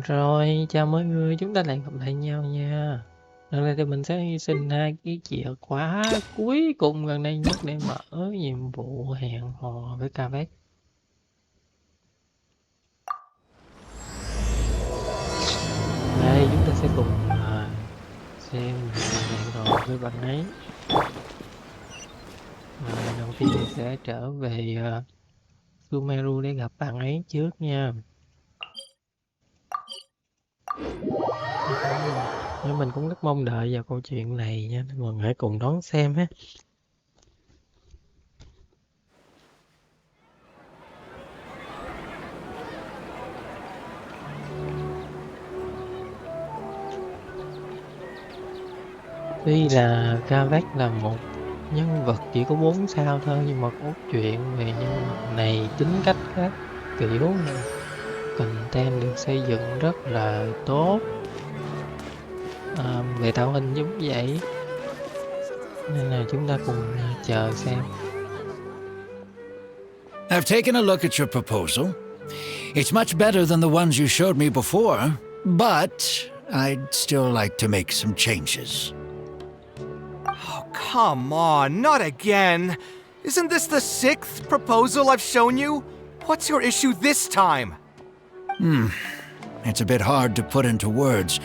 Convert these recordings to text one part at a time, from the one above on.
Rồi, chào mọi người, chúng ta lại gặp lại nhau nha. Lần này thì mình sẽ hy sinh 2 cái chìa khóa cuối cùng gần đây nhất để mở nhiệm vụ hẹn hò với Kaveh. Đây, chúng ta sẽ cùng xem hẹn hò với bạn ấy. Đầu tiên thì sẽ trở về Sumeru để gặp bạn ấy trước nha. Nhưng mình cũng rất mong đợi vào câu chuyện này nha, mọi người hãy cùng đón xem ha. Tuy là Kaveh là một nhân vật chỉ có 4 sao thôi, nhưng mà cốt truyện về nhân vật này, tính cách các kiểu này, content được xây dựng rất là tốt, về tạo hình giống vậy, nên là chúng ta cùng chờ xem. I've taken a look at your proposal. It's much better than the ones you showed me before, but I'd still like to make some changes. Oh, come on, not again. Isn't this the 6th proposal I've shown you? What's your issue this time? It's a bit hard to put into words,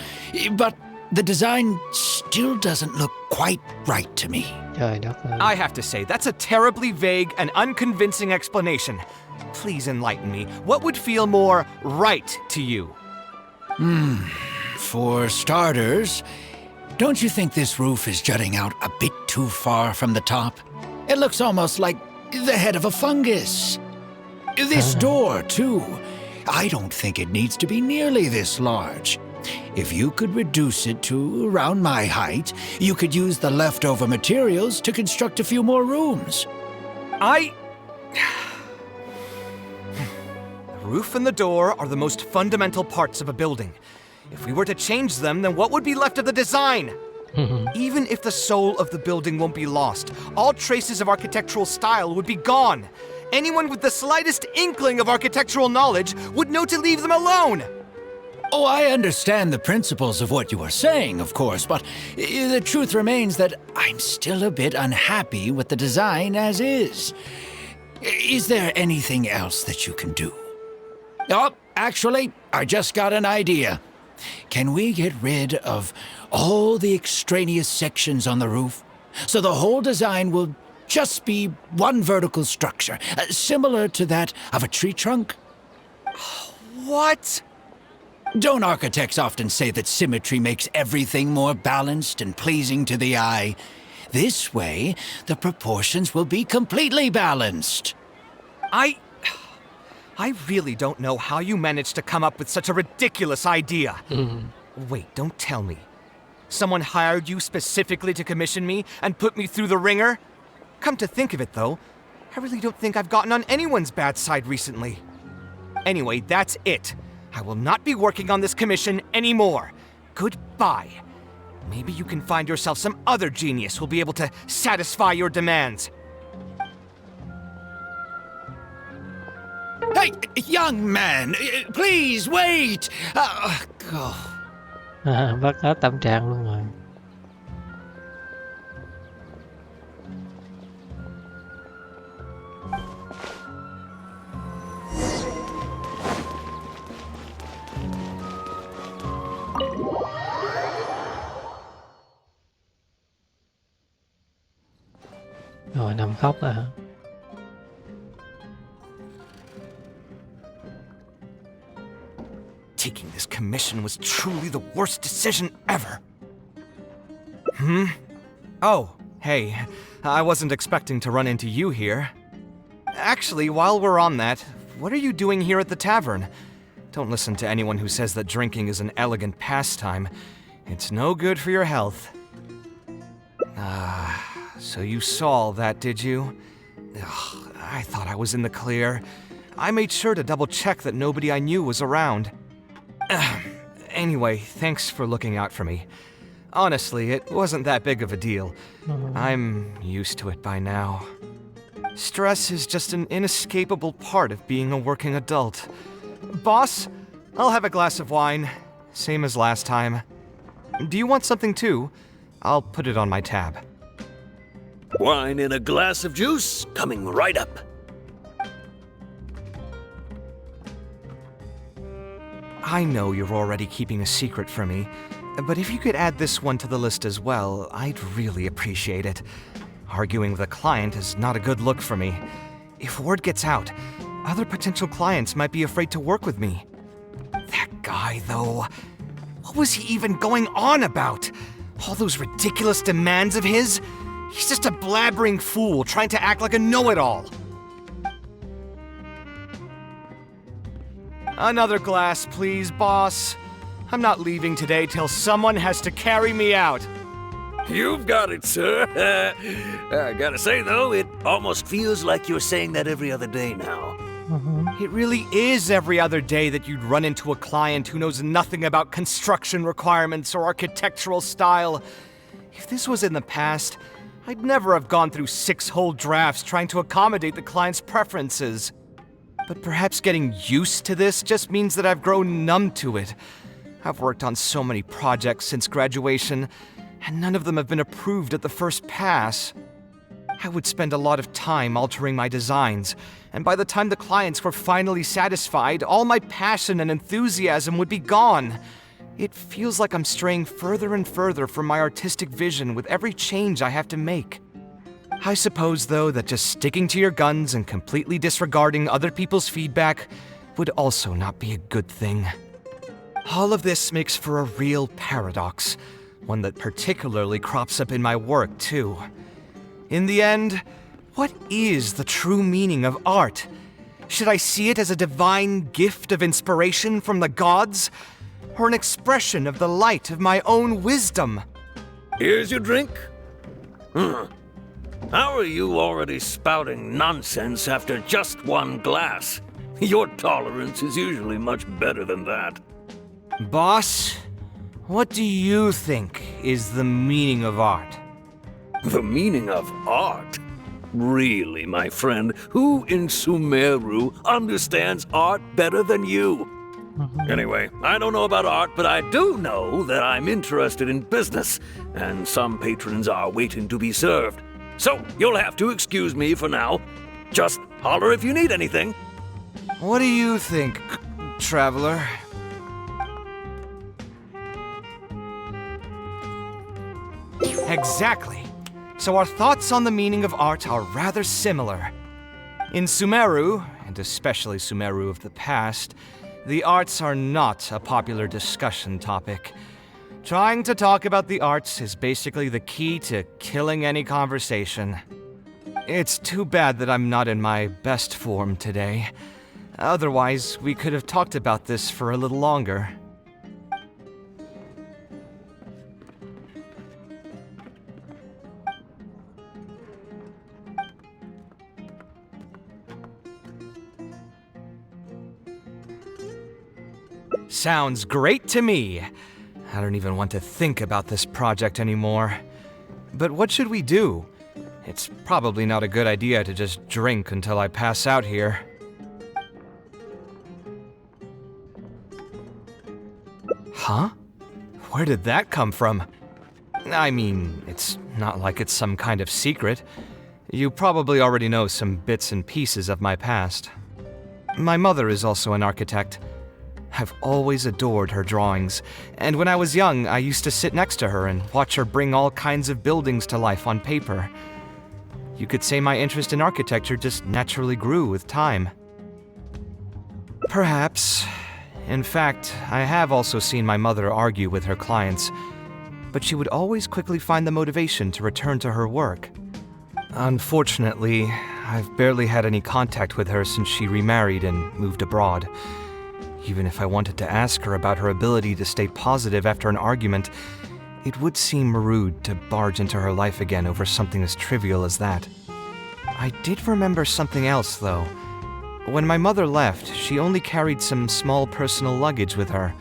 but the design still doesn't look quite right to me. Trời đất ơi. I have to say, that's a terribly vague and unconvincing explanation. Please enlighten me. What would feel more right to you? For starters, don't you think this roof is jutting out a bit too far from the top? It looks almost like the head of a fungus. This door, too. I don't think it needs to be nearly this large. If you could reduce it to around my height, you could use the leftover materials to construct a few more rooms. The roof and the door are the most fundamental parts of a building. If we were to change them, then what would be left of the design? Even if the soul of the building won't be lost, all traces of architectural style would be gone. Anyone with the slightest inkling of architectural knowledge would know to leave them alone. Oh, I understand the principles of what you are saying, of course, but the truth remains that I'm still a bit unhappy with the design as is. Is there anything else that you can do? Oh, actually, I just got an idea. Can we get rid of all the extraneous sections on the roof so the whole design will just be one vertical structure, similar to that of a tree trunk? What? Don't architects often say that symmetry makes everything more balanced and pleasing to the eye? This way, the proportions will be completely balanced. I really don't know how you managed to come up with such a ridiculous idea. Wait, don't tell me. Someone hired you specifically to commission me and put me through the ringer? Come to think of it, though, I really don't think I've gotten on anyone's bad side recently. Anyway, that's it. I will not be working on this commission anymore. Goodbye. Maybe you can find yourself some other genius who'll be able to satisfy your demands. Hey, young man, please wait! Bắt hết tâm trạng luôn rồi. Rồi nằm khóc à hả? Taking this commission was truly the worst decision ever. Oh, hey, I wasn't expecting to run into you here. Actually, while we're on that, what are you doing here at the tavern? Don't listen to anyone who says that drinking is an elegant pastime. It's no good for your health. So you saw all that, did you? Ugh, I thought I was in the clear. I made sure to double-check that nobody I knew was around. Anyway, thanks for looking out for me. Honestly, it wasn't that big of a deal. I'm used to it by now. Stress is just an inescapable part of being a working adult. Boss, I'll have a glass of wine, same as last time. Do you want something too? I'll put it on my tab. Wine and a glass of juice coming right up. I know you're already keeping a secret from me, but if you could add this one to the list as well, I'd really appreciate it. Arguing with a client is not a good look for me. If word gets out, other potential clients might be afraid to work with me. That guy, though, what was he even going on about? All those ridiculous demands of his? He's just a blabbering fool trying to act like a know-it-all. Another glass, please, boss. I'm not leaving today till someone has to carry me out. You've got it, sir. I gotta say, though, it almost feels like you're saying that every other day now. It really is every other day that you'd run into a client who knows nothing about construction requirements or architectural style. If this was in the past, I'd never have gone through 6 whole drafts trying to accommodate the client's preferences. But perhaps getting used to this just means that I've grown numb to it. I've worked on so many projects since graduation, and none of them have been approved at the first pass. I would spend a lot of time altering my designs, and by the time the clients were finally satisfied, all my passion and enthusiasm would be gone. It feels like I'm straying further and further from my artistic vision with every change I have to make. I suppose, though, that just sticking to your guns and completely disregarding other people's feedback would also not be a good thing. All of this makes for a real paradox, one that particularly crops up in my work, too. In the end, what is the true meaning of art? Should I see it as a divine gift of inspiration from the gods, or an expression of the light of my own wisdom? Here's your drink. How are you already spouting nonsense after just one glass? Your tolerance is usually much better than that. Boss, what do you think is the meaning of art? The meaning of art? Really, my friend, who in Sumeru understands art better than you? Anyway, I don't know about art, but I do know that I'm interested in business, and some patrons are waiting to be served. So, you'll have to excuse me for now. Just holler if you need anything. What do you think, traveler? Exactly. So our thoughts on the meaning of art are rather similar. In Sumeru, and especially Sumeru of the past, the arts are not a popular discussion topic. Trying to talk about the arts is basically the key to killing any conversation. It's too bad that I'm not in my best form today. Otherwise, we could have talked about this for a little longer. Sounds great to me. I don't even want to think about this project anymore. But what should we do? It's probably not a good idea to just drink until I pass out here. Huh? Where did that come from? I mean, it's not like it's some kind of secret. You probably already know some bits and pieces of my past. My mother is also an architect. I've always adored her drawings, and when I was young, I used to sit next to her and watch her bring all kinds of buildings to life on paper. You could say my interest in architecture just naturally grew with time. Perhaps. In fact, I have also seen my mother argue with her clients, but she would always quickly find the motivation to return to her work. Unfortunately, I've barely had any contact with her since she remarried and moved abroad. Even if I wanted to ask her about her ability to stay positive after an argument, it would seem rude to barge into her life again over something as trivial as that. I did remember something else, though. When my mother left, she only carried some small personal luggage with her.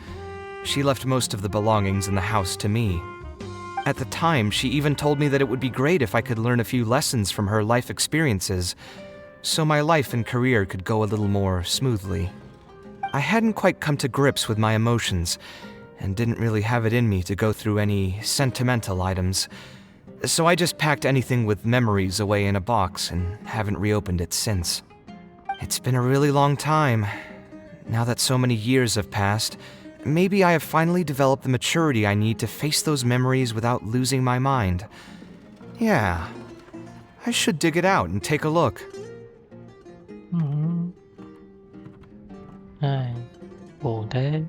She left most of the belongings in the house to me. At the time, she even told me that it would be great if I could learn a few lessons from her life experiences, so my life and career could go a little more smoothly. I hadn't quite come to grips with my emotions, and didn't really have it in me to go through any sentimental items. So I just packed anything with memories away in a box and haven't reopened it since. It's been a really long time. Now that so many years have passed, maybe I have finally developed the maturity I need to face those memories without losing my mind. Yeah, I should dig it out and take a look. Ai, buồn thế.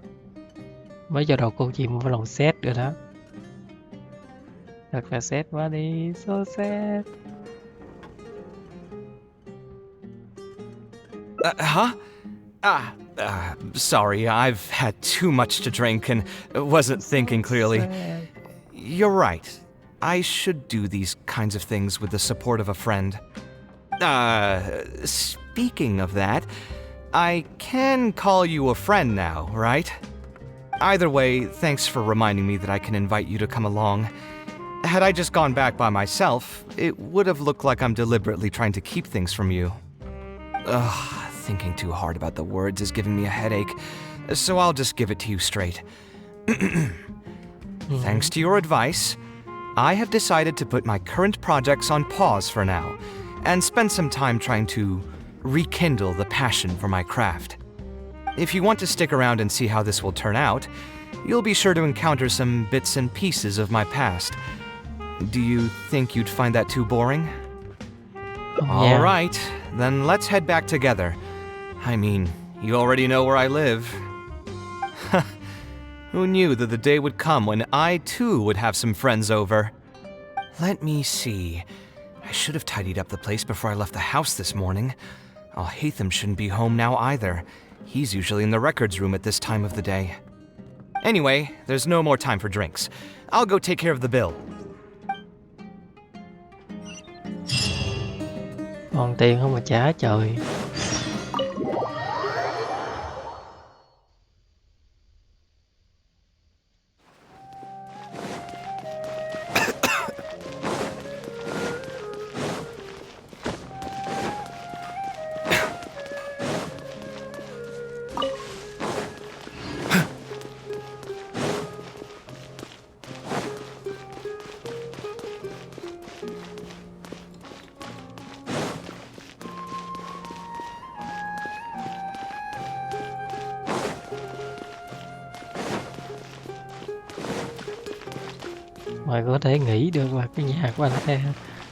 Mới giờ đầu câu chuyện một lòng sad rồi đó. Thật là sad quá đi, so sad. Huh? Sorry, I've had too much to drink and wasn't thinking clearly. Sad. You're right. I should do these kinds of things with the support of a friend. Speaking of that, I can call you a friend now, right? Either way, thanks for reminding me that I can invite you to come along. Had I just gone back by myself, it would have looked like I'm deliberately trying to keep things from you. Thinking too hard about the words is giving me a headache, so I'll just give it to you straight. Thanks to your advice, I have decided to put my current projects on pause for now, and spend some time trying to rekindle the passion for my craft. If you want to stick around and see how this will turn out, you'll be sure to encounter some bits and pieces of my past. Do you think you'd find that too boring? All right, then let's head back together. I mean, you already know where I live. Who knew that the day would come when I too would have some friends over? Let me see. I should have tidied up the place before I left the house this morning. Alhaitham shouldn't be home now either. He's usually in the records room at this time of the day. Anyway, there's no more time for drinks. I'll go take care of the bill. Còn tiền không mà trả trời. Mày có thể nghĩ được là cái nhà của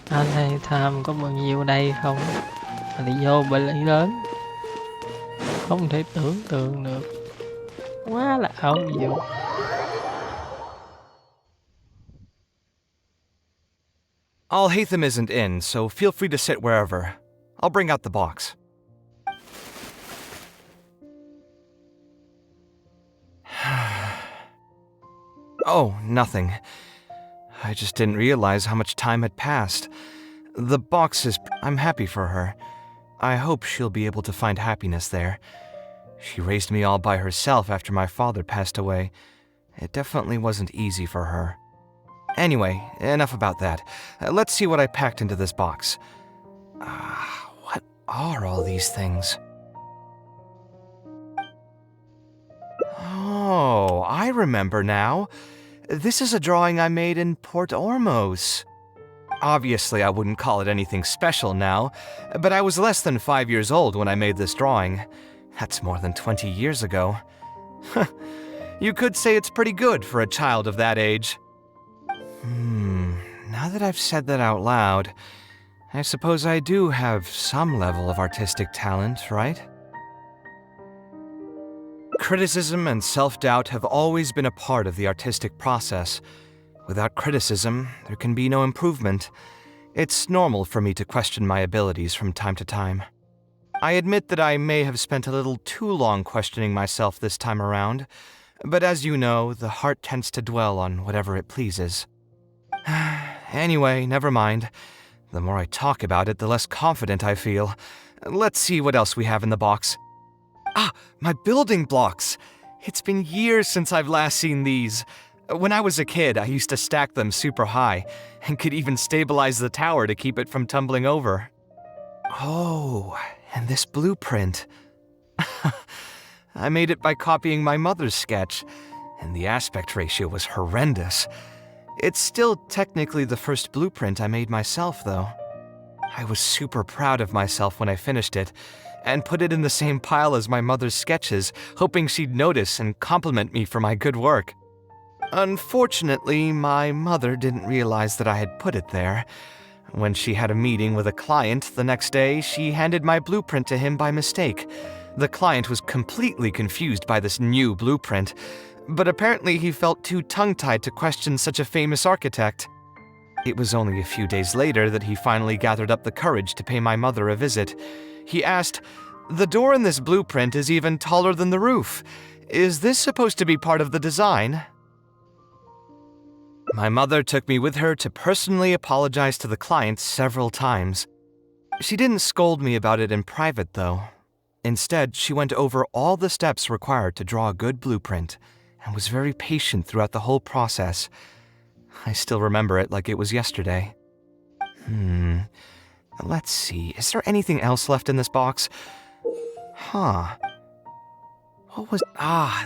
anh hay tham có bao nhiêu đây không? Anh đi vô bệnh lý lớn. Không thể tưởng tượng được. Quá là ảo diệu. Alhaitham isn't in, so feel free to sit wherever. I'll bring out the box. Oh, nothing. I just didn't realize how much time had passed. The box is... I'm happy for her. I hope she'll be able to find happiness there. She raised me all by herself after my father passed away. It definitely wasn't easy for her. Anyway, enough about that. Let's see what I packed into this box. What are all these things? Oh, I remember now. This is a drawing I made in Port Ormos. Obviously, I wouldn't call it anything special now, but I was less than 5 years old when I made this drawing. That's more than 20 years ago. You could say it's pretty good for a child of that age. Now that I've said that out loud, I suppose I do have some level of artistic talent, right? Criticism and self-doubt have always been a part of the artistic process. Without criticism, there can be no improvement. It's normal for me to question my abilities from time to time. I admit that I may have spent a little too long questioning myself this time around, but as you know, the heart tends to dwell on whatever it pleases. Anyway, never mind. The more I talk about it, the less confident I feel. Let's see what else we have in the box. My building blocks! It's been years since I've last seen these. When I was a kid, I used to stack them super high, and could even stabilize the tower to keep it from tumbling over. Oh, and this blueprint. I made it by copying my mother's sketch, and the aspect ratio was horrendous. It's still technically the first blueprint I made myself, though. I was super proud of myself when I finished it, and put it in the same pile as my mother's sketches, hoping she'd notice and compliment me for my good work. Unfortunately, my mother didn't realize that I had put it there. When she had a meeting with a client the next day, she handed my blueprint to him by mistake. The client was completely confused by this new blueprint, but apparently he felt too tongue-tied to question such a famous architect. It was only a few days later that he finally gathered up the courage to pay my mother a visit. He asked, "The door in this blueprint is even taller than the roof. Is this supposed to be part of the design?" My mother took me with her to personally apologize to the client several times. She didn't scold me about it in private, though. Instead, she went over all the steps required to draw a good blueprint and was very patient throughout the whole process. I still remember it like it was yesterday. Let's see, is there anything else left in this box?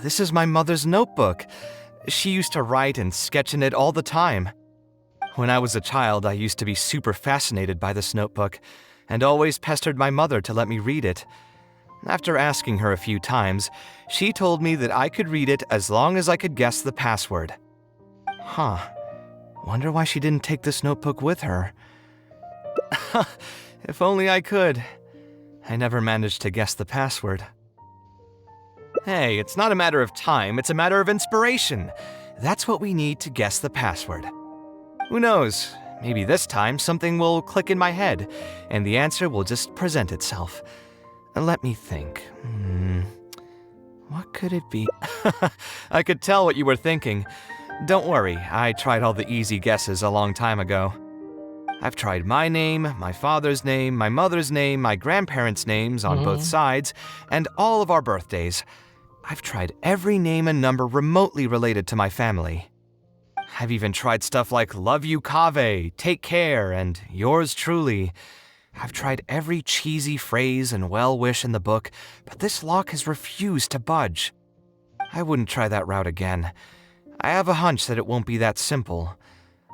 This is my mother's notebook. She used to write and sketch in it all the time. When I was a child, I used to be super fascinated by this notebook, and always pestered my mother to let me read it. After asking her a few times, she told me that I could read it as long as I could guess the password. Wonder why she didn't take this notebook with her. If only I could. I never managed to guess the password. Hey, it's not a matter of time, it's a matter of inspiration. That's what we need to guess the password. Who knows, maybe this time something will click in my head, and the answer will just present itself. Let me think. What could it be? I could tell what you were thinking. Don't worry, I tried all the easy guesses a long time ago. I've tried my name, my father's name, my mother's name, my grandparents' names on both sides, and all of our birthdays. I've tried every name and number remotely related to my family. I've even tried stuff like love you Kaveh, take care, and yours truly. I've tried every cheesy phrase and well-wish in the book, but this lock has refused to budge. I wouldn't try that route again. I have a hunch that it won't be that simple.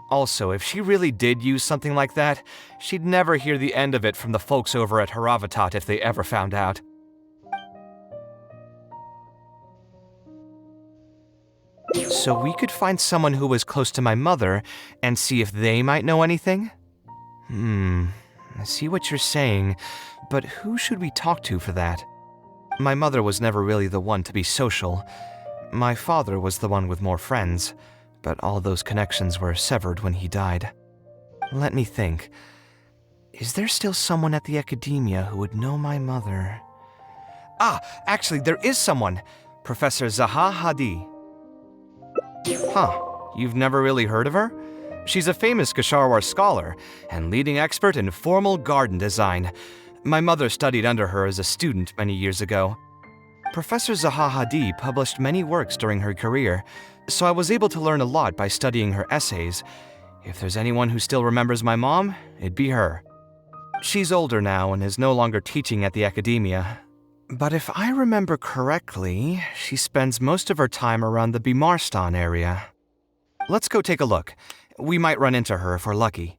Also, if she really did use something like that, she'd never hear the end of it from the folks over at Haravatat if they ever found out. So we could find someone who was close to my mother and see if they might know anything? I see what you're saying, but who should we talk to for that? My mother was never really the one to be social. My father was the one with more friends, but all those connections were severed when he died. Let me think. Is there still someone at the academia who would know my mother? Actually, there is someone. Professor Zaha Hadi. You've never really heard of her? She's a famous Kasharwar scholar and leading expert in formal garden design. My mother studied under her as a student many years ago. Professor Zaha Hadi published many works during her career, so I was able to learn a lot by studying her essays. If there's anyone who still remembers my mom, it'd be her. She's older now and is no longer teaching at the academia. But if I remember correctly, she spends most of her time around the Bimarstan area. Let's go take a look. We might run into her if we're lucky.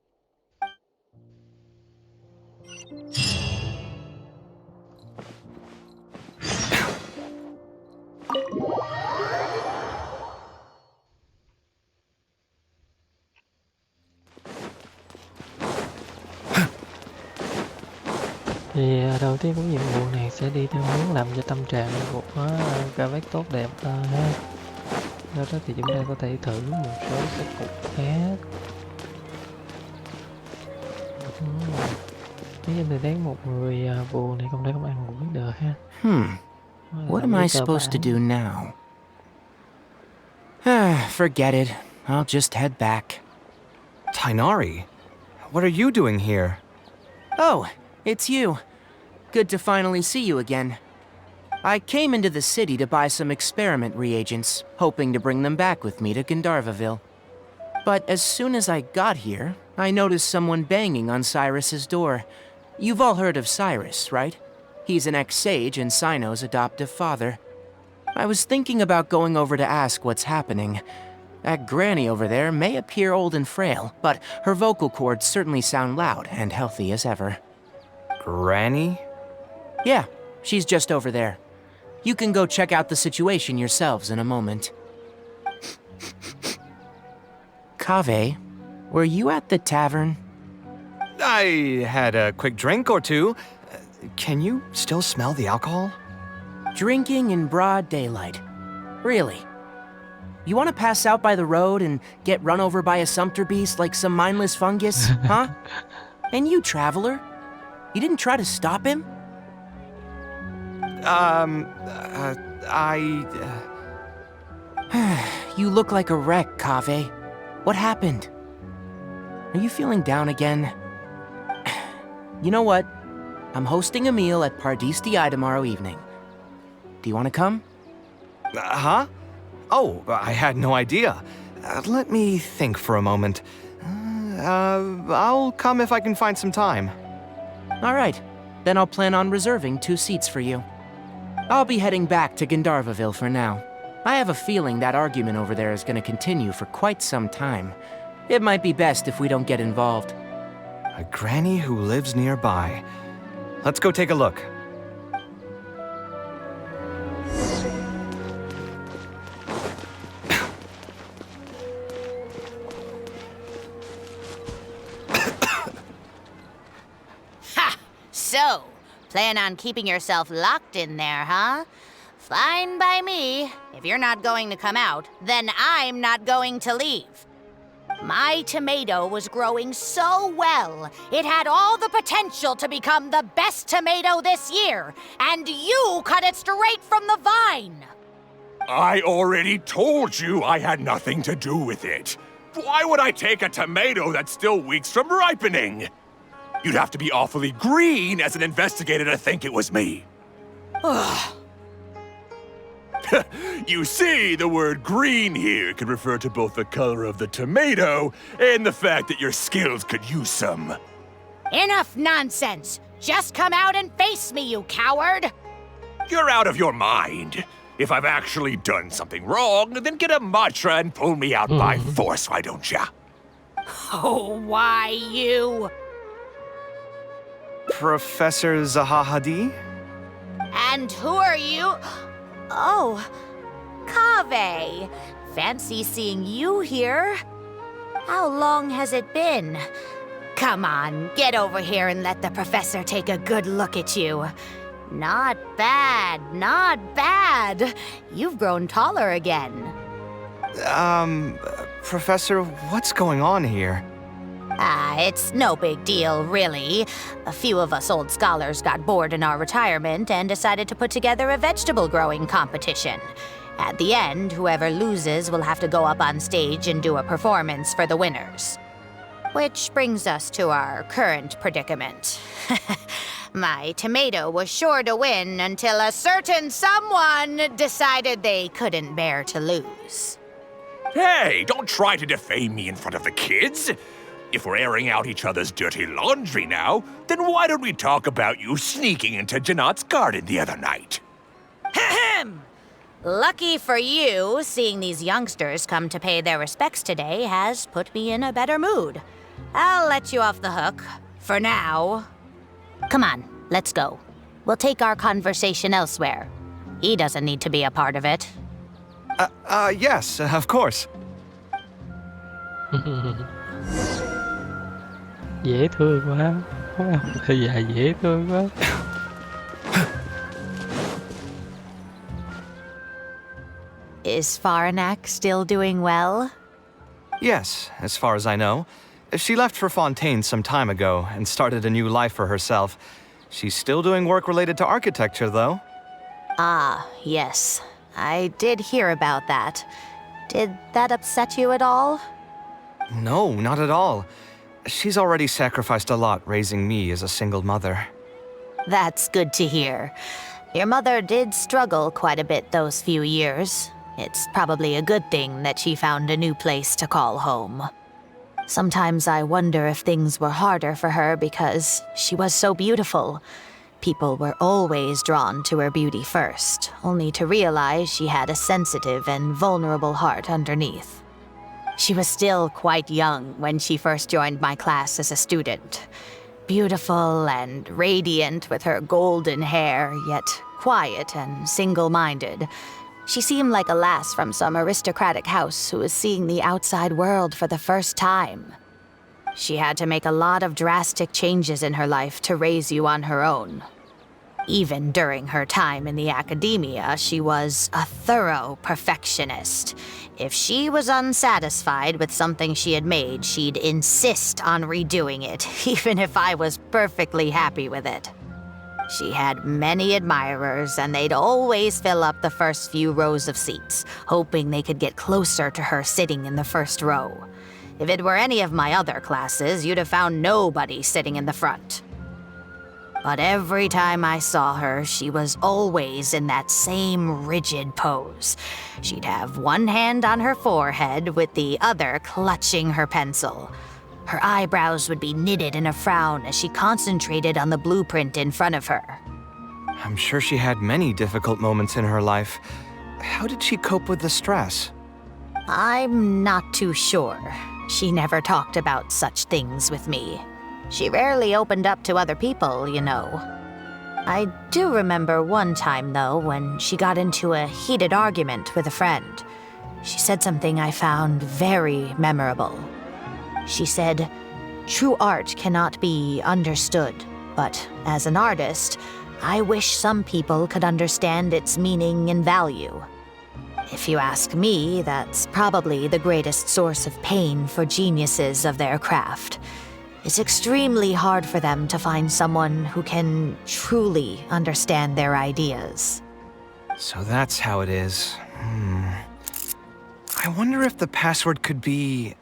Thì đầu tiên của nhiệm vụ này sẽ đi theo hướng làm cho tâm trạng của Kaveh tốt đẹp hơn ha. Sau đó thì chúng ta có thể thử một số cái cục khác. Nếu như đến một người buồn thì không thể không ăn ngủ được ha. What am I supposed to do now? Forget it. I'll just head back. Tainari, what are you doing here? Oh, it's you. Good to finally see you again. I came into the city to buy some experiment reagents, hoping to bring them back with me to Gandharvaville. But as soon as I got here, I noticed someone banging on Cyrus's door. You've all heard of Cyrus, right? He's an ex-sage and Sino's adoptive father. I was thinking about going over to ask what's happening. That granny over there may appear old and frail, but her vocal cords certainly sound loud and healthy as ever. Granny? Yeah, she's just over there. You can go check out the situation yourselves in a moment. Kaveh, were you at the tavern? I had a quick drink or two. Can you still smell the alcohol? Drinking in broad daylight. Really? You want to pass out by the road and get run over by a sumpter beast like some mindless fungus, huh? And you, traveler? You didn't try to stop him? You look like a wreck, Kaveh. What happened? Are you feeling down again? You know what? I'm hosting a meal at Pardistii tomorrow evening. Do you want to come? Huh? Oh, I had no idea. Let me think for a moment. I'll come if I can find some time. All right. Then I'll plan on reserving 2 seats for you. I'll be heading back to Gandharvaville for now. I have a feeling that argument over there is going to continue for quite some time. It might be best if we don't get involved. A granny who lives nearby. Let's go take a look. Ha! So, plan on keeping yourself locked in there, huh? Fine by me. If you're not going to come out, then I'm not going to leave. My tomato was growing so well, it had all the potential to become the best tomato this year, and you cut it straight from the vine. I already told you I had nothing to do with it. Why would I take a tomato that's still weeks from ripening? You'd have to be awfully green as an investigator to think it was me. Ugh. You see, the word green here could refer to both the color of the tomato and the fact that your skills could use some. Enough nonsense! Just come out and face me, you coward! You're out of your mind. If I've actually done something wrong, then get a mantra and pull me out by force, why don't ya? Oh, why you? Professor Zahahadi? And who are you? Oh, Kaveh. Fancy seeing you here. How long has it been? Come on, get over here and let the professor take a good look at you. Not bad, not bad. You've grown taller again. Professor, what's going on here? It's no big deal, really. A few of us old scholars got bored in our retirement and decided to put together a vegetable growing competition. At the end, whoever loses will have to go up on stage and do a performance for the winners. Which brings us to our current predicament. My tomato was sure to win until a certain someone decided they couldn't bear to lose. Hey, don't try to defame me in front of the kids. If we're airing out each other's dirty laundry now, then why don't we talk about you sneaking into Janat's garden the other night? Ahem! Lucky for you, seeing these youngsters come to pay their respects today has put me in a better mood. I'll let you off the hook, for now. Come on, let's go. We'll take our conversation elsewhere. He doesn't need to be a part of it. Yes, of course. Dễ thương quá. Phải không? Thì dài dễ thương quá. Is Faranak still doing well? Yes, as far as I know. She left for Fontaine some time ago and started a new life for herself. She's still doing work related to architecture, though. Ah, yes. I did hear about that. Did that upset you at all? No, not at all. She's already sacrificed a lot raising me as a single mother. That's good to hear. Your mother did struggle quite a bit those few years. It's probably a good thing that she found a new place to call home. Sometimes I wonder if things were harder for her because she was so beautiful. People were always drawn to her beauty first, only to realize she had a sensitive and vulnerable heart underneath. She was still quite young when she first joined my class as a student. Beautiful and radiant with her golden hair, yet quiet and single-minded. She seemed like a lass from some aristocratic house who was seeing the outside world for the first time. She had to make a lot of drastic changes in her life to raise you on her own. Even during her time in the academia, she was a thorough perfectionist. If she was unsatisfied with something she had made, she'd insist on redoing it, even if I was perfectly happy with it. She had many admirers, and they'd always fill up the first few rows of seats, hoping they could get closer to her sitting in the first row. If it were any of my other classes, you'd have found nobody sitting in the front. But every time I saw her, she was always in that same rigid pose. She'd have one hand on her forehead with the other clutching her pencil. Her eyebrows would be knitted in a frown as she concentrated on the blueprint in front of her. I'm sure she had many difficult moments in her life. How did she cope with the stress? I'm not too sure. She never talked about such things with me. She rarely opened up to other people, you know. I do remember one time, though, when she got into a heated argument with a friend. She said something I found very memorable. She said, "True art cannot be understood, but as an artist, I wish some people could understand its meaning and value." If you ask me, that's probably the greatest source of pain for geniuses of their craft. It's extremely hard for them to find someone who can truly understand their ideas. So that's how it is. I wonder if the password could be...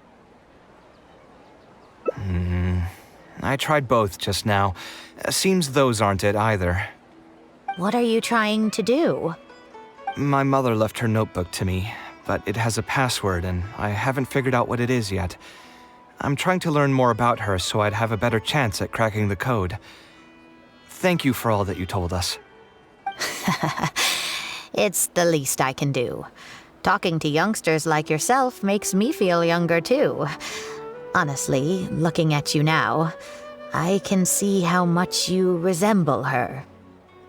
I tried both just now. Seems those aren't it either. What are you trying to do? My mother left her notebook to me, but it has a password and I haven't figured out what it is yet. I'm trying to learn more about her so I'd have a better chance at cracking the code. Thank you for all that you told us. It's the least I can do. Talking to youngsters like yourself makes me feel younger too. Honestly, looking at you now, I can see how much you resemble her.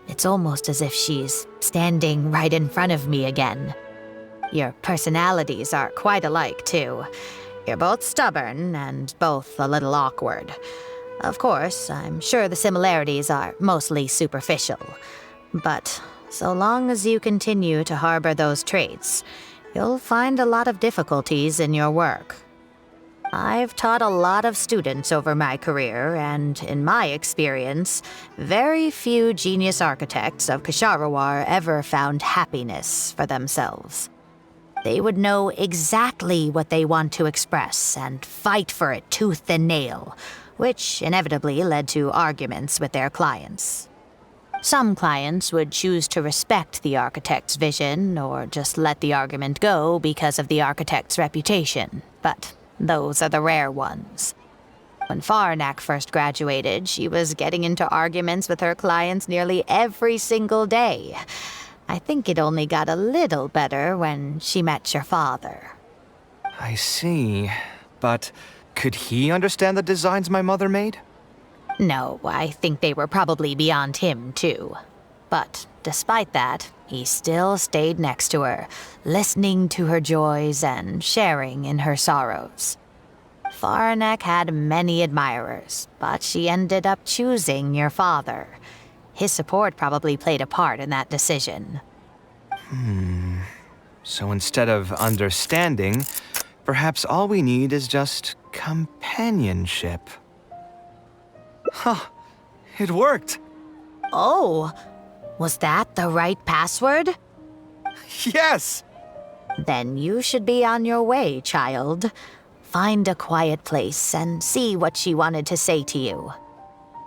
It's almost as if she's standing right in front of me again. Your personalities are quite alike, too. You're both stubborn and both a little awkward. Of course, I'm sure the similarities are mostly superficial. But so long as you continue to harbor those traits, you'll find a lot of difficulties in your work. I've taught a lot of students over my career, and in my experience, very few genius architects of Ksharawar ever found happiness for themselves. They would know exactly what they want to express and fight for it tooth and nail, which inevitably led to arguments with their clients. Some clients would choose to respect the architect's vision or just let the argument go because of the architect's reputation, but those are the rare ones. When Faranak first graduated, she was getting into arguments with her clients nearly every single day. I think it only got a little better when she met your father. I see. But could he understand the designs my mother made? No, I think they were probably beyond him, too. But despite that, he still stayed next to her, listening to her joys and sharing in her sorrows. Faranak had many admirers, but she ended up choosing your father. His support probably played a part in that decision. So instead of understanding, perhaps all we need is just companionship. Huh. It worked! Oh, was that the right password? Yes! Then you should be on your way, child. Find a quiet place and see what she wanted to say to you.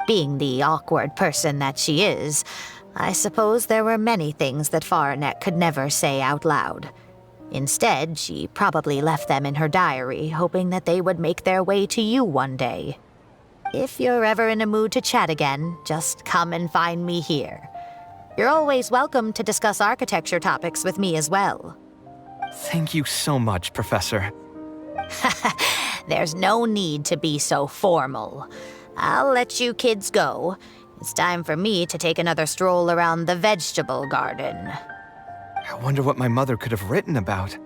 Being the awkward person that she is, I suppose there were many things that Faranek could never say out loud. Instead, she probably left them in her diary, hoping that they would make their way to you one day. If you're ever in a mood to chat again, just come and find me here. You're always welcome to discuss architecture topics with me as well. Thank you so much, Professor. There's no need to be so formal. I'll let you kids go. It's time for me to take another stroll around the vegetable garden. I wonder what my mother could have written about.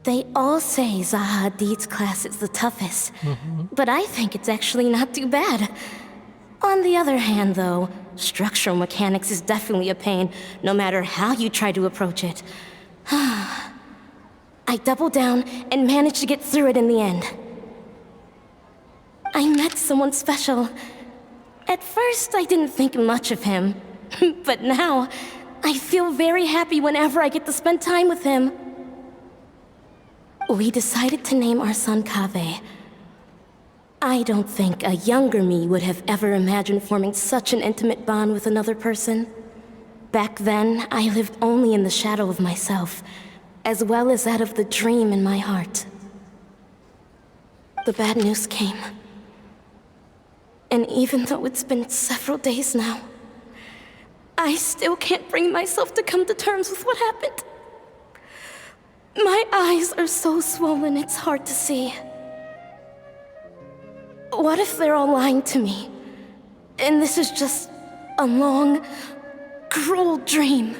They all say Zaha Hadid's class is the toughest, but I think it's actually not too bad. On the other hand, though, structural mechanics is definitely a pain, no matter how you try to approach it. I doubled down and managed to get through it in the end. I met someone special. At first, I didn't think much of him, but now, I feel very happy whenever I get to spend time with him. We decided to name our son Kaveh. I don't think a younger me would have ever imagined forming such an intimate bond with another person. Back then, I lived only in the shadow of myself, as well as that of the dream in my heart. The bad news came. And even though it's been several days now, I still can't bring myself to come to terms with what happened. My eyes are so swollen it's hard to see. What if they're all lying to me? And this is just a long, cruel dream.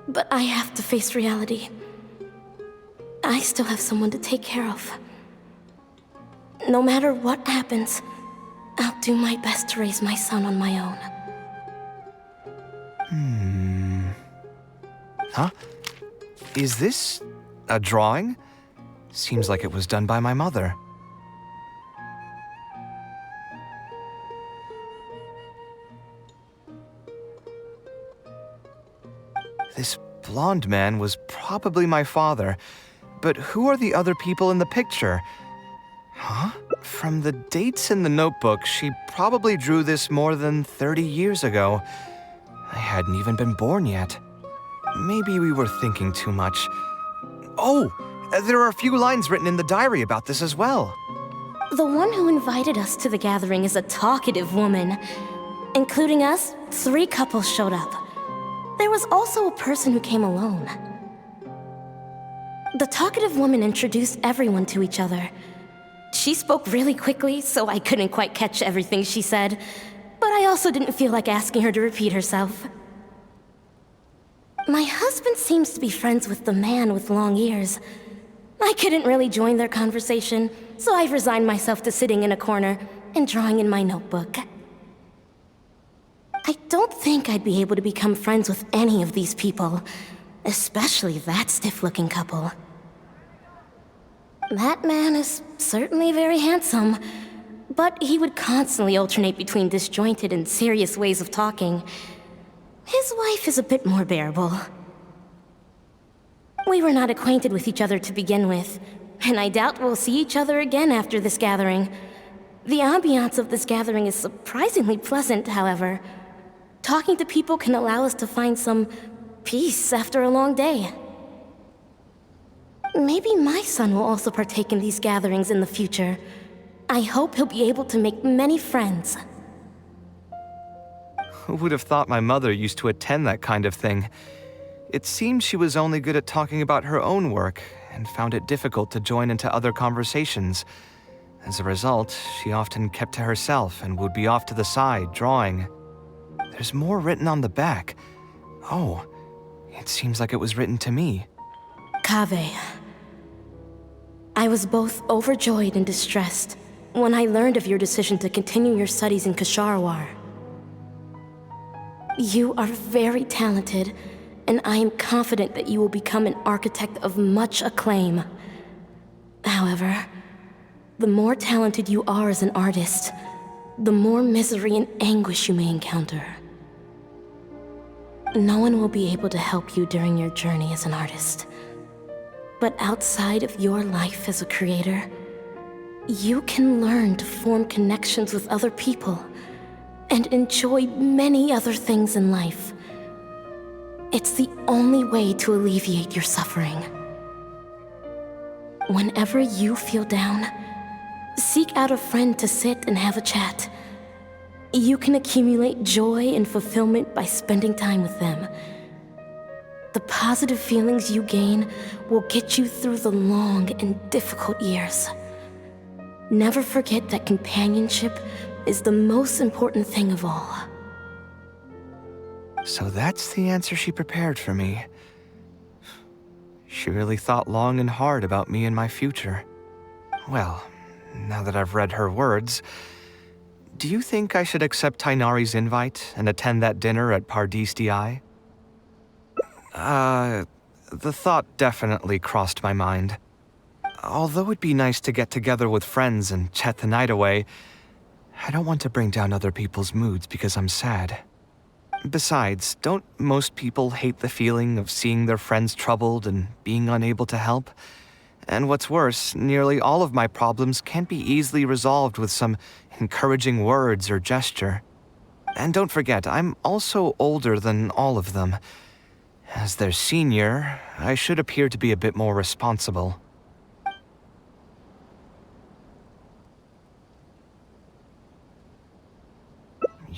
But I have to face reality. I still have someone to take care of. No matter what happens, I'll do my best to raise my son on my own. Huh? Is this a drawing? Seems like it was done by my mother. This blonde man was probably my father, but who are the other people in the picture? Huh? From the dates in the notebook, she probably drew this more than 30 years ago. I hadn't even been born yet. Maybe we were thinking too much. Oh, there are a few lines written in the diary about this as well. The one who invited us to the gathering is a talkative woman. Including us, 3 couples showed up. There was also a person who came alone. The talkative woman introduced everyone to each other. She spoke really quickly, so I couldn't quite catch everything she said, but I also didn't feel like asking her to repeat herself. My husband seems to be friends with the man with long ears. I couldn't really join their conversation, so I've resigned myself to sitting in a corner and drawing in my notebook. I don't think I'd be able to become friends with any of these people, especially that stiff-looking couple. That man is certainly very handsome, but he would constantly alternate between disjointed and serious ways of talking. His wife is a bit more bearable. We were not acquainted with each other to begin with, and I doubt we'll see each other again after this gathering. The ambiance of this gathering is surprisingly pleasant, however. Talking to people can allow us to find some peace after a long day. Maybe my son will also partake in these gatherings in the future. I hope he'll be able to make many friends. Who would have thought my mother used to attend that kind of thing? It seemed she was only good at talking about her own work, and found it difficult to join into other conversations. As a result, she often kept to herself and would be off to the side, drawing. There's more written on the back. Oh, it seems like it was written to me. Kaveh. I was both overjoyed and distressed when I learned of your decision to continue your studies in Kasharwar. You are very talented, and I am confident that you will become an architect of much acclaim. However, the more talented you are as an artist, the more misery and anguish you may encounter. No one will be able to help you during your journey as an artist. But outside of your life as a creator, you can learn to form connections with other people and enjoy many other things in life. It's the only way to alleviate your suffering. Whenever you feel down, seek out a friend to sit and have a chat. You can accumulate joy and fulfillment by spending time with them. The positive feelings you gain will get you through the long and difficult years. Never forget that companionship is the most important thing of all. So that's the answer she prepared for me. She really thought long and hard about me and my future. Well, now that I've read her words, do you think I should accept Tainari's invite and attend that dinner at Pardis-Di? The thought definitely crossed my mind. Although it'd be nice to get together with friends and chat the night away, I don't want to bring down other people's moods because I'm sad. Besides, don't most people hate the feeling of seeing their friends troubled and being unable to help? And what's worse, nearly all of my problems can't be easily resolved with some encouraging words or gesture. And don't forget, I'm also older than all of them. As their senior, I should appear to be a bit more responsible.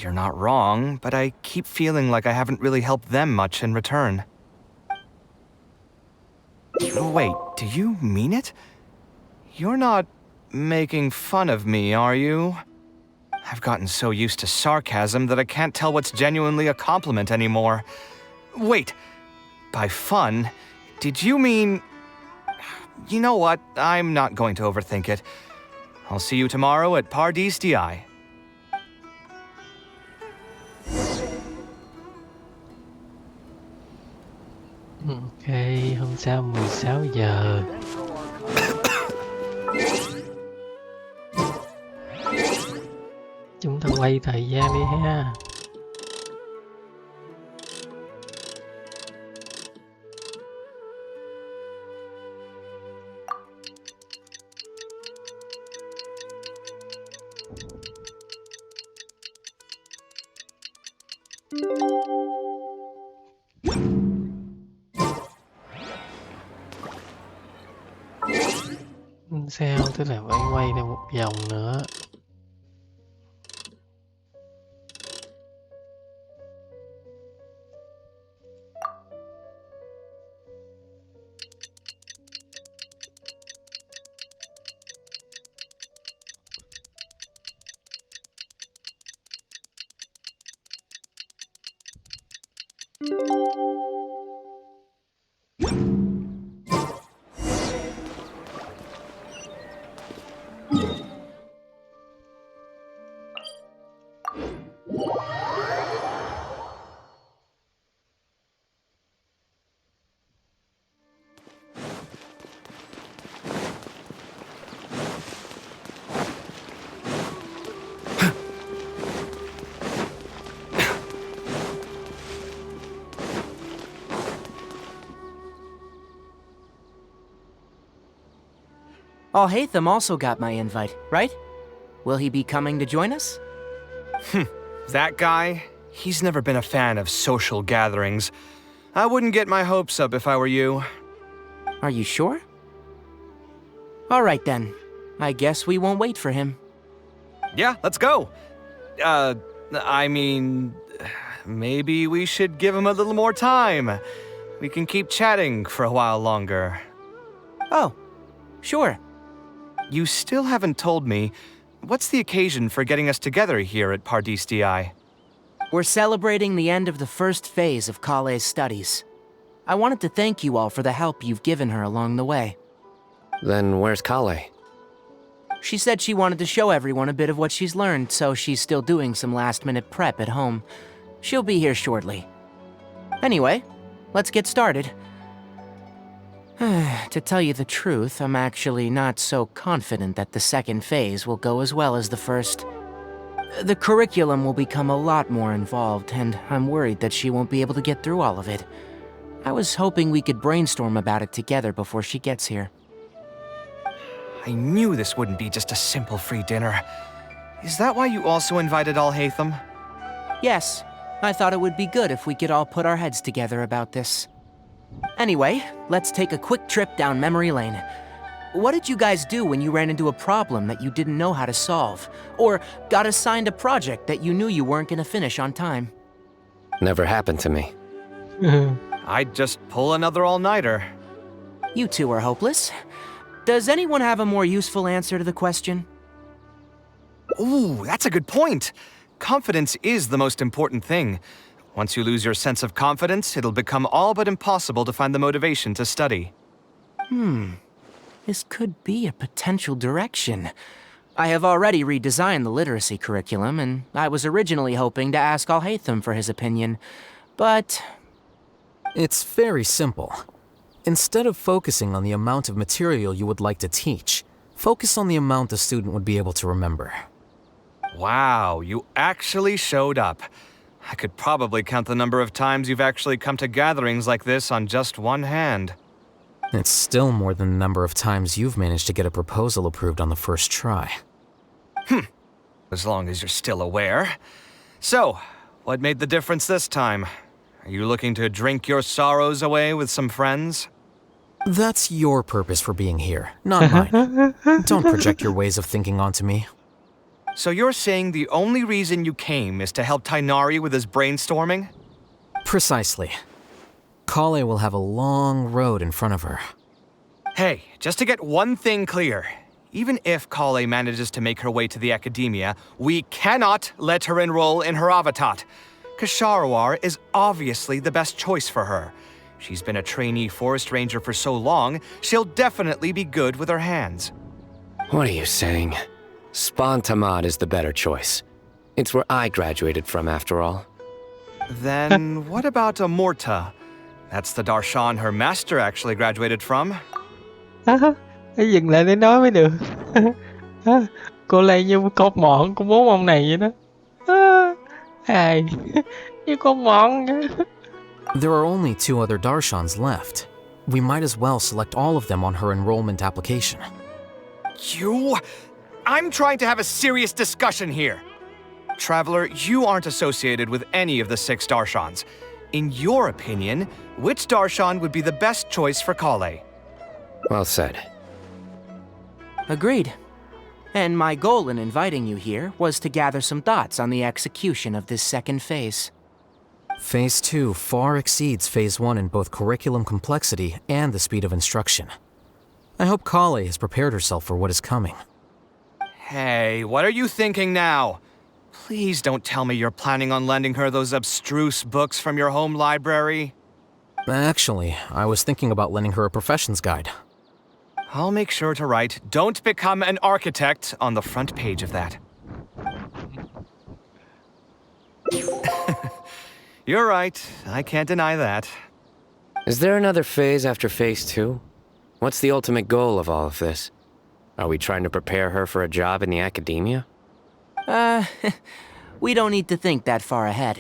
You're not wrong, but I keep feeling like I haven't really helped them much in return. Wait, do you mean it? You're not making fun of me, are you? I've gotten so used to sarcasm that I can't tell what's genuinely a compliment anymore. Wait, by fun, did you mean... You know what, I'm not going to overthink it. I'll see you tomorrow at Pardis-Di. Ok, hôm sau 16 giờ. Chúng ta quay thời gian đi ha. Sao tức là phải quay theo một vòng nữa. Alhaitham also got my invite, right? Will he be coming to join us? That guy? He's never been a fan of social gatherings. I wouldn't get my hopes up if I were you. Are you sure? All right then. I guess we won't wait for him. Yeah, let's go. I mean, maybe we should give him a little more time. We can keep chatting for a while longer. Oh, sure. You still haven't told me, what's the occasion for getting us together here at Pardis-Di? We're celebrating the end of the first phase of Kaveh's studies. I wanted to thank you all for the help you've given her along the way. Then where's Kaveh? She said she wanted to show everyone a bit of what she's learned, so she's still doing some last-minute prep at home. She'll be here shortly. Anyway, let's get started. To tell you the truth, I'm actually not so confident that the second phase will go as well as the first. The curriculum will become a lot more involved, and I'm worried that she won't be able to get through all of it. I was hoping we could brainstorm about it together before she gets here. I knew this wouldn't be just a simple free dinner. Is that why you also invited Alhaitham? Yes, I thought it would be good if we could all put our heads together about this. Anyway, let's take a quick trip down memory lane. What did you guys do when you ran into a problem that you didn't know how to solve? Or got assigned a project that you knew you weren't gonna finish on time? Never happened to me. I'd just pull another all-nighter. You two are hopeless. Does anyone have a more useful answer to the question? Ooh, that's a good point. Confidence is the most important thing. Once you lose your sense of confidence, it'll become all but impossible to find the motivation to study. This could be a potential direction. I have already redesigned the literacy curriculum, and I was originally hoping to ask Alhaitham for his opinion, but... It's very simple. Instead of focusing on the amount of material you would like to teach, focus on the amount the student would be able to remember. Wow, you actually showed up. I could probably count the number of times you've actually come to gatherings like this on just one hand. It's still more than the number of times you've managed to get a proposal approved on the first try. As long as you're still aware. So, what made the difference this time? Are you looking to drink your sorrows away with some friends? That's your purpose for being here, not mine. Don't project your ways of thinking onto me. So you're saying the only reason you came is to help Tainari with his brainstorming? Precisely. Kaveh will have a long road in front of her. Hey, just to get one thing clear. Even if Kaveh manages to make her way to the Academia, we cannot let her enroll in her Avatat. Kasharawar is obviously the best choice for her. She's been a trainee forest ranger for so long, she'll definitely be good with her hands. What are you saying? Spontamad is the better choice. It's where I graduated from, after all. Then what about Amorta? That's the Darshan her master actually graduated from. Phải dừng lại để nói mới được. Cô Lê như con mọn của bố ông này vậy đó. Hài, như con mọn vậy. There are only 2 other Darshans left. We might as well select all of them on her enrollment application. I'm trying to have a serious discussion here. Traveler, you aren't associated with any of the 6 Darshans. In your opinion, which Darshan would be the best choice for Kaveh? Well said. Agreed. And my goal in inviting you here was to gather some thoughts on the execution of this second phase. Phase 2 far exceeds Phase 1 in both curriculum complexity and the speed of instruction. I hope Kaveh has prepared herself for what is coming. Hey, what are you thinking now? Please don't tell me you're planning on lending her those abstruse books from your home library. Actually, I was thinking about lending her a professions guide. I'll make sure to write, "Don't become an architect" on the front page of that. You're right, I can't deny that. Is there another phase after Phase 2? What's the ultimate goal of all of this? Are we trying to prepare her for a job in the Academia? We don't need to think that far ahead.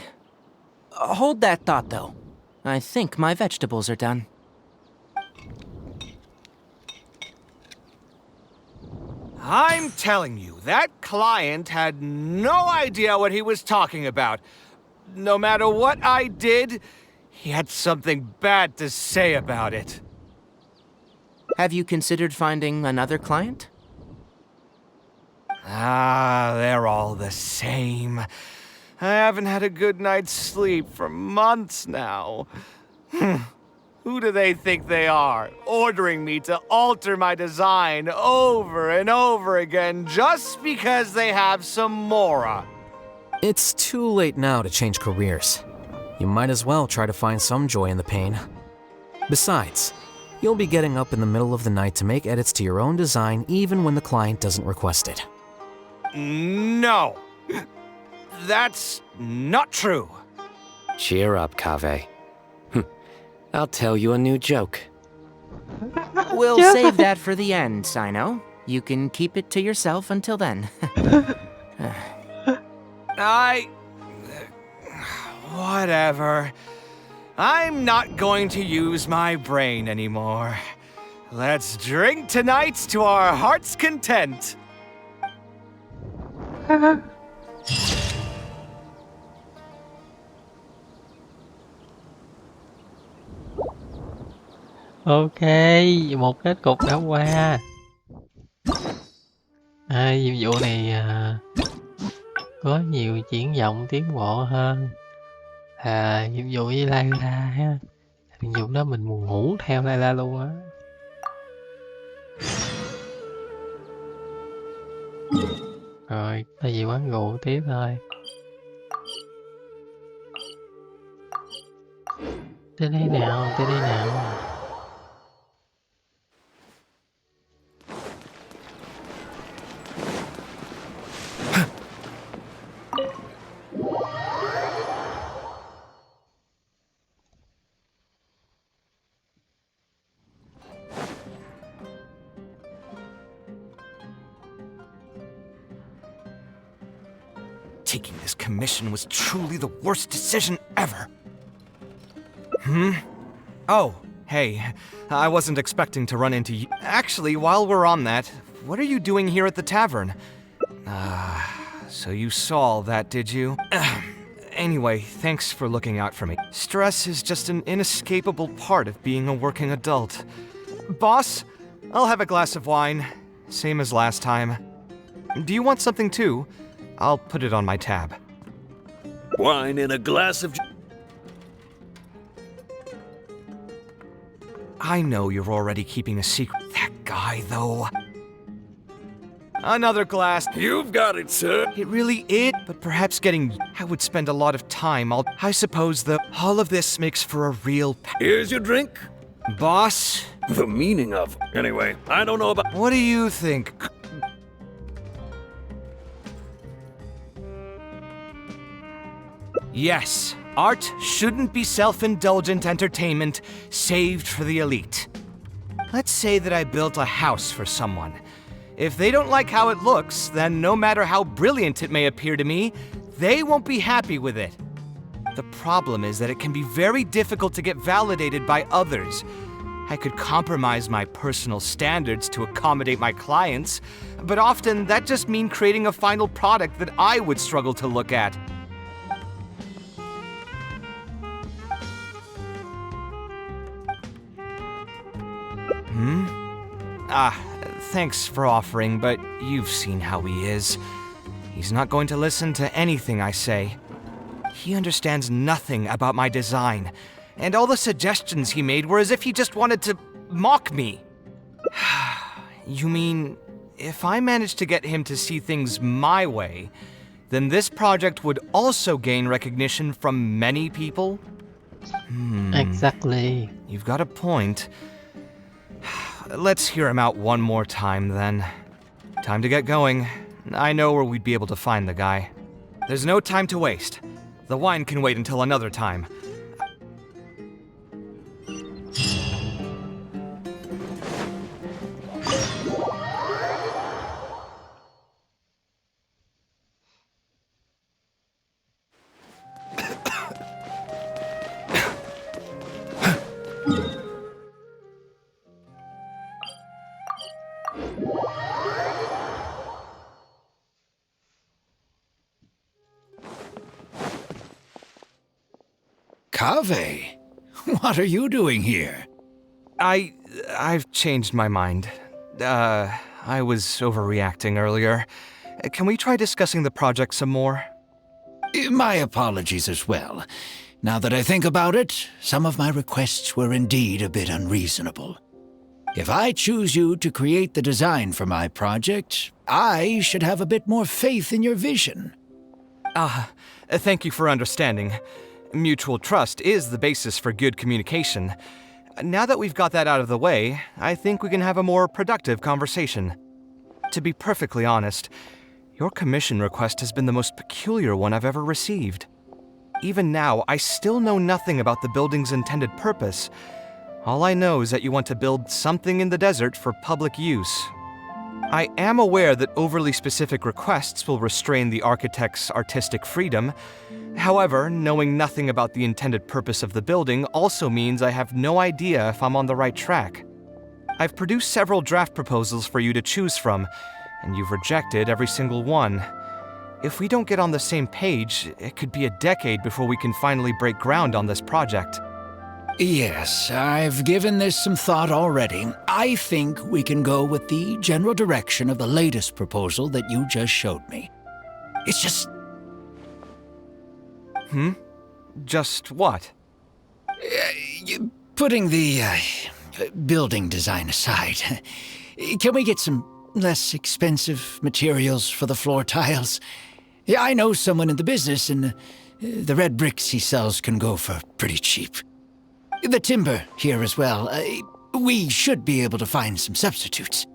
Hold that thought, though. I think my vegetables are done. I'm telling you, that client had no idea what he was talking about. No matter what I did, he had something bad to say about it. Have you considered finding another client? They're all the same. I haven't had a good night's sleep for months now. Who do they think they are, ordering me to alter my design over and over again just because they have some mora? It's too late now to change careers. You might as well try to find some joy in the pain. Besides, you'll be getting up in the middle of the night to make edits to your own design even when the client doesn't request it. No. That's not true. Cheer up, Kaveh. I'll tell you a new joke. We'll save that for the end, Sino. You can keep it to yourself until then. Whatever. I'm not going to use my brain anymore. Let's drink tonight to our heart's content. Ok, một kết cục đã qua. Nhiệm vụ này có nhiều triển vọng tiến bộ hơn nhiệm vụ với Layla ha. Nhiệm vụ đó mình buồn ngủ theo Layla luôn á. Rồi, ta về quán rượu tiếp thôi. Tới đây nào, tới đây nào. Taking this commission was truly the worst decision ever. Oh, hey. I wasn't expecting to run into you. Actually, while we're on that, what are you doing here at the tavern? So you saw all that, did you? Anyway, thanks for looking out for me. Stress is just an inescapable part of being a working adult. Boss, I'll have a glass of wine. Same as last time. Do you want something too? I'll put it on my tab. Wine in a glass of... I know you're already keeping a secret. That guy, though. Another glass. You've got it, sir. It really is, but perhaps getting... I would spend a lot of time. I suppose, though, all of this makes for a real... Here's your drink. Boss? The meaning of... Anyway, I don't know about... What do you think? Yes, art shouldn't be self-indulgent entertainment saved for the elite. Let's say that I built a house for someone. If they don't like how it looks, then no matter how brilliant it may appear to me, they won't be happy with it. The problem is that it can be very difficult to get validated by others. I could compromise my personal standards to accommodate my clients, but often that just means creating a final product that I would struggle to look at. Thanks for offering, but you've seen how he is. He's not going to listen to anything I say. He understands nothing about my design, and all the suggestions he made were as if he just wanted to mock me. You mean, if I managed to get him to see things my way, then this project would also gain recognition from many people? Exactly. You've got a point. Let's hear him out one more time, then. Time to get going. I know where we'd be able to find the guy. There's no time to waste. The wine can wait until another time. Kaveh, what are you doing here? I've changed my mind. I was overreacting earlier. Can we try discussing the project some more? My apologies as well. Now that I think about it, some of my requests were indeed a bit unreasonable. If I choose you to create the design for my project, I should have a bit more faith in your vision. Thank you for understanding. Mutual trust is the basis for good communication. Now that we've got that out of the way, I think we can have a more productive conversation. To be perfectly honest, your commission request has been the most peculiar one I've ever received. Even now, I still know nothing about the building's intended purpose. All I know is that you want to build something in the desert for public use. I am aware that overly specific requests will restrain the architect's artistic freedom. However, knowing nothing about the intended purpose of the building also means I have no idea if I'm on the right track. I've produced several draft proposals for you to choose from, and you've rejected every single one. If we don't get on the same page, it could be a decade before we can finally break ground on this project. Yes, I've given this some thought already. I think we can go with the general direction of the latest proposal that you just showed me. It's just... Just what? Putting the building design aside, can we get some less expensive materials for the floor tiles? Yeah, I know someone in the business, and the red bricks he sells can go for pretty cheap. The timber here as well. We should be able to find some substitutes.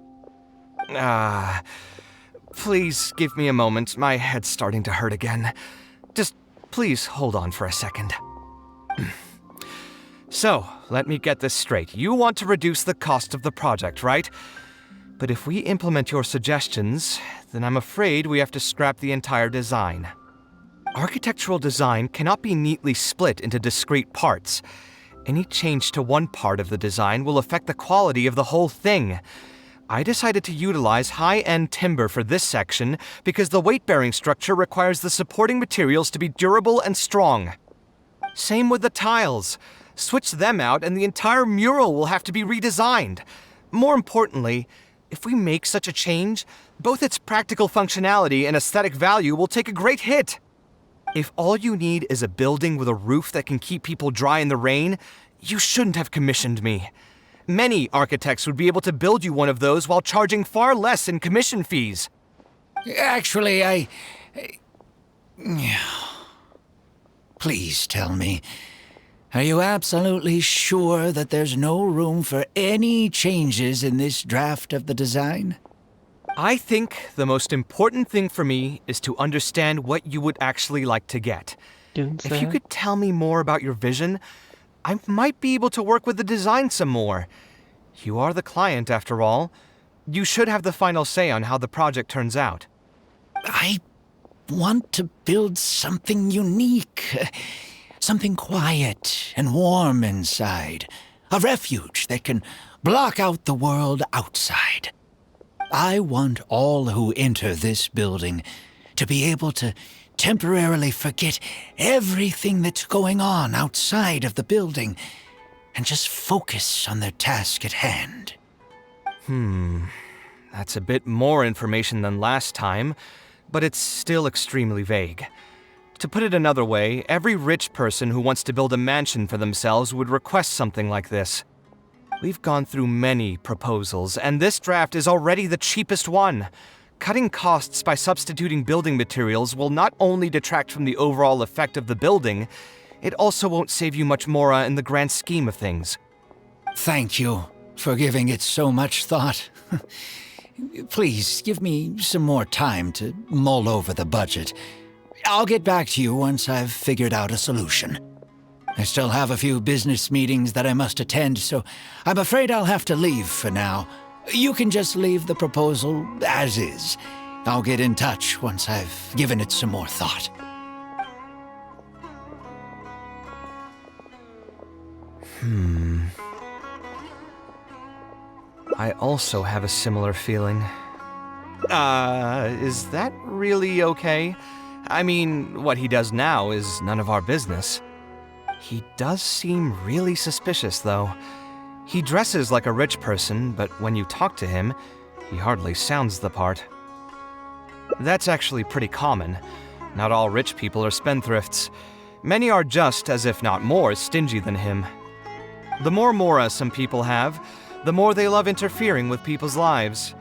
Please give me a moment. My head's starting to hurt again. Just please hold on for a second. So, let me get this straight. You want to reduce the cost of the project, right? But if we implement your suggestions, then I'm afraid we have to scrap the entire design. Architectural design cannot be neatly split into discrete parts. Any change to one part of the design will affect the quality of the whole thing. I decided to utilize high-end timber for this section because the weight-bearing structure requires the supporting materials to be durable and strong. Same with the tiles. Switch them out and the entire mural will have to be redesigned. More importantly, if we make such a change, both its practical functionality and aesthetic value will take a great hit. If all you need is a building with a roof that can keep people dry in the rain, you shouldn't have commissioned me. Many architects would be able to build you one of those while charging far less in commission fees. Actually, Please tell me, are you absolutely sure that there's no room for any changes in this draft of the design? I think the most important thing for me is to understand what you would actually like to get. If you could tell me more about your vision, I might be able to work with the design some more. You are the client, after all. You should have the final say on how the project turns out. I want to build something unique. Something quiet and warm inside. A refuge that can block out the world outside. I want all who enter this building to be able to temporarily forget everything that's going on outside of the building and just focus on their task at hand. That's a bit more information than last time, but it's still extremely vague. To put it another way, every rich person who wants to build a mansion for themselves would request something like this. We've gone through many proposals, and this draft is already the cheapest one. Cutting costs by substituting building materials will not only detract from the overall effect of the building, it also won't save you much more in the grand scheme of things. Thank you for giving it so much thought. Please, give me some more time to mull over the budget. I'll get back to you once I've figured out a solution. I still have a few business meetings that I must attend, so I'm afraid I'll have to leave for now. You can just leave the proposal as is. I'll get in touch once I've given it some more thought. I also have a similar feeling. Is that really okay? I mean, what he does now is none of our business. He does seem really suspicious, though. He dresses like a rich person, but when you talk to him, he hardly sounds the part. That's actually pretty common. Not all rich people are spendthrifts. Many are just, as if not more, stingy than him. The more mora some people have, the more they love interfering with people's lives,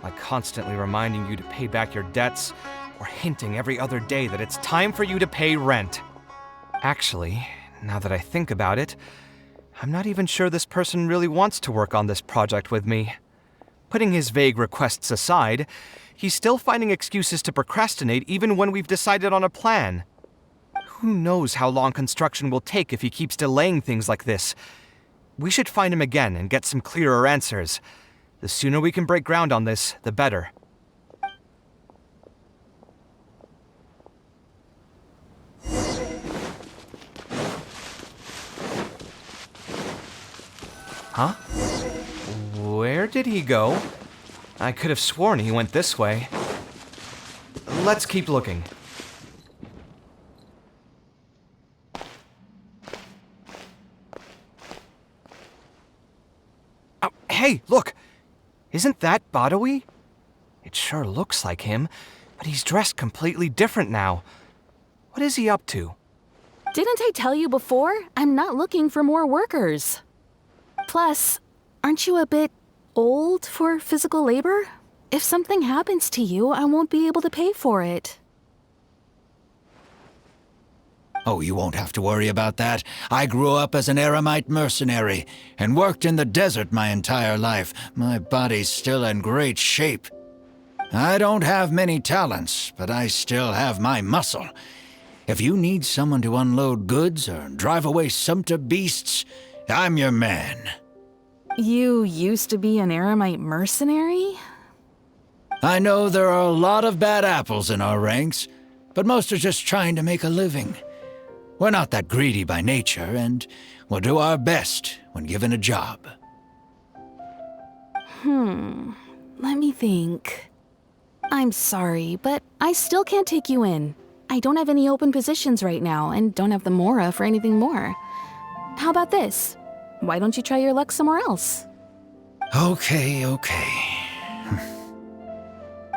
like constantly reminding you to pay back your debts, or hinting every other day that it's time for you to pay rent. Actually, now that I think about it, I'm not even sure this person really wants to work on this project with me. Putting his vague requests aside, he's still finding excuses to procrastinate even when we've decided on a plan. Who knows how long construction will take if he keeps delaying things like this? We should find him again and get some clearer answers. The sooner we can break ground on this, the better. Huh? Where did he go? I could have sworn he went this way. Let's keep looking. Hey, look! Isn't that Badawi? It sure looks like him, but he's dressed completely different now. What is he up to? Didn't I tell you before? I'm not looking for more workers. Plus, aren't you a bit old for physical labor? If something happens to you, I won't be able to pay for it. Oh, you won't have to worry about that. I grew up as an Eremite mercenary and worked in the desert my entire life. My body's still in great shape. I don't have many talents, but I still have my muscle. If you need someone to unload goods or drive away sumpter beasts, I'm your man. You used to be an Eremite mercenary? I know there are a lot of bad apples in our ranks, but most are just trying to make a living. We're not that greedy by nature, and we'll do our best when given a job. Let me think. I'm sorry, but I still can't take you in. I don't have any open positions right now, and don't have the Mora for anything more. How about this? Why don't you try your luck somewhere else? Okay.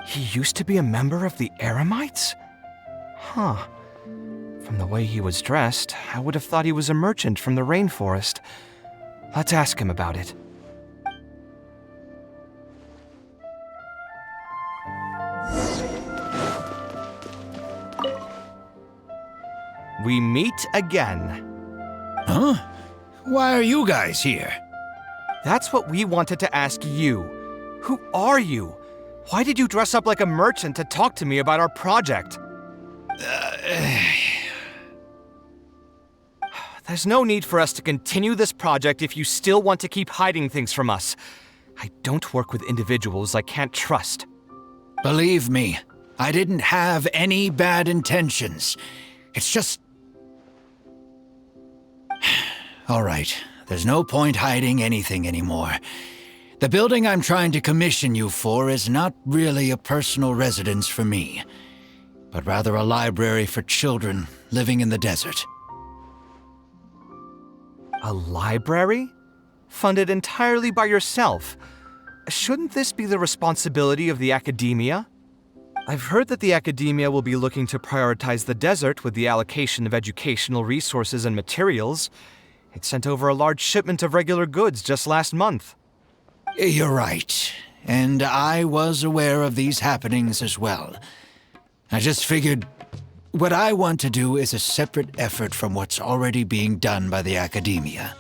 He used to be a member of the Eremites? Huh. From the way he was dressed, I would have thought he was a merchant from the rainforest. Let's ask him about it. We meet again. Huh? Why are you guys here? That's what we wanted to ask you. Who are you? Why did you dress up like a merchant to talk to me about our project? There's no need for us to continue this project if you still want to keep hiding things from us. I don't work with individuals I can't trust. Believe me, I didn't have any bad intentions. It's just... All right, there's no point hiding anything anymore. The building I'm trying to commission you for is not really a personal residence for me, but rather a library for children living in the desert. A library? Funded entirely by yourself? Shouldn't this be the responsibility of the Academia? I've heard that the Academia will be looking to prioritize the desert with the allocation of educational resources and materials. It sent over a large shipment of regular goods just last month. You're right, and I was aware of these happenings as well. I just figured what I want to do is a separate effort from what's already being done by the Academia.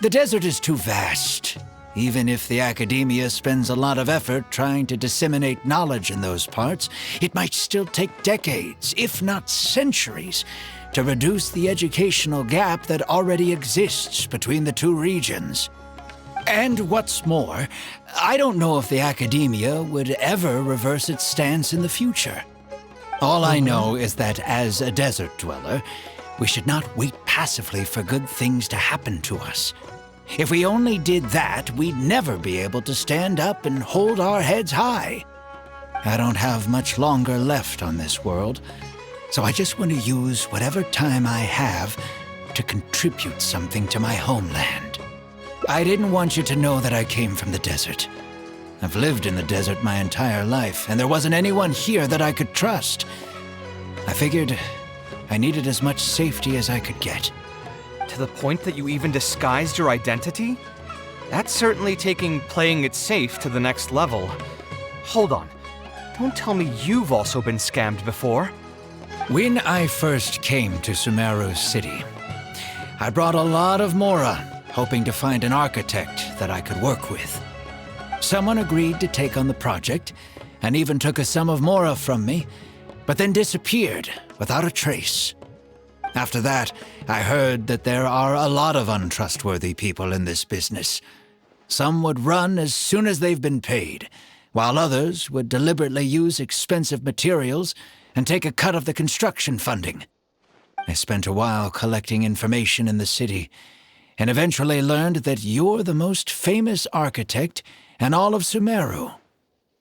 The desert is too vast. Even if the Academia spends a lot of effort trying to disseminate knowledge in those parts, it might still take decades, if not centuries, to reduce the educational gap that already exists between the two regions. And what's more, I don't know if the Academia would ever reverse its stance in the future. All I know is that as a desert dweller, we should not wait passively for good things to happen to us. If we only did that, we'd never be able to stand up and hold our heads high. I don't have much longer left on this world, so I just want to use whatever time I have to contribute something to my homeland. I didn't want you to know that I came from the desert. I've lived in the desert my entire life, and there wasn't anyone here that I could trust. I figured I needed as much safety as I could get. To the point that you even disguised your identity? That's certainly taking playing it safe to the next level. Hold on. Don't tell me you've also been scammed before. When I first came to Sumeru City, I brought a lot of Mora, hoping to find an architect that I could work with. Someone agreed to take on the project, and even took a sum of Mora from me, but then disappeared without a trace. After that, I heard that there are a lot of untrustworthy people in this business. Some would run as soon as they've been paid, while others would deliberately use expensive materials and take a cut of the construction funding. I spent a while collecting information in the city, and eventually learned that you're the most famous architect in all of Sumeru.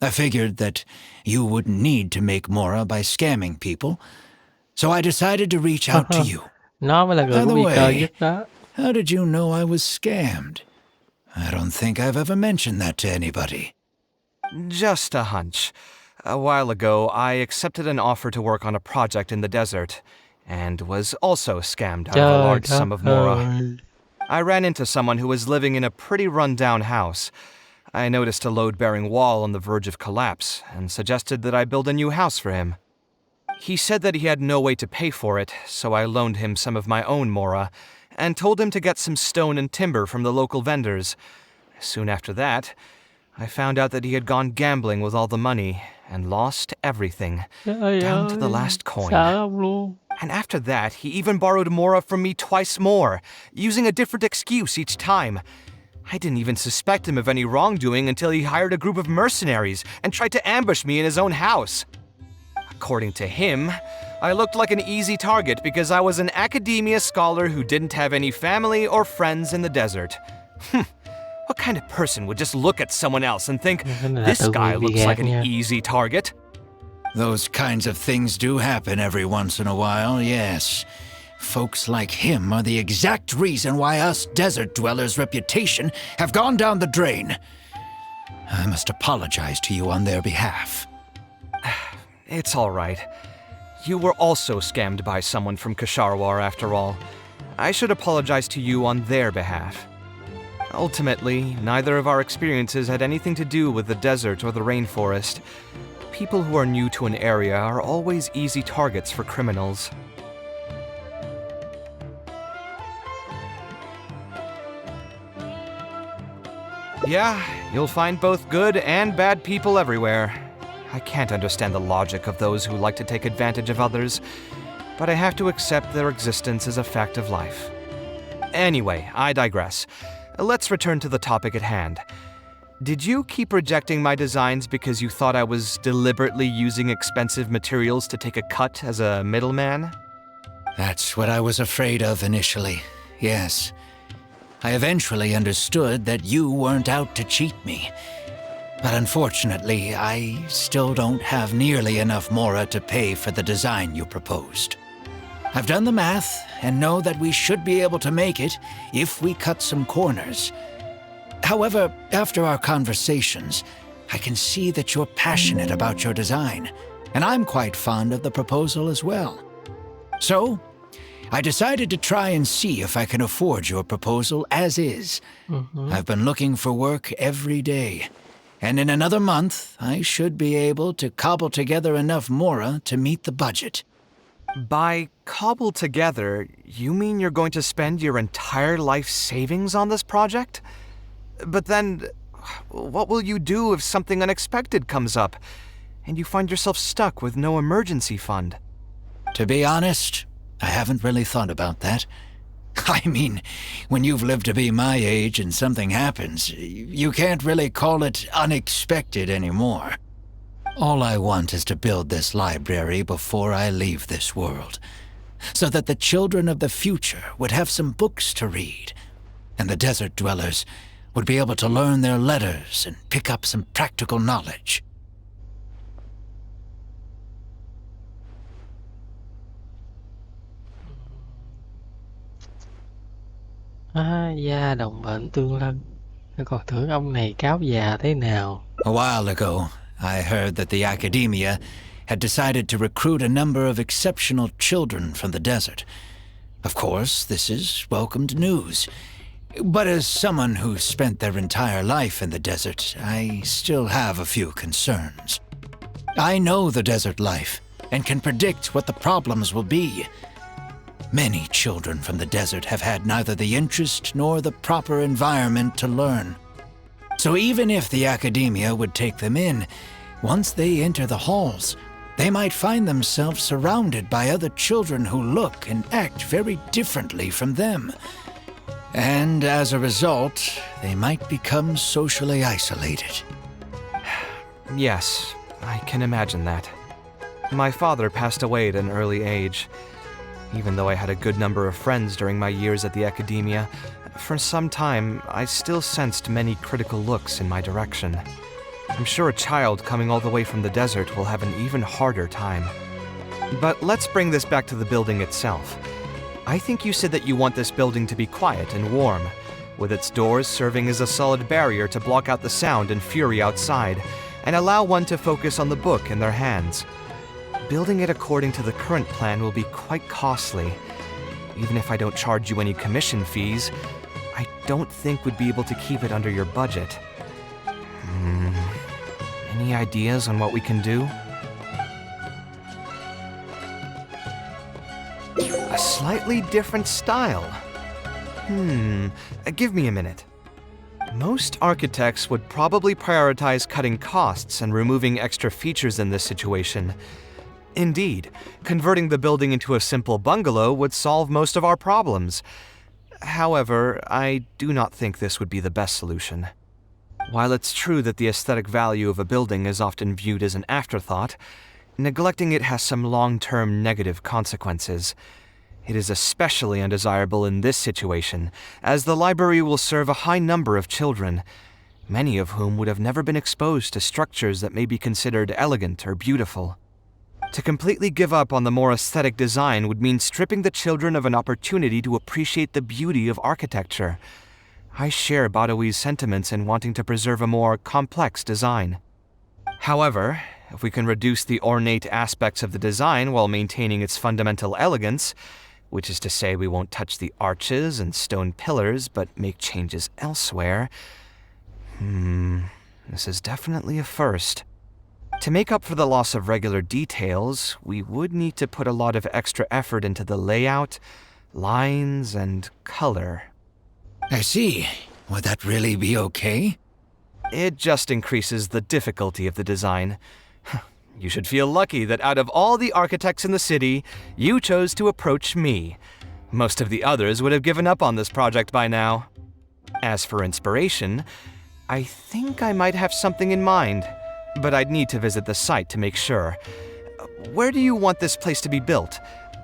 I figured that you wouldn't need to make Mora by scamming people, so I decided to reach out to you. Nó mới là người By có the nguy cơ way, nhất đó. how did you know I was scammed? I don't think I've ever mentioned that to anybody. Just a hunch. A while ago, I accepted an offer to work on a project in the desert, and was also scammed out of a Trời large đất sum of mora. ơi. I ran into someone who was living in a pretty run-down house. I noticed a load-bearing wall on the verge of collapse, and suggested that I build a new house for him. He said that he had no way to pay for it, so I loaned him some of my own mora, and told him to get some stone and timber from the local vendors. Soon after that, I found out that he had gone gambling with all the money, and lost everything, Trời down to the ơi, last coin. sợ ông luôn. And after that, he even borrowed mora from me twice more, using a different excuse each time. I didn't even suspect him of any wrongdoing until he hired a group of mercenaries and tried to ambush me in his own house. According to him, I looked like an easy target because I was an academia scholar who didn't have any family or friends in the desert. What kind of person would just look at someone else and think, Cái này là this tự guy nguyện bị looks gạt like an nha. easy target? Those kinds of things do happen every once in a while, yes. Folks like him are the exact reason why us desert dwellers' reputation have gone down the drain. I must apologize to you on their behalf. It's all right. You were also scammed by someone from Kasharwar after all. I should apologize to you on their behalf. Ultimately, neither of our experiences had anything to do with the desert or the rainforest. People who are new to an area are always easy targets for criminals. Yeah, you'll find both good and bad people everywhere. I can't understand the logic of those who like to take advantage of others, but I have to accept their existence as a fact of life. Anyway, I digress. Let's return to the topic at hand. Did you keep rejecting my designs because you thought I was deliberately using expensive materials to take a cut as a middleman? That's what I was afraid of initially, yes. I eventually understood that you weren't out to cheat me. But unfortunately, I still don't have nearly enough mora to pay for the design you proposed. I've done the math and know that we should be able to make it if we cut some corners. However, after our conversations, I can see that you're passionate about your design, and I'm quite fond of the proposal as well. So, I decided to try and see if I can afford your proposal as is. I've been looking for work every day, and in another month, I should be able to cobble together enough mora to meet the budget. By cobble together, you mean you're going to spend your entire life savings on this project? But then, what will you do if something unexpected comes up, and you find yourself stuck with no emergency fund? To be honest, I haven't really thought about that. I mean, when you've lived to be my age and something happens, you can't really call it unexpected anymore. All I want is to build this library before I leave this world, so that the children of the future would have some books to read, and the desert dwellers would be able to learn their letters and pick up some practical knowledge. Gia đồng bệnh tương lân. Tôi còn tưởng ông này cáo già thế nào. A while ago, I heard that the Academia had decided to recruit a number of exceptional children from the desert. Of course, this is welcomed news. But as someone who spent their entire life in the desert, I still have a few concerns. I know the desert life and can predict what the problems will be. Many children from the desert have had neither the interest nor the proper environment to learn. So even if the Academia would take them in, once they enter the halls, they might find themselves surrounded by other children who look and act very differently from them. And as a result, they might become socially isolated. Yes, I can imagine that. My father passed away at an early age. Even though I had a good number of friends during my years at the Academia, for some time I still sensed many critical looks in my direction. I'm sure a child coming all the way from the desert will have an even harder time. But let's bring this back to the building itself. I think you said that you want this building to be quiet and warm, with its doors serving as a solid barrier to block out the sound and fury outside, and allow one to focus on the book in their hands. Building it according to the current plan will be quite costly. Even if I don't charge you any commission fees, I don't think we'd be able to keep it under your budget. Any ideas on what we can do? A slightly different style. Give me a minute. Most architects would probably prioritize cutting costs and removing extra features in this situation. Indeed, converting the building into a simple bungalow would solve most of our problems. However, I do not think this would be the best solution. While it's true that the aesthetic value of a building is often viewed as an afterthought, neglecting it has some long-term negative consequences. It is especially undesirable in this situation, as the library will serve a high number of children, many of whom would have never been exposed to structures that may be considered elegant or beautiful. To completely give up on the more aesthetic design would mean stripping the children of an opportunity to appreciate the beauty of architecture. I share Badawi's sentiments in wanting to preserve a more complex design. However, if we can reduce the ornate aspects of the design while maintaining its fundamental elegance, which is to say we won't touch the arches and stone pillars but make changes elsewhere, this is definitely a first. To make up for the loss of regular details, we would need to put a lot of extra effort into the layout, lines, and color. I see. Would that really be okay? It just increases the difficulty of the design. You should feel lucky that out of all the architects in the city, you chose to approach me. Most of the others would have given up on this project by now. As for inspiration, I think I might have something in mind, but I'd need to visit the site to make sure. Where do you want this place to be built?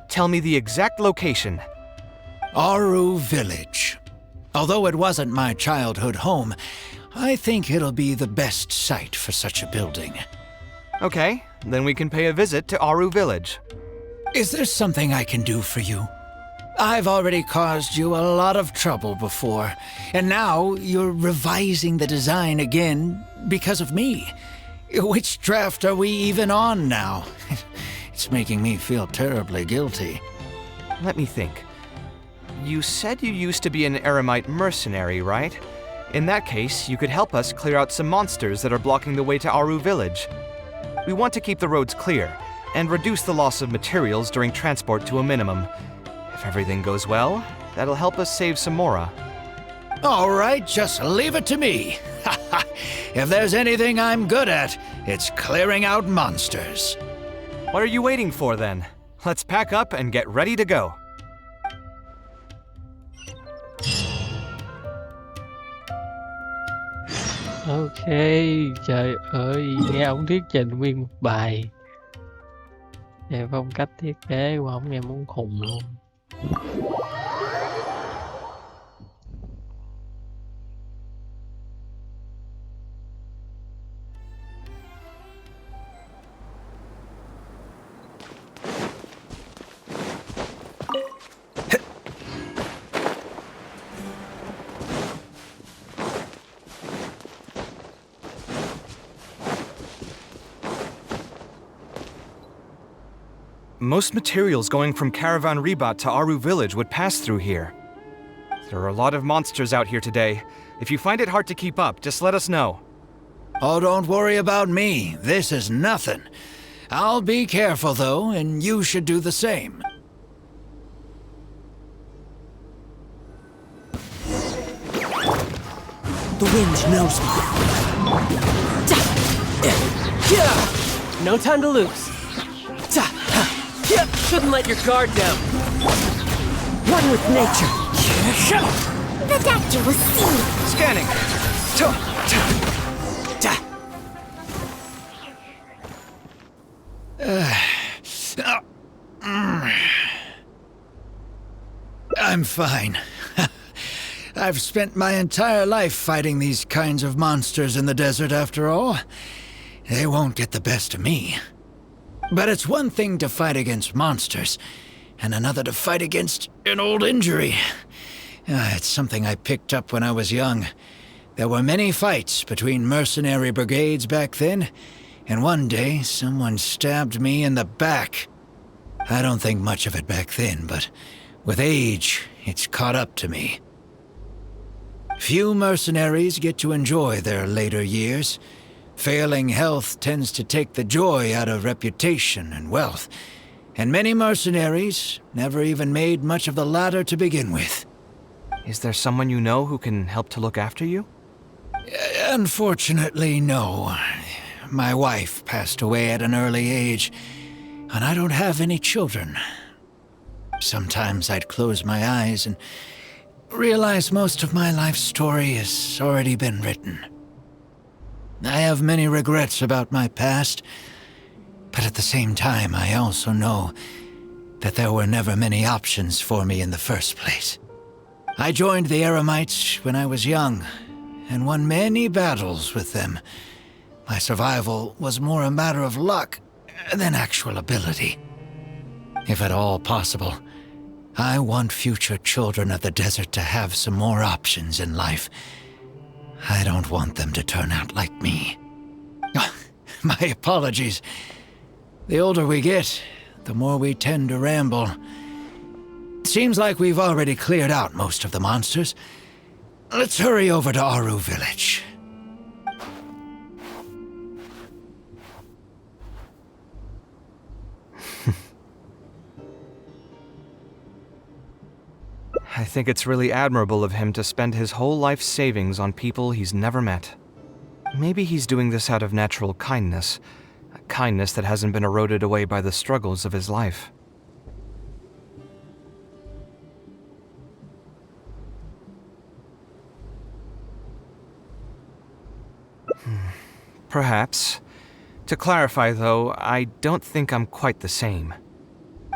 Tell me the exact location. Aru Village. Although it wasn't my childhood home, I think it'll be the best site for such a building. Okay, then we can pay a visit to Aru Village. Is there something I can do for you? I've already caused you a lot of trouble before, and now you're revising the design again because of me. Which draft are we even on now? It's making me feel terribly guilty. Let me think. You said you used to be an Eremite mercenary, right? In that case, you could help us clear out some monsters that are blocking the way to Aru Village. We want to keep the roads clear, and reduce the loss of materials during transport to a minimum. If everything goes well, that'll help us save some Mora. All right, just leave it to me. If there's anything I'm good at, it's clearing out monsters. What are you waiting for then? Let's pack up and get ready to go. Ok, trời ơi, nghe ông thuyết trình nguyên một bài. Về phong cách thiết kế của ông nghe muốn khùng luôn. Most materials going from Caravan Ribat to Aru Village would pass through here. There are a lot of monsters out here today. If you find it hard to keep up, just let us know. Oh, don't worry about me. This is nothing. I'll be careful, though, and you should do the same. The wind knows me. No time to lose. Shouldn't let your guard down. One with nature. The doctor will see. Scanning. I'm fine. I've spent my entire life fighting these kinds of monsters in the desert, after all. They won't get the best of me. But it's one thing to fight against monsters, and another to fight against an old injury. It's something I picked up when I was young. There were many fights between mercenary brigades back then, and one day someone stabbed me in the back. I don't think much of it back then, but with age, it's caught up to me. Few mercenaries get to enjoy their later years. Failing health tends to take the joy out of reputation and wealth, and many mercenaries never even made much of the latter to begin with. Is there someone you know who can help to look after you? Unfortunately, no. My wife passed away at an early age, and I don't have any children. Sometimes I'd close my eyes and realize most of my life story has already been written. I have many regrets about my past, but at the same time I also know that there were never many options for me in the first place. I joined the Eremites when I was young, and won many battles with them. My survival was more a matter of luck than actual ability. If at all possible, I want future children of the desert to have some more options in life. I don't want them to turn out like me. My apologies. The older we get, the more we tend to ramble. Seems like we've already cleared out most of the monsters. Let's hurry over to Aru village. I think it's really admirable of him to spend his whole life savings on people he's never met. Maybe he's doing this out of natural kindness, a kindness that hasn't been eroded away by the struggles of his life. Perhaps. To clarify, though, I don't think I'm quite the same.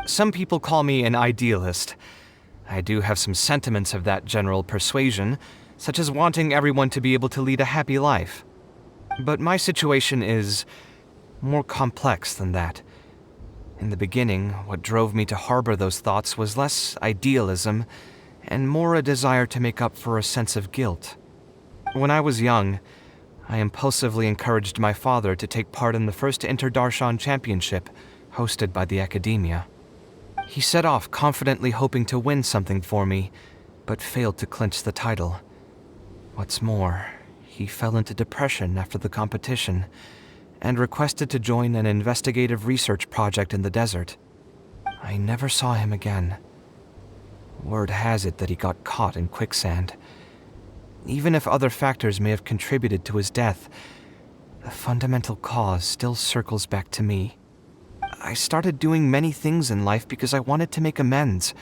Some people call me an idealist. I do have some sentiments of that general persuasion, such as wanting everyone to be able to lead a happy life. But my situation is more complex than that. In the beginning, what drove me to harbor those thoughts was less idealism and more a desire to make up for a sense of guilt. When I was young, I impulsively encouraged my father to take part in the first Inter-Darshan Championship, hosted by the Academia. He set off confidently hoping to win something for me, but failed to clinch the title. What's more, he fell into depression after the competition, and requested to join an investigative research project in the desert. I never saw him again. Word has it that he got caught in quicksand. Even if other factors may have contributed to his death, the fundamental cause still circles back to me. I started doing many things in life because I wanted to make amends.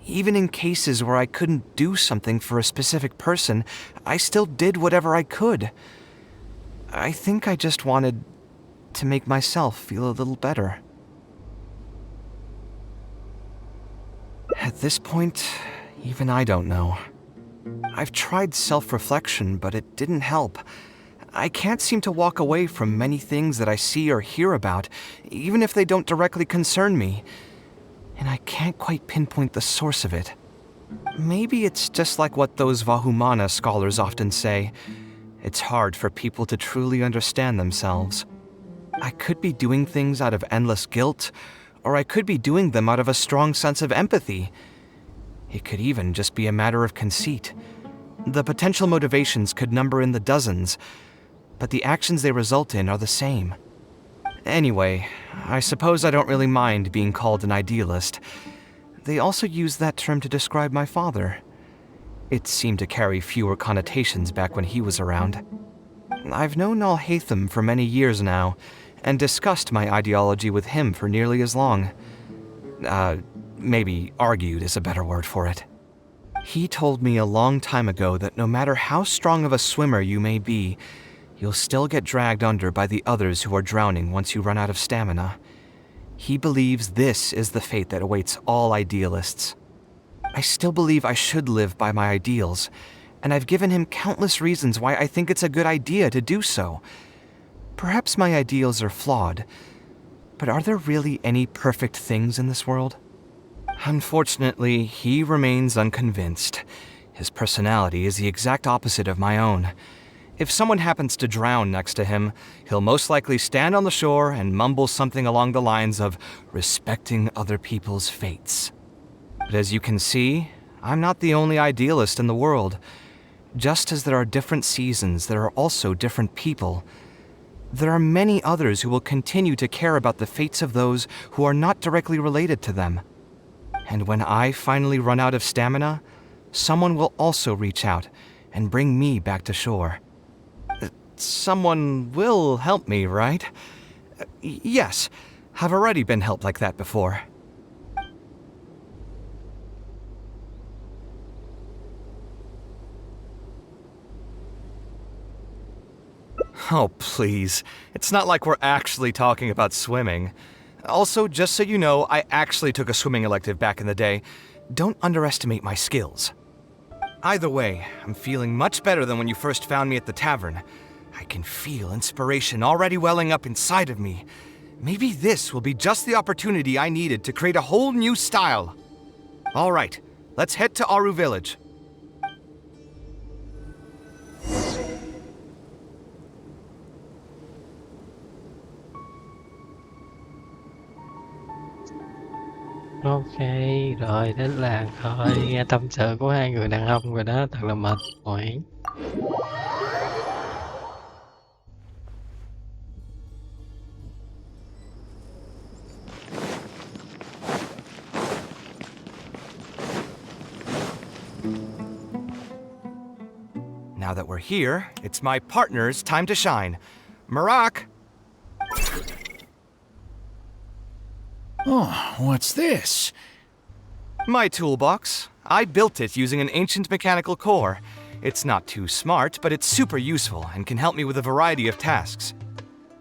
Even in cases where I couldn't do something for a specific person, I still did whatever I could. I think I just wanted to make myself feel a little better. At this point, even I don't know. I've tried self-reflection, but it didn't help. I can't seem to walk away from many things that I see or hear about, even if they don't directly concern me. And I can't quite pinpoint the source of it. Maybe it's just like what those Vahumana scholars often say. It's hard for people to truly understand themselves. I could be doing things out of endless guilt, or I could be doing them out of a strong sense of empathy. It could even just be a matter of conceit. The potential motivations could number in the dozens, but the actions they result in are the same. Anyway, I suppose I don't really mind being called an idealist. They also use that term to describe my father. It seemed to carry fewer connotations back when he was around. I've known Alhaitham for many years now, and discussed my ideology with him for nearly as long. Maybe argued is a better word for it. He told me a long time ago that no matter how strong of a swimmer you may be, you'll still get dragged under by the others who are drowning once you run out of stamina. He believes this is the fate that awaits all idealists. I still believe I should live by my ideals, and I've given him countless reasons why I think it's a good idea to do so. Perhaps my ideals are flawed, but are there really any perfect things in this world? Unfortunately, he remains unconvinced. His personality is the exact opposite of my own. If someone happens to drown next to him, he'll most likely stand on the shore and mumble something along the lines of respecting other people's fates. But as you can see, I'm not the only idealist in the world. Just as there are different seasons, there are also different people. There are many others who will continue to care about the fates of those who are not directly related to them. And when I finally run out of stamina, someone will also reach out and bring me back to shore. Someone will help me, right? Yes, I've already been helped like that before. Oh, please. It's not like we're actually talking about swimming. Also, just so you know, I actually took a swimming elective back in the day. Don't underestimate my skills. Either way, I'm feeling much better than when you first found me at the tavern. I can feel inspiration already welling up inside of me. Maybe this will be just the opportunity I needed to create a whole new style. All right, let's head to Aru Village. Ok, rồi đến làng thôi. Nghe tâm sự của hai người đàn ông rồi đó, thật là mệt mỏi. Now that we're here, it's my partner's time to shine. Marak! Oh, what's this? My toolbox. I built it using an ancient mechanical core. It's not too smart, but it's super useful and can help me with a variety of tasks.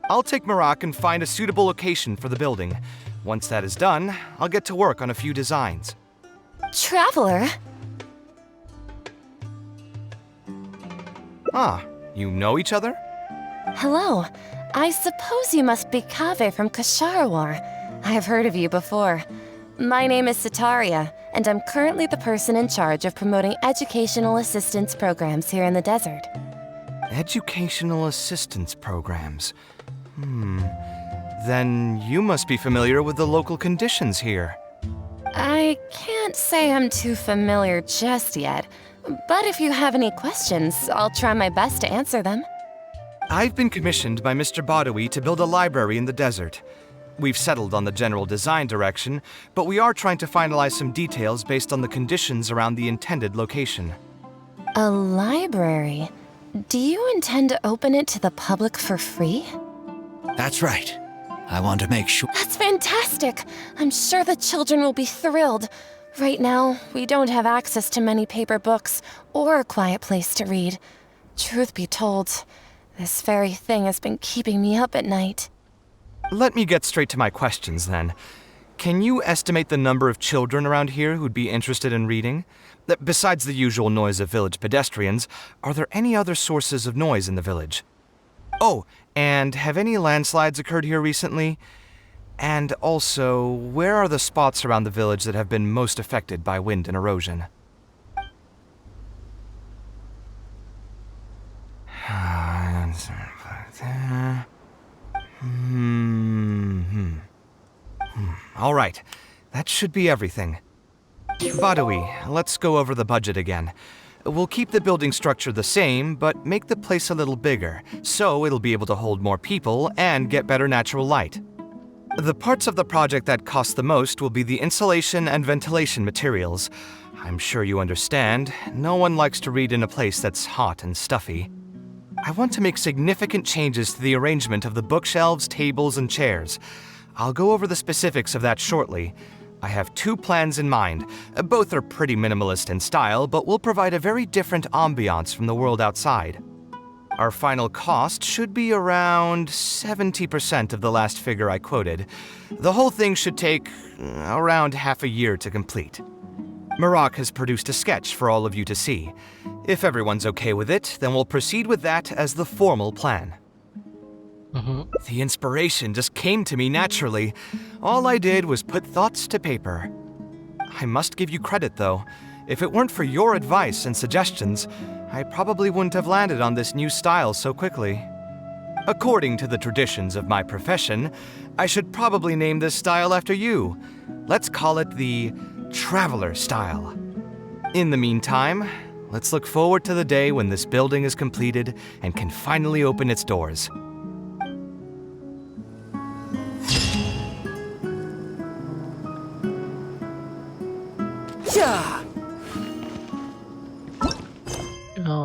I'll take Marak and find a suitable location for the building. Once that is done, I'll get to work on a few designs. Traveler? Ah, you know each other? Hello. I suppose you must be Kaveh from Kasharawar. I've heard of you before. My name is Sitaria, and I'm currently the person in charge of promoting educational assistance programs here in the desert. Educational assistance programs. Then you must be familiar with the local conditions here. I can't say I'm too familiar just yet, but if you have any questions, I'll try my best to answer them. I've been commissioned by Mr. Badawi to build a library in the desert. We've settled on the general design direction, but we are trying to finalize some details based on the conditions around the intended location. A library? Do you intend to open it to the public for free? That's right. I want to make sure. That's fantastic! I'm sure the children will be thrilled. Right now, we don't have access to many paper books or a quiet place to read. Truth be told, this very thing has been keeping me up at night. Let me get straight to my questions then. Can you estimate the number of children around here who'd be interested in reading? Besides the usual noise of village pedestrians, are there any other sources of noise in the village? Oh, and have any landslides occurred here recently? And also, where are the spots around the village that have been most affected by wind and erosion? All right, that should be everything. Badawi, let's go over the budget again. We'll keep the building structure the same, but make the place a little bigger, so it'll be able to hold more people and get better natural light. The parts of the project that cost the most will be the insulation and ventilation materials. I'm sure you understand, no one likes to read in a place that's hot and stuffy. I want to make significant changes to the arrangement of the bookshelves, tables, and chairs. I'll go over the specifics of that shortly. I have two plans in mind. Both are pretty minimalist in style, but will provide a very different ambiance from the world outside. Our final cost should be around 70% of the last figure I quoted. The whole thing should take around half a year to complete. Marak has produced a sketch for all of you to see. If everyone's okay with it, then we'll proceed with that as the formal plan. The inspiration just came to me naturally. All I did was put thoughts to paper. I must give you credit, though. If it weren't for your advice and suggestions, I probably wouldn't have landed on this new style so quickly. According to the traditions of my profession, I should probably name this style after you. Let's call it the Traveler style. In the meantime, let's look forward to the day when this building is completed and can finally open its doors.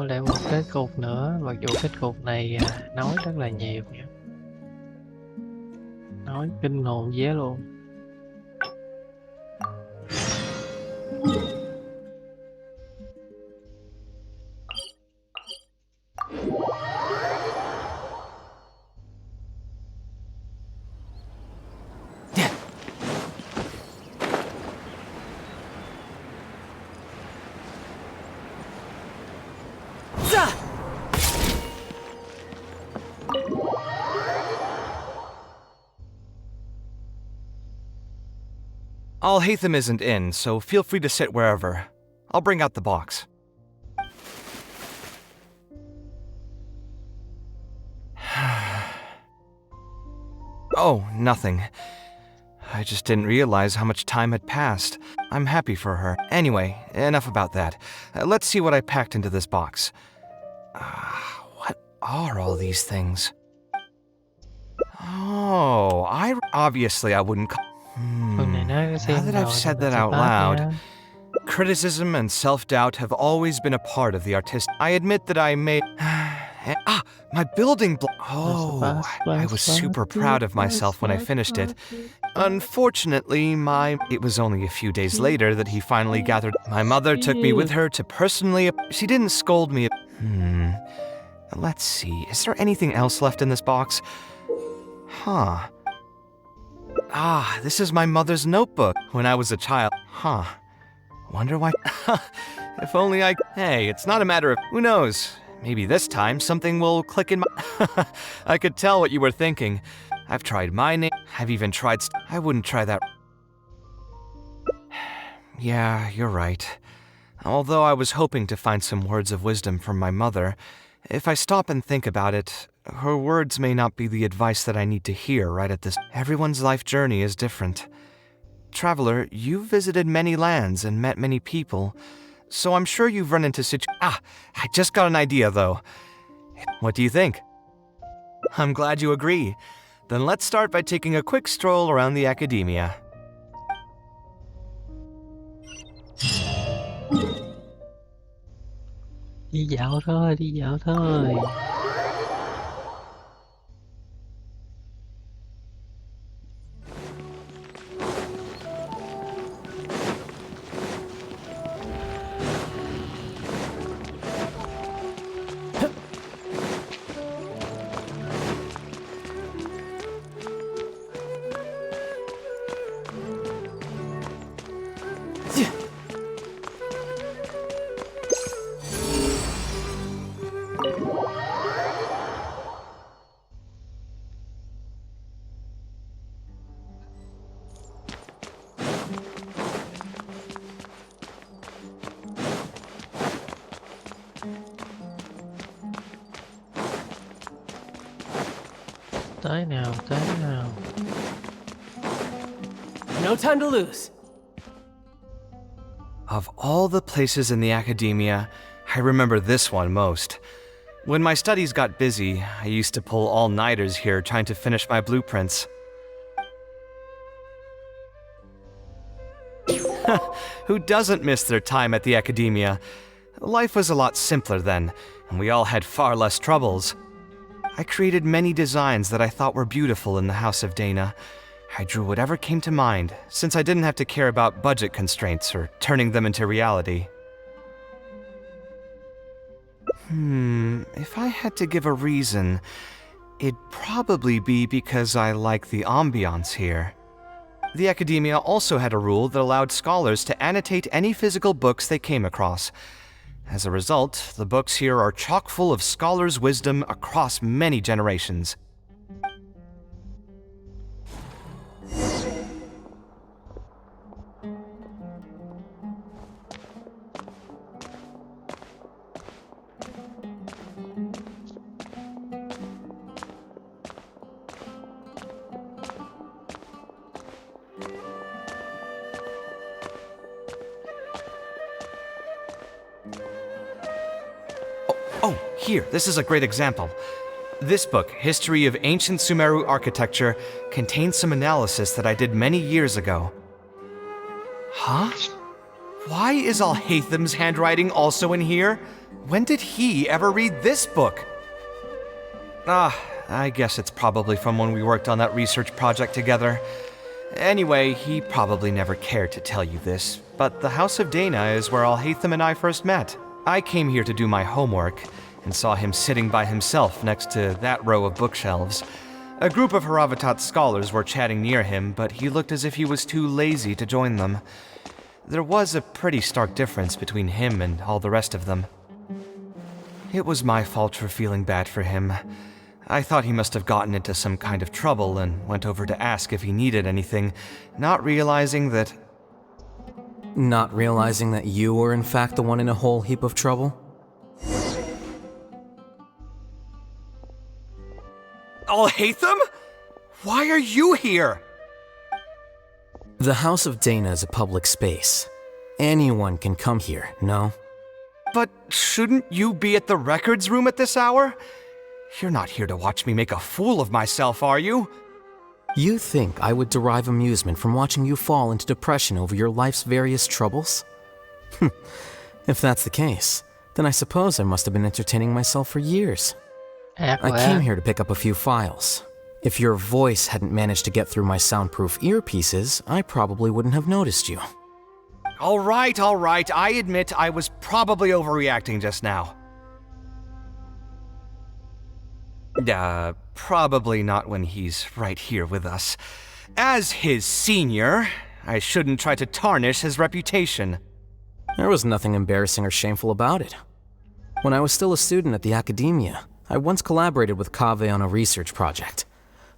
Lại một kết cục nữa, mặc dù kết cục này nói rất là nhiều nha. Nói kinh hồn vía luôn. Alhaitham isn't in, so feel free to sit wherever. I'll bring out the box. Oh, nothing. I just didn't realize how much time had passed. I'm happy for her. Anyway, enough about that. Let's see what I packed into this box. What are all these things? Oh, obviously I wouldn't... Now that I've said that out loud, criticism and self-doubt have always been a part of the artist. I admit that I may... my building Oh, I was super proud of myself when I finished it. Unfortunately, it was only a few days later that he finally gathered... My mother took me with her to personally... She didn't scold me... Let's see, is there anything else left in this box? Huh. This is my mother's notebook when I was a child. Huh. Wonder why... If only I... Hey, it's not a matter of... Who knows? Maybe this time something will click in my... I could tell what you were thinking. I've tried my name. I've even tried... I wouldn't try that... Yeah, you're right. Although I was hoping to find some words of wisdom from my mother, if I stop and think about it, her words may not be the advice that I need to hear right at this... Everyone's life journey is different. Traveler, you've visited many lands and met many people, so I'm sure you've run into I just got an idea, though. What do you think? I'm glad you agree. Then let's start by taking a quick stroll around the Academia. Đi dạo thôi, đi dạo thôi. Tới nào, tới nào. No time to lose. Of all the places in the Academia, I remember this one most. When my studies got busy, I used to pull all-nighters here trying to finish my blueprints. Who doesn't miss their time at the Academia? Life was a lot simpler then, and we all had far less troubles. I created many designs that I thought were beautiful in the House of Dana. I drew whatever came to mind, since I didn't have to care about budget constraints or turning them into reality. If I had to give a reason, it'd probably be because I like the ambiance here. The Academia also had a rule that allowed scholars to annotate any physical books they came across. As a result, the books here are chock full of scholars' wisdom across many generations. Oh, here, this is a great example. This book, History of Ancient Sumeru Architecture, contains some analysis that I did many years ago. Huh? Why is Alhatham's handwriting also in here? When did he ever read this book? I guess it's probably from when we worked on that research project together. Anyway, he probably never cared to tell you this, but the House of Dana is where Alhatham and I first met. I came here to do my homework, and saw him sitting by himself next to that row of bookshelves. A group of Haravatat scholars were chatting near him, but he looked as if he was too lazy to join them. There was a pretty stark difference between him and all the rest of them. It was my fault for feeling bad for him. I thought he must have gotten into some kind of trouble and went over to ask if he needed anything, not realizing that... Not realizing that you were in fact the one in a whole heap of trouble? Alhatham? Why are you here? The House of Dana is a public space. Anyone can come here, no? But shouldn't you be at the records room at this hour? You're not here to watch me make a fool of myself, are you? You think I would derive amusement from watching you fall into depression over your life's various troubles? If that's the case, then I suppose I must have been entertaining myself for years. I came here to pick up a few files. If your voice hadn't managed to get through my soundproof earpieces, I probably wouldn't have noticed you. All right, I admit I was probably overreacting just now. Probably not when he's right here with us. As his senior, I shouldn't try to tarnish his reputation. There was nothing embarrassing or shameful about it. When I was still a student at the Academia, I once collaborated with Kaveh on a research project.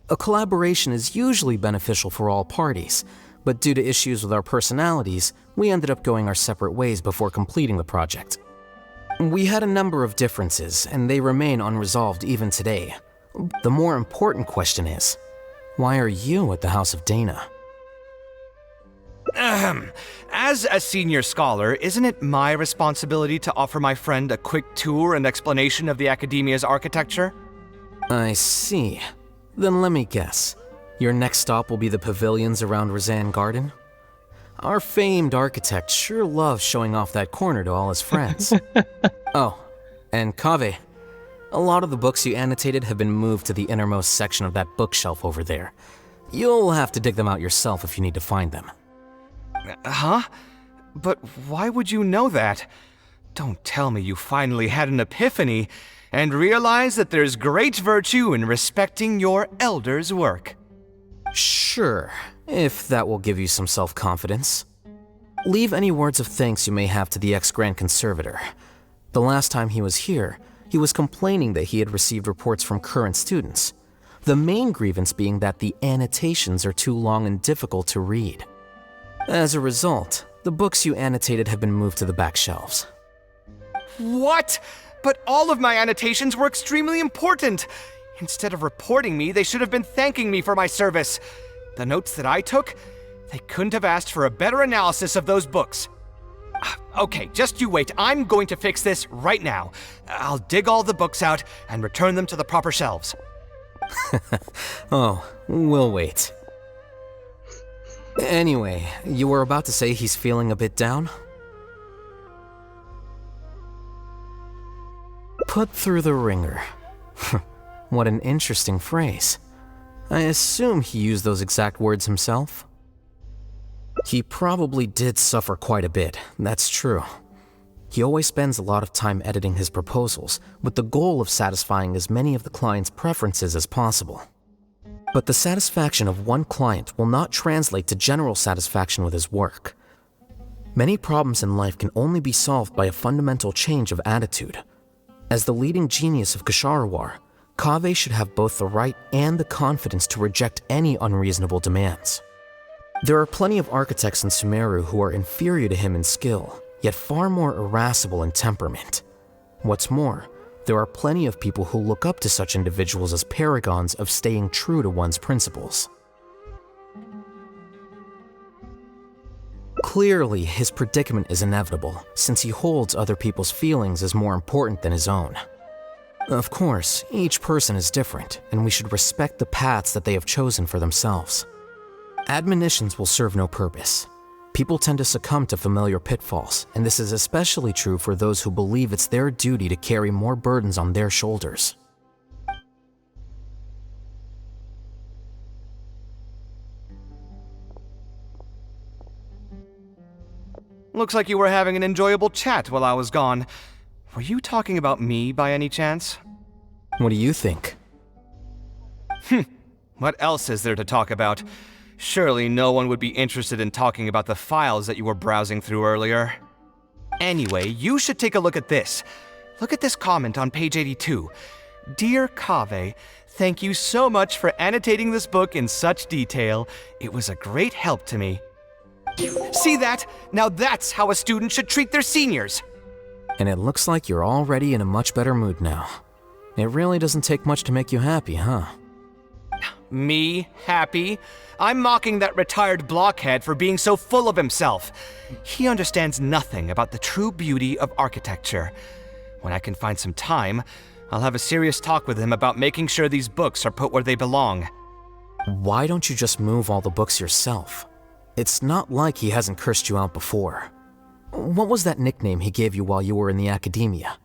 A collaboration is usually beneficial for all parties, but due to issues with our personalities, we ended up going our separate ways before completing the project. We had a number of differences, and they remain unresolved even today. The more important question is, why are you at the House of Dana? As a senior scholar, isn't it my responsibility to offer my friend a quick tour and explanation of the Academia's architecture? I see. Then let me guess. Your next stop will be the pavilions around Razan Garden? Our famed architect sure loves showing off that corner to all his friends. Oh, and Kaveh, a lot of the books you annotated have been moved to the innermost section of that bookshelf over there. You'll have to dig them out yourself if you need to find them. Huh? But why would you know that? Don't tell me you finally had an epiphany and realized that there's great virtue in respecting your elder's work. Sure, if that will give you some self-confidence. Leave any words of thanks you may have to the ex-Grand Conservator. The last time he was here, he was complaining that he had received reports from current students. The main grievance being that the annotations are too long and difficult to read. As a result, the books you annotated have been moved to the back shelves. What? But all of my annotations were extremely important. Instead of reporting me, they should have been thanking me for my service. The notes that I took, they couldn't have asked for a better analysis of those books. Okay, just you wait. I'm going to fix this right now. I'll dig all the books out and return them to the proper shelves. Oh, we'll wait. Anyway, you were about to say he's feeling a bit down? Put through the ringer. What an interesting phrase. I assume he used those exact words himself? He probably did suffer quite a bit, that's true. He always spends a lot of time editing his proposals, with the goal of satisfying as many of the client's preferences as possible. But the satisfaction of one client will not translate to general satisfaction with his work. Many problems in life can only be solved by a fundamental change of attitude. As the leading genius of Kshahrewar, Kaveh should have both the right and the confidence to reject any unreasonable demands. There are plenty of architects in Sumeru who are inferior to him in skill, yet far more irascible in temperament. What's more, there are plenty of people who look up to such individuals as paragons of staying true to one's principles. Clearly, his predicament is inevitable, since he holds other people's feelings as more important than his own. Of course, each person is different, and we should respect the paths that they have chosen for themselves. Admonitions will serve no purpose. People tend to succumb to familiar pitfalls, and this is especially true for those who believe it's their duty to carry more burdens on their shoulders. Looks like you were having an enjoyable chat while I was gone. Were you talking about me by any chance? What do you think? What else is there to talk about? Surely no one would be interested in talking about the files that you were browsing through earlier. Anyway, you should take a look at this. Look at this comment on page 82. Dear Kaveh, thank you so much for annotating this book in such detail. It was a great help to me. See that? Now that's how a student should treat their seniors. And it looks like you're already in a much better mood now. It really doesn't take much to make you happy, huh? Me? Happy? I'm mocking that retired blockhead for being so full of himself. He understands nothing about the true beauty of architecture. When I can find some time, I'll have a serious talk with him about making sure these books are put where they belong. Why don't you just move all the books yourself? It's not like he hasn't cursed you out before. What was that nickname he gave you while you were in the academia?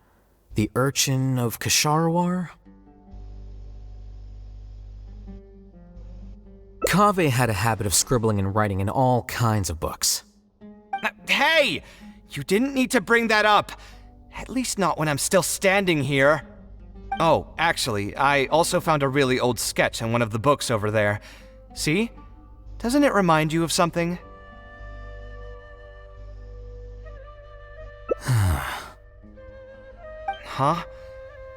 The Urchin of Kasharwar? Kaveh had a habit of scribbling and writing in all kinds of books. Hey! You didn't need to bring that up. At least not when I'm still standing here. Oh, actually, I also found a really old sketch in one of the books over there. See? Doesn't it remind you of something? Huh?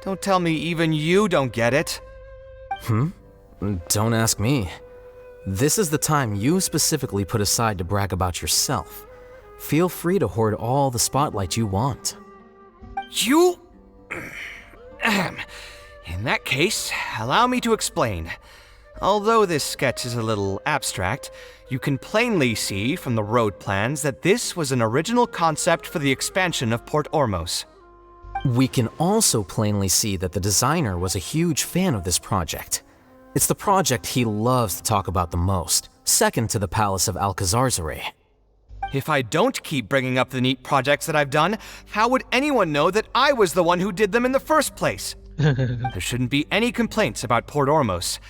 Don't tell me even you don't get it. Don't ask me. This is the time you specifically put aside to brag about yourself. Feel free to hoard all the spotlight you want. You... In that case, allow me to explain. Although this sketch is a little abstract, you can plainly see from the road plans that this was an original concept for the expansion of Port Ormos. We can also plainly see that the designer was a huge fan of this project. It's the project he loves to talk about the most, second to the Palace of Alcazarzaray. If I don't keep bringing up the neat projects that I've done, how would anyone know that I was the one who did them in the first place? There shouldn't be any complaints about Port Ormos.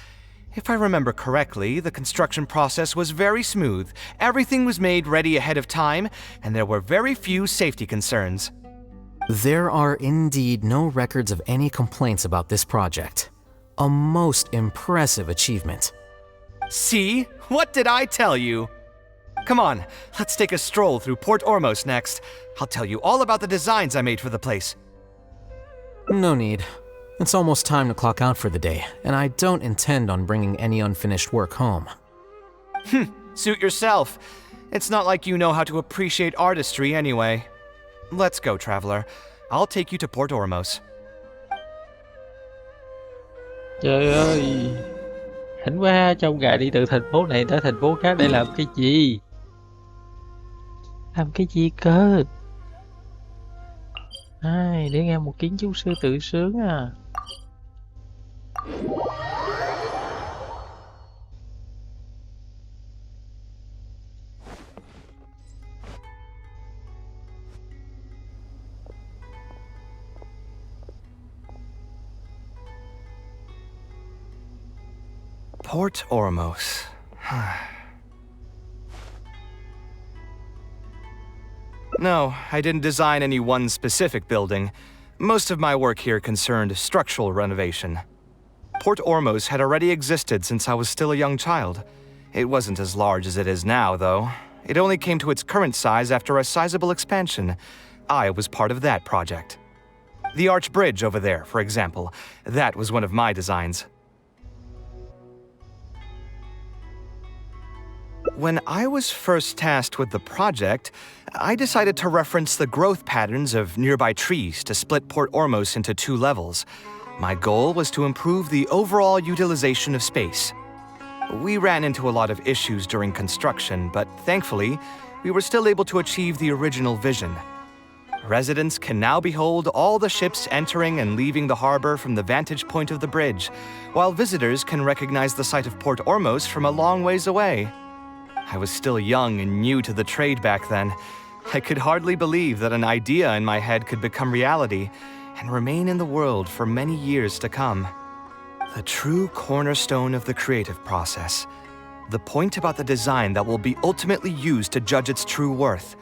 If I remember correctly, the construction process was very smooth, everything was made ready ahead of time, and there were very few safety concerns. There are indeed no records of any complaints about this project. A most impressive achievement. See? What did I tell you? Come on, let's take a stroll through Port Ormos next. I'll tell you all about the designs I made for the place. No need. It's almost time to clock out for the day, and I don't intend on bringing any unfinished work home. Suit yourself. It's not like you know how to appreciate artistry anyway. Let's go, traveler. I'll take you to Port Ormos. Trời ơi, thỉnh quá, trông gà đi từ thành phố này tới thành phố khác để làm cái gì? Làm cái gì cơ? Ai, để nghe một kiến trúc sư tự sướng à. Port Ormos. No, I didn't design any one specific building. Most of my work here concerned structural renovation. Port Ormos had already existed since I was still a young child. It wasn't as large as it is now, though. It only came to its current size after a sizable expansion. I was part of that project. The arch bridge over there, for example, that was one of my designs. When I was first tasked with the project, I decided to reference the growth patterns of nearby trees to split Port Ormos into 2 levels. My goal was to improve the overall utilization of space. We ran into a lot of issues during construction, but thankfully, we were still able to achieve the original vision. Residents can now behold all the ships entering and leaving the harbor from the vantage point of the bridge, while visitors can recognize the site of Port Ormos from a long ways away. I was still young and new to the trade back then. I could hardly believe that an idea in my head could become reality and remain in the world for many years to come. The true cornerstone of the creative process. The point about the design that will be ultimately used to judge its true worth.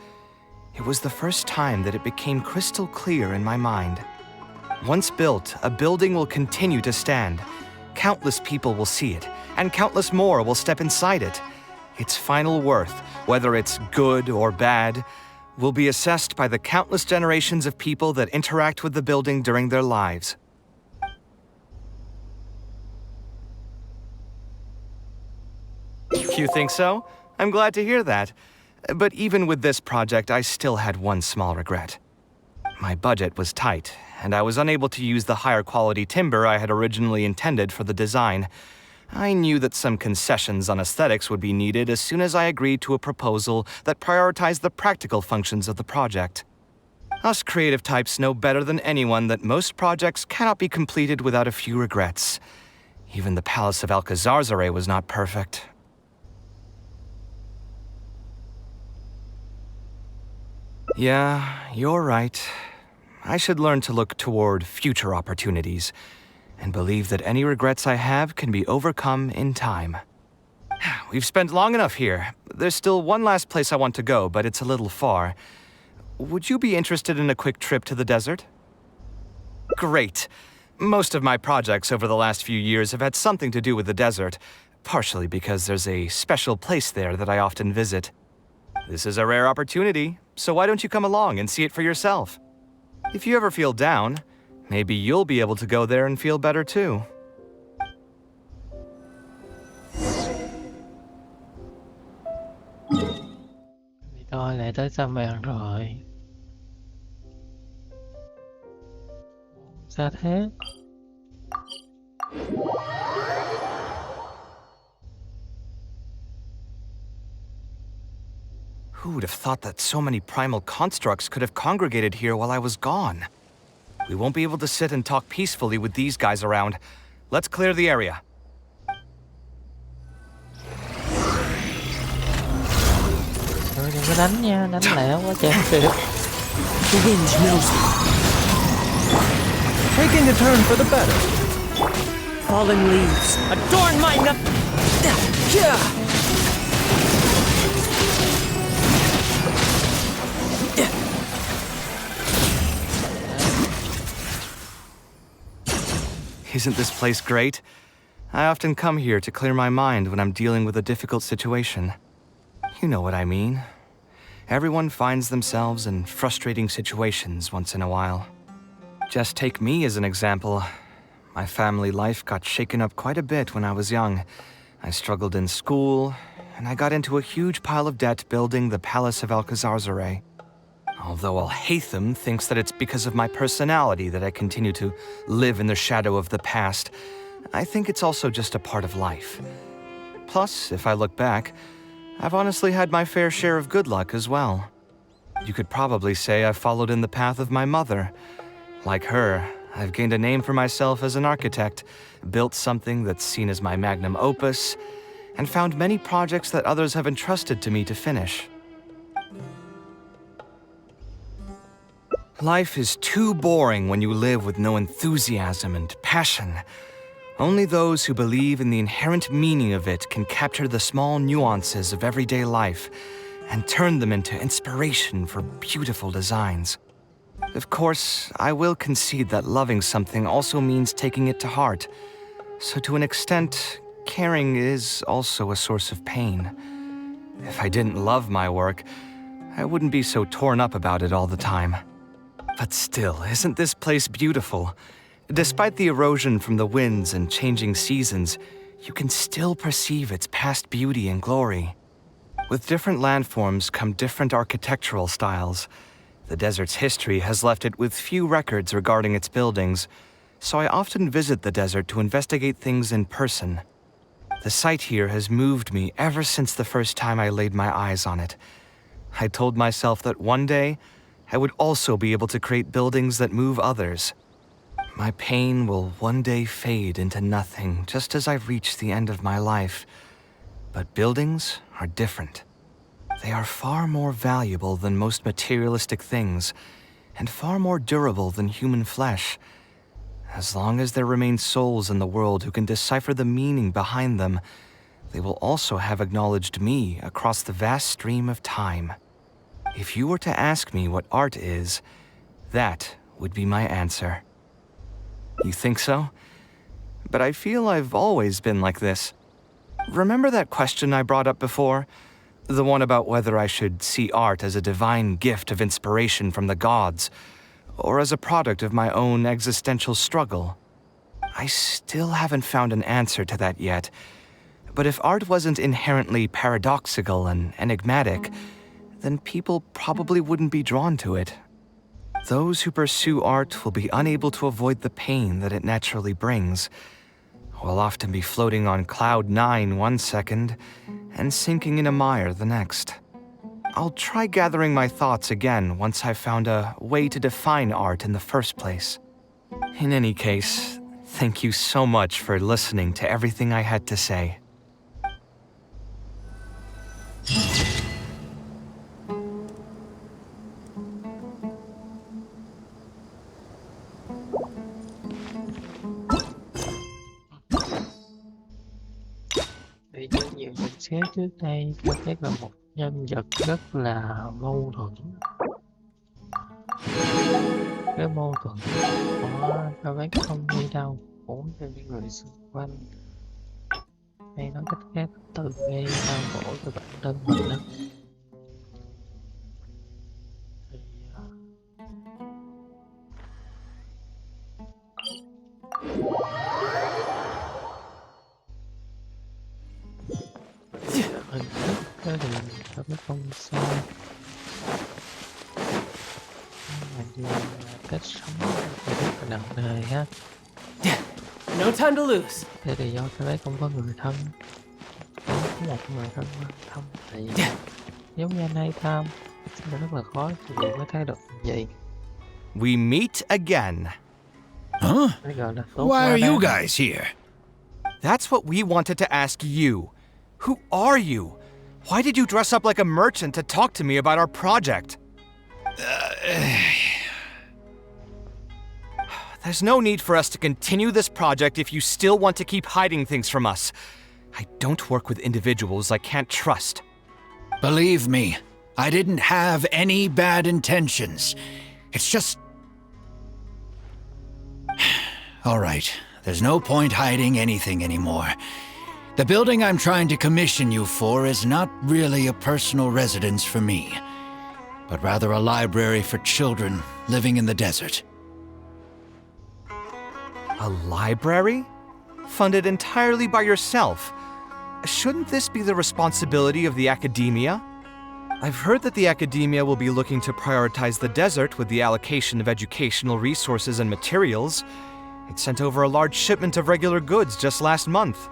It was the first time that it became crystal clear in my mind. Once built, a building will continue to stand. Countless people will see it, and countless more will step inside it. Its final worth, whether it's good or bad, will be assessed by the countless generations of people that interact with the building during their lives. You think so? I'm glad to hear that. But even with this project, I still had one small regret. My budget was tight, and I was unable to use the higher quality timber I had originally intended for the design. I knew that some concessions on aesthetics would be needed as soon as I agreed to a proposal that prioritized the practical functions of the project. Us creative types know better than anyone that most projects cannot be completed without a few regrets. Even the Palace of Alcazarzare was not perfect. Yeah, you're right. I should learn to look toward future opportunities, and believe that any regrets I have can be overcome in time. We've spent long enough here. There's still one last place I want to go, but it's a little far. Would you be interested in a quick trip to the desert? Great. Most of my projects over the last few years have had something to do with the desert, partially because there's a special place there that I often visit. This is a rare opportunity, so why don't you come along and see it for yourself? If you ever feel down, maybe you'll be able to go there and feel better too. Tôi lại tới xăm vàng rồi. Sao thế? Who would have thought that so many primal constructs could have congregated here while I was gone? We won't be able to sit and talk peacefully with these guys around. Let's clear the area. Đừng có đánh nha, đánh lẹ quá chán kìa. The wind knows me. Taking a turn for the better. Falling leaves adorn my Isn't this place great? I often come here to clear my mind when I'm dealing with a difficult situation. You know what I mean. Everyone finds themselves in frustrating situations once in a while. Just take me as an example. My family life got shaken up quite a bit when I was young. I struggled in school, and I got into a huge pile of debt building the Palace of Alcazarzare. Although Alhaitham thinks that it's because of my personality that I continue to live in the shadow of the past, I think it's also just a part of life. Plus, if I look back, I've honestly had my fair share of good luck as well. You could probably say I've followed in the path of my mother. Like her, I've gained a name for myself as an architect, built something that's seen as my magnum opus, and found many projects that others have entrusted to me to finish. Life is too boring when you live with no enthusiasm and passion. Only those who believe in the inherent meaning of it can capture the small nuances of everyday life and turn them into inspiration for beautiful designs. Of course, I will concede that loving something also means taking it to heart. So to an extent, caring is also a source of pain. If I didn't love my work, I wouldn't be so torn up about it all the time. But still, isn't this place beautiful? Despite the erosion from the winds and changing seasons, you can still perceive its past beauty and glory. With different landforms come different architectural styles. The desert's history has left it with few records regarding its buildings, so I often visit the desert to investigate things in person. The site here has moved me ever since the first time I laid my eyes on it. I told myself that one day, I would also be able to create buildings that move others. My pain will one day fade into nothing, just as I reach the end of my life. But buildings are different. They are far more valuable than most materialistic things, and far more durable than human flesh. As long as there remain souls in the world who can decipher the meaning behind them, they will also have acknowledged me across the vast stream of time. If you were to ask me what art is, that would be my answer. You think so? But I feel I've always been like this. Remember that question I brought up before? The one about whether I should see art as a divine gift of inspiration from the gods, or as a product of my own existential struggle. I still haven't found an answer to that yet, but if art wasn't inherently paradoxical and enigmatic, then people probably wouldn't be drawn to it. Those who pursue art will be unable to avoid the pain that it naturally brings. Will often be floating on cloud 9 one second and sinking in a mire the next. I'll try gathering my thoughts again once I've found a way to define art in the first place. In any case, thank you so much for listening to everything I had to say. Vì như nhiều nhận xét trước đây, Kaveh là một nhân vật rất là mâu thuẫn. Cái mâu thuẫn của Kaveh không đi đâu, cũng cho những người xung quanh. Hay nói cách khác, tự gây đau khổ cho bản thân mình đó. Thì, hình thức thì Kaveh không sao. Nhưng mà cách sống thì rất là nặng nề ha. No time to lose. Thế thì do Kaveh không có người thân, không có một người thân quan tâm, thì giống như anh hay tham sẽ rất là khó chịu với thái độ như vậy. We meet again. Huh? Cái gọi là tốt Why quá are you đáng. guys here? That's what we wanted to ask you. Who are you? Why did you dress up like a merchant to talk to me about our project? There's no need for us to continue this project if you still want to keep hiding things from us. I don't work with individuals I can't trust. Believe me, I didn't have any bad intentions. It's just... All right, there's no point hiding anything anymore. The building I'm trying to commission you for is not really a personal residence for me, but rather a library for children living in the desert. A library? Funded entirely by yourself? Shouldn't this be the responsibility of the academia? I've heard that the academia will be looking to prioritize the desert with the allocation of educational resources and materials. It sent over a large shipment of regular goods just last month.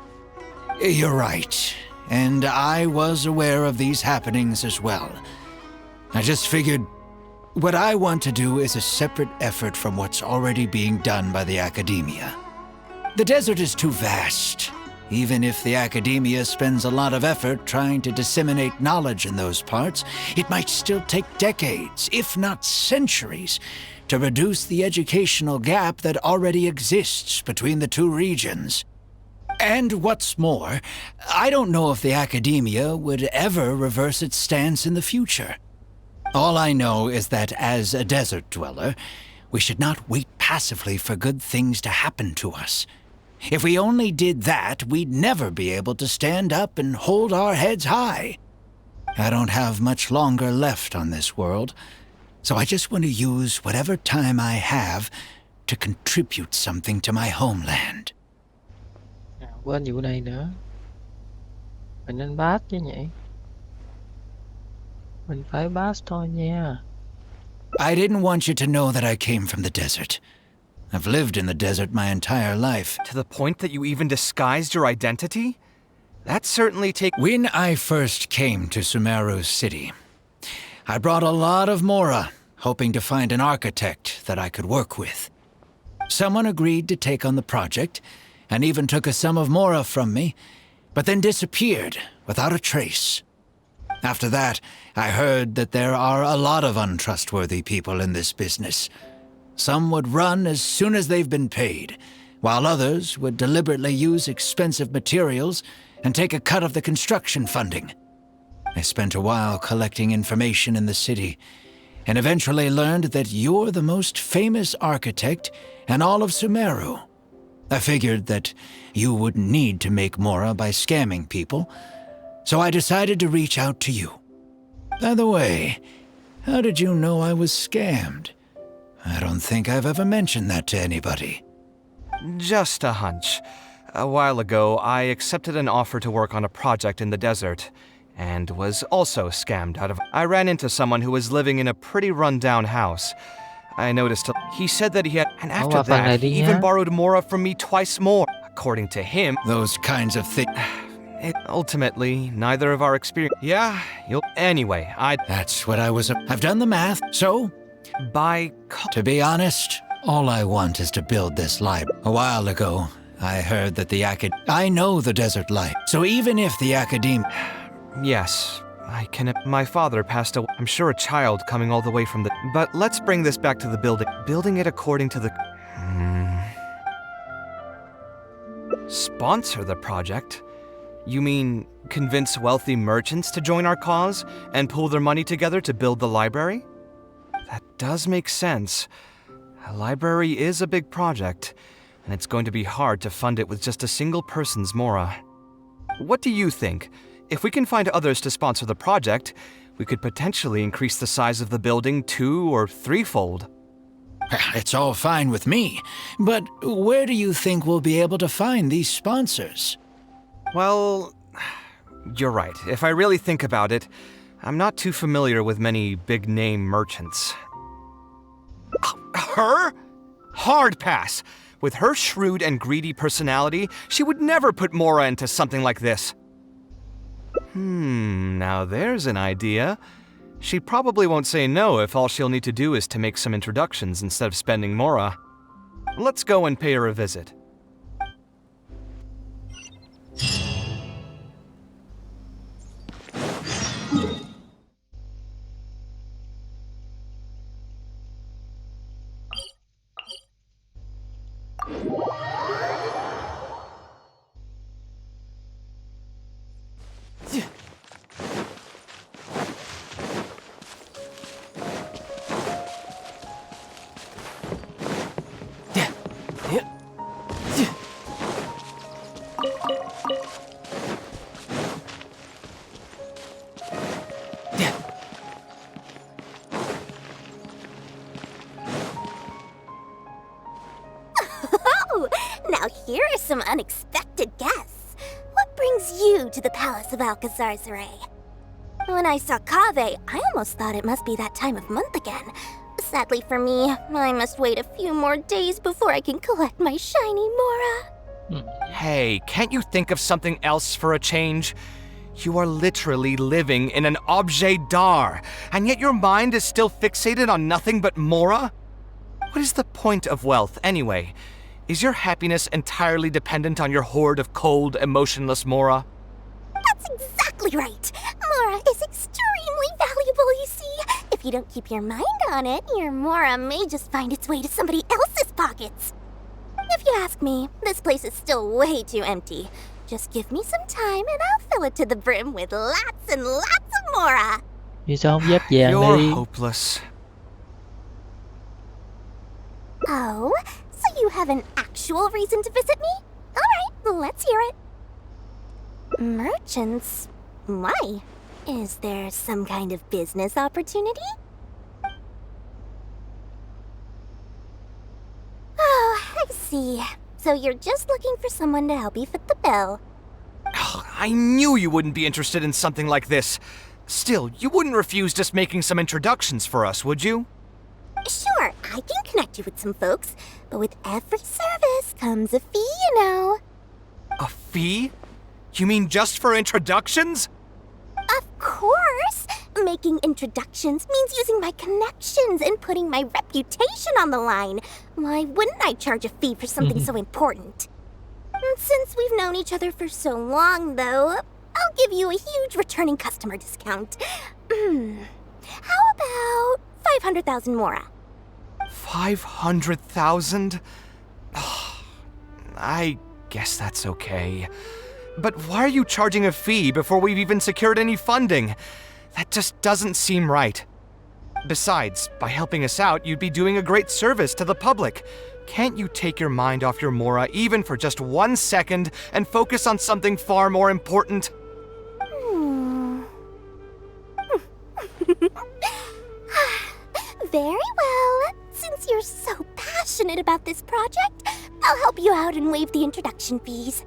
You're right, and I was aware of these happenings as well. I just figured what I want to do is a separate effort from what's already being done by the academia. The desert is too vast. Even if the academia spends a lot of effort trying to disseminate knowledge in those parts, it might still take decades, if not centuries, to reduce the educational gap that already exists between the two regions. And what's more, I don't know if the academia would ever reverse its stance in the future. All I know is that as a desert dweller, we should not wait passively for good things to happen to us. If we only did that, we'd never be able to stand up and hold our heads high. I don't have much longer left on this world, so I just want to use whatever time I have to contribute something to my homeland. Quên vụ này nữa. Mình nên pass chứ nhỉ? Mình phải pass thôi nha. I didn't want you to know that I came from the desert. I've lived in the desert my entire life. To the point that you even disguised your identity? That certainly takes... When I first came to Sumeru's city, I brought a lot of Mora, hoping to find an architect that I could work with. Someone agreed to take on the project, and even took a sum of Mora from me, but then disappeared without a trace. After that, I heard that there are a lot of untrustworthy people in this business. Some would run as soon as they've been paid, while others would deliberately use expensive materials and take a cut of the construction funding. I spent a while collecting information in the city, and eventually learned that you're the most famous architect in all of Sumeru. I figured that you wouldn't need to make Mora by scamming people, so I decided to reach out to you. By the way, how did you know I was scammed? I don't think I've ever mentioned that to anybody. Just a hunch. A while ago, I accepted an offer to work on a project in the desert, and was also scammed out of... I ran into someone who was living in a pretty run-down house. I noticed he said that he had... And after that, he even borrowed Mora from me twice more. According to him... Those kinds of things... Ultimately, neither of our experience... Yeah, you'll... Anyway, That's what I was... I've done the math, so... To be honest, all I want is to build this library. A while ago, I heard that the I know the desert life, so even if the academe... Yes, I can... My father passed away. I'm sure a child coming all the way from the... But let's bring this back to the building. Building it according to the... Sponsor the project? You mean convince wealthy merchants to join our cause and pool their money together to build the library? That does make sense. A library is a big project, and it's going to be hard to fund it with just a single person's Mora. What do you think? If we can find others to sponsor the project, we could potentially increase the size of the building 2- or 3-fold. It's all fine with me, but where do you think we'll be able to find these sponsors? Well, you're right. If I really think about it, I'm not too familiar with many big-name merchants. Her? Hard pass. With her shrewd and greedy personality, she would never put Mora into something like this. Now there's an idea. She probably won't say no if all she'll need to do is to make some introductions instead of spending Mora. Let's go and pay her a visit. Now here are some unexpected guests. What brings you to the Palace of Alcazar's-Ray? When I saw Kaveh, I almost thought it must be that time of month again. Sadly for me, I must wait a few more days before I can collect my shiny Mora. Hey, can't you think of something else for a change? You are literally living in an objet d'art, and yet your mind is still fixated on nothing but Mora? What is the point of wealth, anyway? Is your happiness entirely dependent on your hoard of cold, emotionless Mora? That's exactly right! Mora is extremely valuable, you see. If you don't keep your mind on it, your Mora may just find its way to somebody else's pockets. If you ask me, this place is still way too empty. Just give me some time and I'll fill it to the brim with lots and lots of Mora. Vì sao không dép vàng You're đi? hopeless. Oh, so you have an actual reason to visit me? Alright, let's hear it. Merchants? Why? Is there some kind of business opportunity? Oh, I see. So you're just looking for someone to help you fit the bill. I knew you wouldn't be interested in something like this. Still, you wouldn't refuse just making some introductions for us, would you? Sure, I can connect you with some folks, but with every service comes a fee, you know. A fee? You mean just for introductions? Of course! Making introductions means using my connections and putting my reputation on the line. Why wouldn't I charge a fee for something so important? Since we've known each other for so long, though, I'll give you a huge returning customer discount. How about 500,000 mora? 500,000? I guess that's okay. But why are you charging a fee before we've even secured any funding? That just doesn't seem right. Besides, by helping us out, you'd be doing a great service to the public. Can't you take your mind off your mora even for just 1 second and focus on something far more important? Very well. Since you're so passionate about this project, I'll help you out and waive the introduction fees.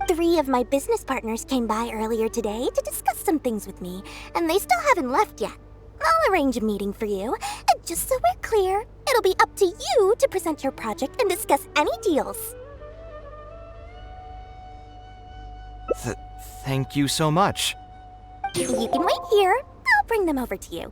3 of my business partners came by earlier today to discuss some things with me, and they still haven't left yet. I'll arrange a meeting for you. And just so we're clear, it'll be up to you to present your project and discuss any deals. Thank you so much. You can wait here. I'll bring them over to you.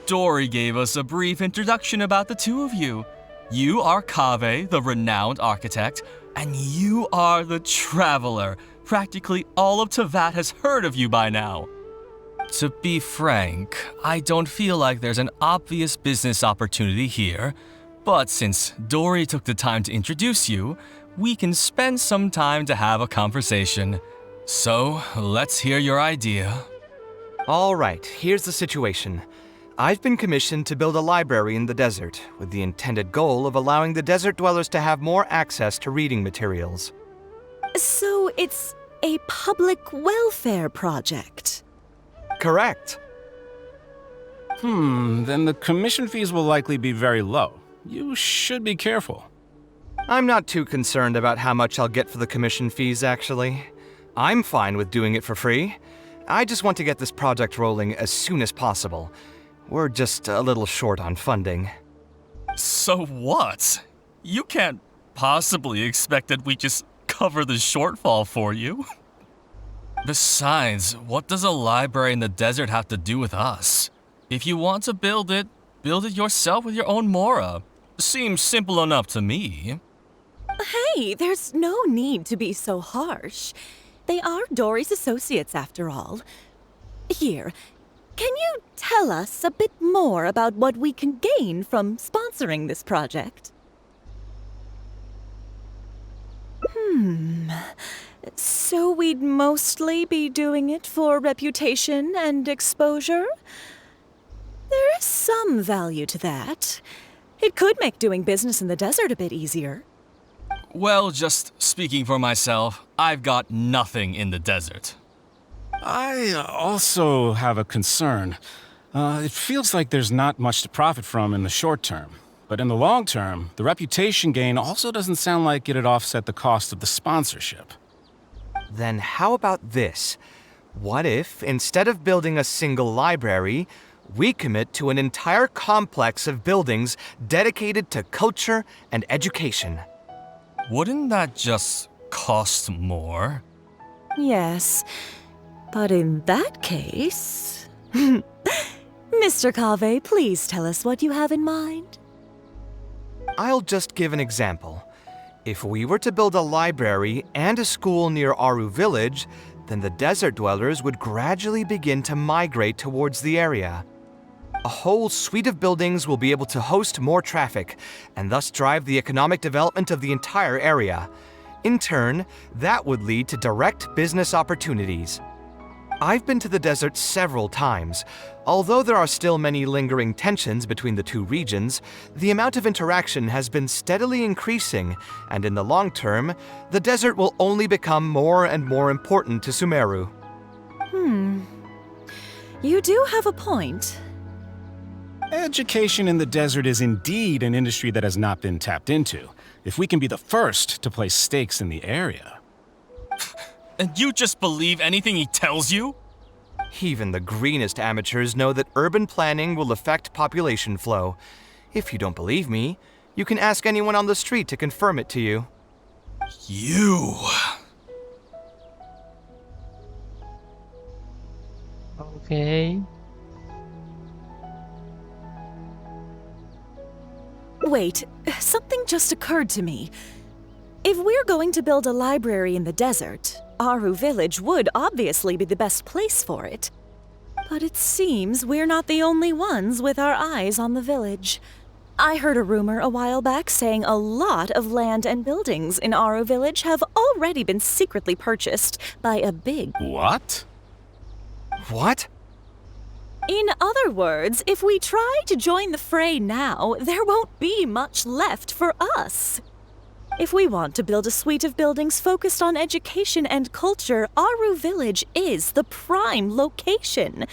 Dory gave us a brief introduction about the two of you. You are Kaveh, the renowned architect, and you are the traveler. Practically all of Teyvat has heard of you by now. To be frank, I don't feel like there's an obvious business opportunity here, but since Dory took the time to introduce you, we can spend some time to have a conversation. So, let's hear your idea. All right, here's the situation. I've been commissioned to build a library in the desert, with the intended goal of allowing the desert dwellers to have more access to reading materials. So it's a public welfare project? Correct. Then the commission fees will likely be very low. You should be careful. I'm not too concerned about how much I'll get for the commission fees, actually. I'm fine with doing it for free. I just want to get this project rolling as soon as possible. We're just a little short on funding. So what? You can't possibly expect that we just cover the shortfall for you. Besides, what does a library in the desert have to do with us? If you want to build it yourself with your own mora. Seems simple enough to me. Hey, there's no need to be so harsh. They are Dory's associates, after all. Here, can you tell us a bit more about what we can gain from sponsoring this project? So we'd mostly be doing it for reputation and exposure? There is some value to that. It could make doing business in the desert a bit easier. Well, just speaking for myself, I've got nothing in the desert. I also have a concern. It feels like there's not much to profit from in the short term. But in the long term, the reputation gain also doesn't sound like it'd offset the cost of the sponsorship. Then how about this? What if, instead of building a single library, we commit to an entire complex of buildings dedicated to culture and education? Wouldn't that just cost more? Yes, but in that case... Mr. Kaveh, please tell us what you have in mind. I'll just give an example. If we were to build a library and a school near Aru village, then the desert dwellers would gradually begin to migrate towards the area. A whole suite of buildings will be able to host more traffic, and thus drive the economic development of the entire area. In turn, that would lead to direct business opportunities. I've been to the desert several times. Although there are still many lingering tensions between the two regions, the amount of interaction has been steadily increasing, and in the long term, the desert will only become more and more important to Sumeru. You do have a point. Education in the desert is indeed an industry that has not been tapped into. If we can be the first to place stakes in the area. And you just believe anything he tells you? Even the greenest amateurs know that urban planning will affect population flow. If you don't believe me, you can ask anyone on the street to confirm it to you. You. Ok. Wait, something just occurred to me. If we're going to build a library in the desert, Aru Village would obviously be the best place for it. But it seems we're not the only ones with our eyes on the village. I heard a rumor a while back saying a lot of land and buildings in Aru Village have already been secretly purchased by a big... What? What? In other words, if we try to join the fray now, there won't be much left for us. If we want to build a suite of buildings focused on education and culture, Aru Village is the prime location.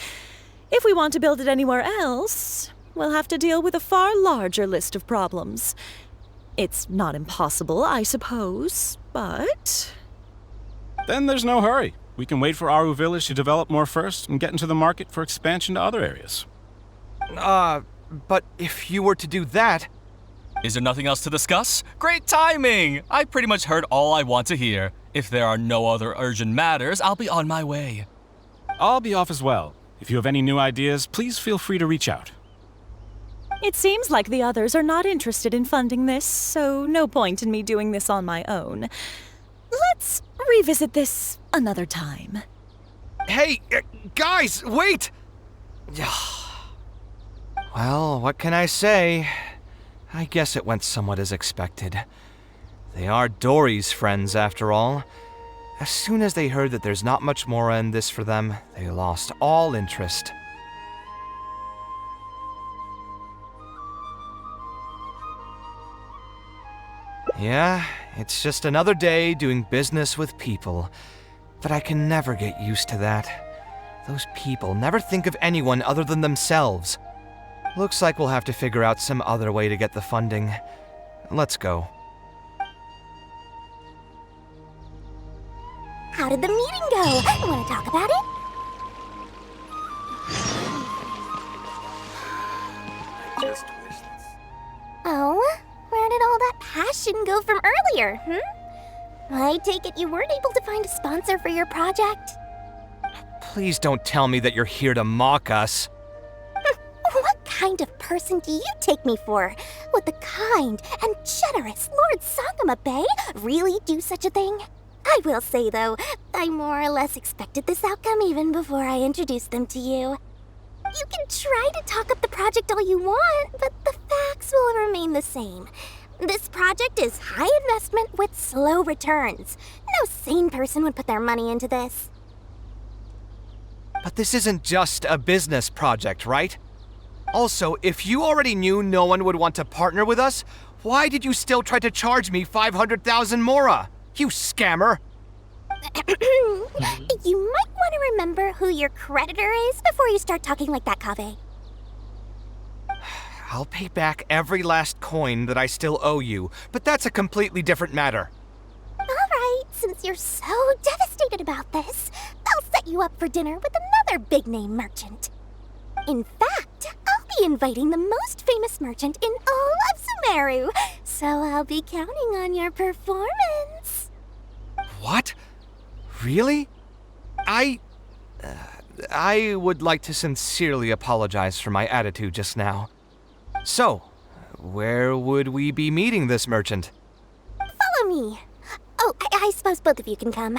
If we want to build it anywhere else, we'll have to deal with a far larger list of problems. It's not impossible, I suppose, but... Then there's no hurry. We can wait for Aru Village to develop more first and get into the market for expansion to other areas. But if you were to do that... Is there nothing else to discuss? Great timing! I pretty much heard all I want to hear. If there are no other urgent matters, I'll be on my way. I'll be off as well. If you have any new ideas, please feel free to reach out. It seems like the others are not interested in funding this, so no point in me doing this on my own. Let's revisit this another time. Hey, guys, wait! Well, what can I say? I guess it went somewhat as expected. They are Dory's friends, after all. As soon as they heard that there's not much more in this for them, they lost all interest. Yeah, it's just another day doing business with people. But I can never get used to that. Those people never think of anyone other than themselves. Looks like we'll have to figure out some other way to get the funding. Let's go. How did the meeting go? Want to talk about it? Oh, where did all that passion go from earlier, I take it you weren't able to find a sponsor for your project? Please don't tell me that you're here to mock us. What kind of person do you take me for? Would the kind and generous Lord Sangama Bay really do such a thing? I will say, though, I more or less expected this outcome even before I introduced them to you. You can try to talk up the project all you want, but the facts will remain the same. This project is high investment with slow returns. No sane person would put their money into this. But this isn't just a business project, right? Also, if you already knew no one would want to partner with us, why did you still try to charge me 500,000 mora? You scammer! You might want to remember who your creditor is before you start talking like that, Kaveh. I'll pay back every last coin that I still owe you, but that's a completely different matter. Alright, since you're so devastated about this, I'll set you up for dinner with another big-name merchant. In fact, I'll be inviting the most famous merchant in all of Sumeru, so I'll be counting on your performance. What? Really? I would like to sincerely apologize for my attitude just now. So, where would we be meeting this merchant? Follow me. Oh, I suppose both of you can come.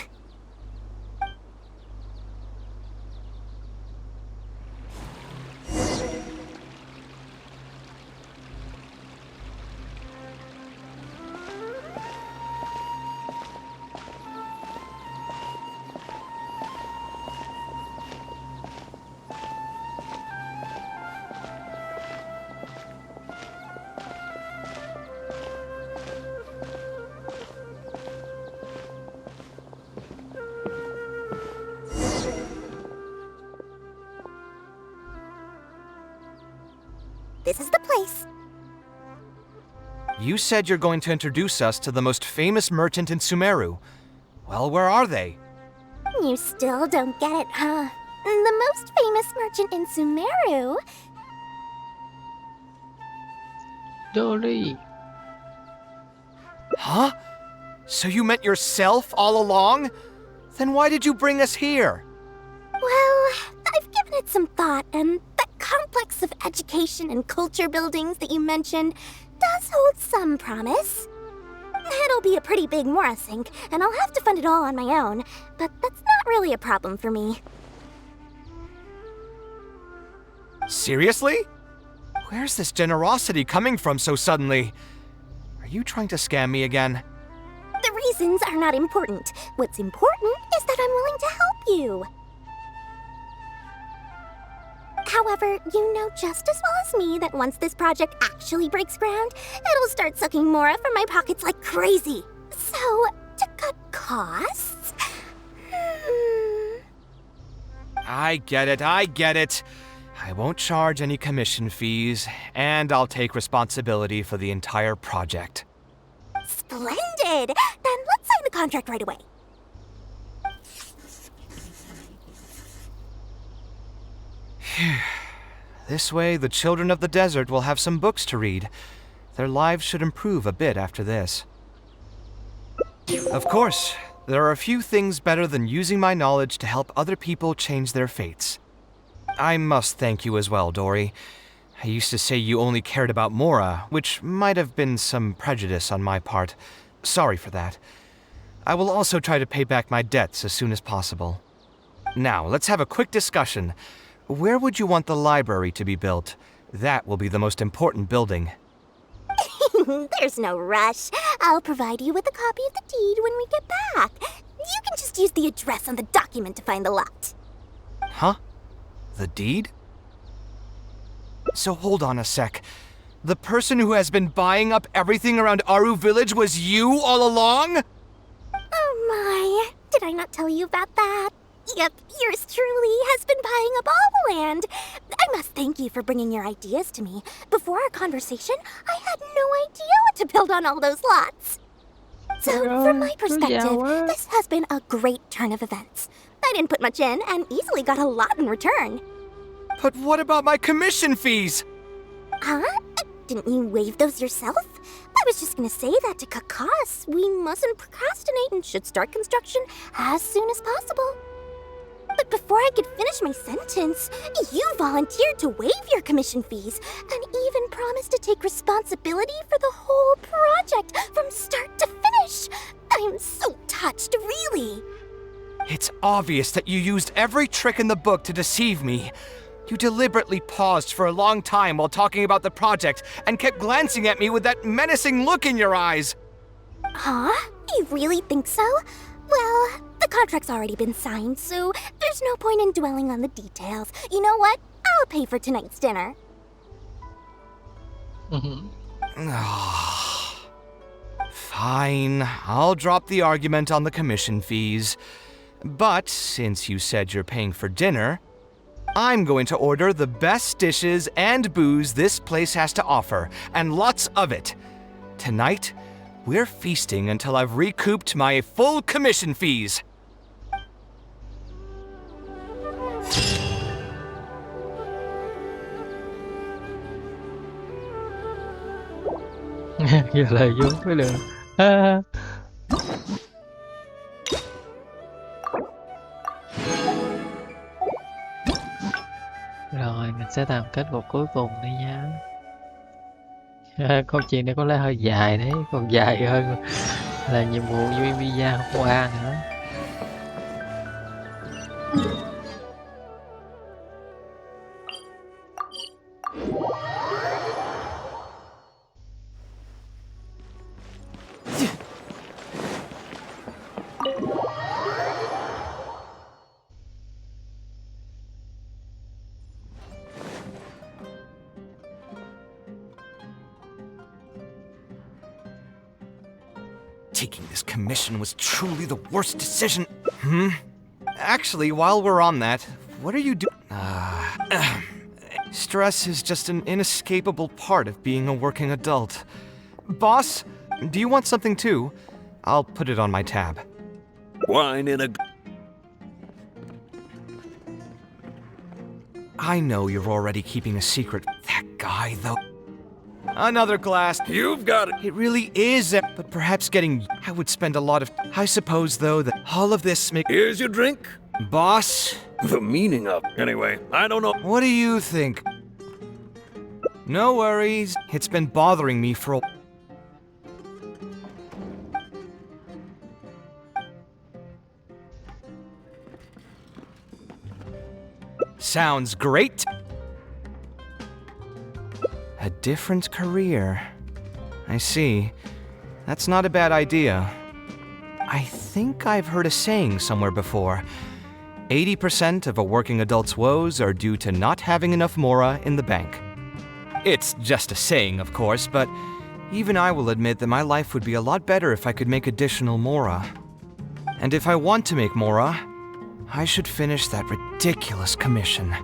This is the place. You said you're going to introduce us to the most famous merchant in Sumeru. Well, where are they? You still don't get it, huh? The most famous merchant in Sumeru Dory. Huh? So you meant yourself all along? Then why did you bring us here? Well, I've given it some thought, and that complex of education and culture buildings that you mentioned does hold some promise. It'll be a pretty big Mora sink, and I'll have to fund it all on my own, but that's not really a problem for me. Seriously? Where's this generosity coming from so suddenly? Are you trying to scam me again? The reasons are not important. What's important is that I'm willing to help you. However, you know just as well as me that once this project actually breaks ground, it'll start sucking Mora from my pockets like crazy. So, to cut costs... I get it. I won't charge any commission fees, and I'll take responsibility for the entire project. Splendid! Then let's sign the contract right away. This way, the children of the desert will have some books to read. Their lives should improve a bit after this. Of course, there are a few things better than using my knowledge to help other people change their fates. I must thank you as well, Dory. I used to say you only cared about Mora, which might have been some prejudice on my part. Sorry for that. I will also try to pay back my debts as soon as possible. Now, let's have a quick discussion. Where would you want the library to be built? That will be the most important building. There's no rush. I'll provide you with a copy of the deed when we get back. You can just use the address on the document to find the lot. Huh? The deed? So hold on a sec. The person who has been buying up everything around Aru Village was you all along? Oh my, did I not tell you about that? Yep, yours truly has been buying up all the land. I must thank you for bringing your ideas to me. Before our conversation, I had no idea what to build on all those lots. So, from my perspective, this has been a great turn of events. I didn't put much in and easily got a lot in return. But what about my commission fees? Huh? Didn't you waive those yourself? I was just gonna say that to cut costs. We mustn't procrastinate and should start construction as soon as possible. But before I could finish my sentence, you volunteered to waive your commission fees and even promised to take responsibility for the whole project from start to finish. I'm so touched, really. It's obvious that you used every trick in the book to deceive me. You deliberately paused for a long time while talking about the project and kept glancing at me with that menacing look in your eyes. Huh? You really think so? Well, the contract's already been signed, so there's no point in dwelling on the details. You know what? I'll pay for tonight's dinner. Fine, I'll drop the argument on the commission fees. But since you said you're paying for dinner, I'm going to order the best dishes and booze this place has to offer, and lots of it. Tonight, we're feasting until I've recouped my full commission fees. Giờ là vô mới được. À. Rồi mình sẽ làm kết cục cuối cùng đi nha. Câu chuyện này có lẽ hơi dài đấy, còn dài hơn là nhiệm vụ Visa hôm qua nữa. Taking this commission was truly the worst decision. Actually, while we're on that, what are you doing? Stress is just an inescapable part of being a working adult. Boss, do you want something too? I'll put it on my tab. Wine in a... I know you're already keeping a secret. That guy, though... Another glass. You've got it. It really is, but perhaps I would spend a lot of... I suppose, though, that all of this makes... Here's your drink. Boss? The meaning of... Anyway, I don't know. What do you think? No worries. It's been bothering me for a... Sounds great. A different career. I see. That's not a bad idea. I think I've heard a saying somewhere before. 80% of a working adult's woes are due to not having enough mora in the bank. It's just a saying, of course, but even I will admit that my life would be a lot better if I could make additional mora. And if I want to make mora, I should finish that ridiculous commission.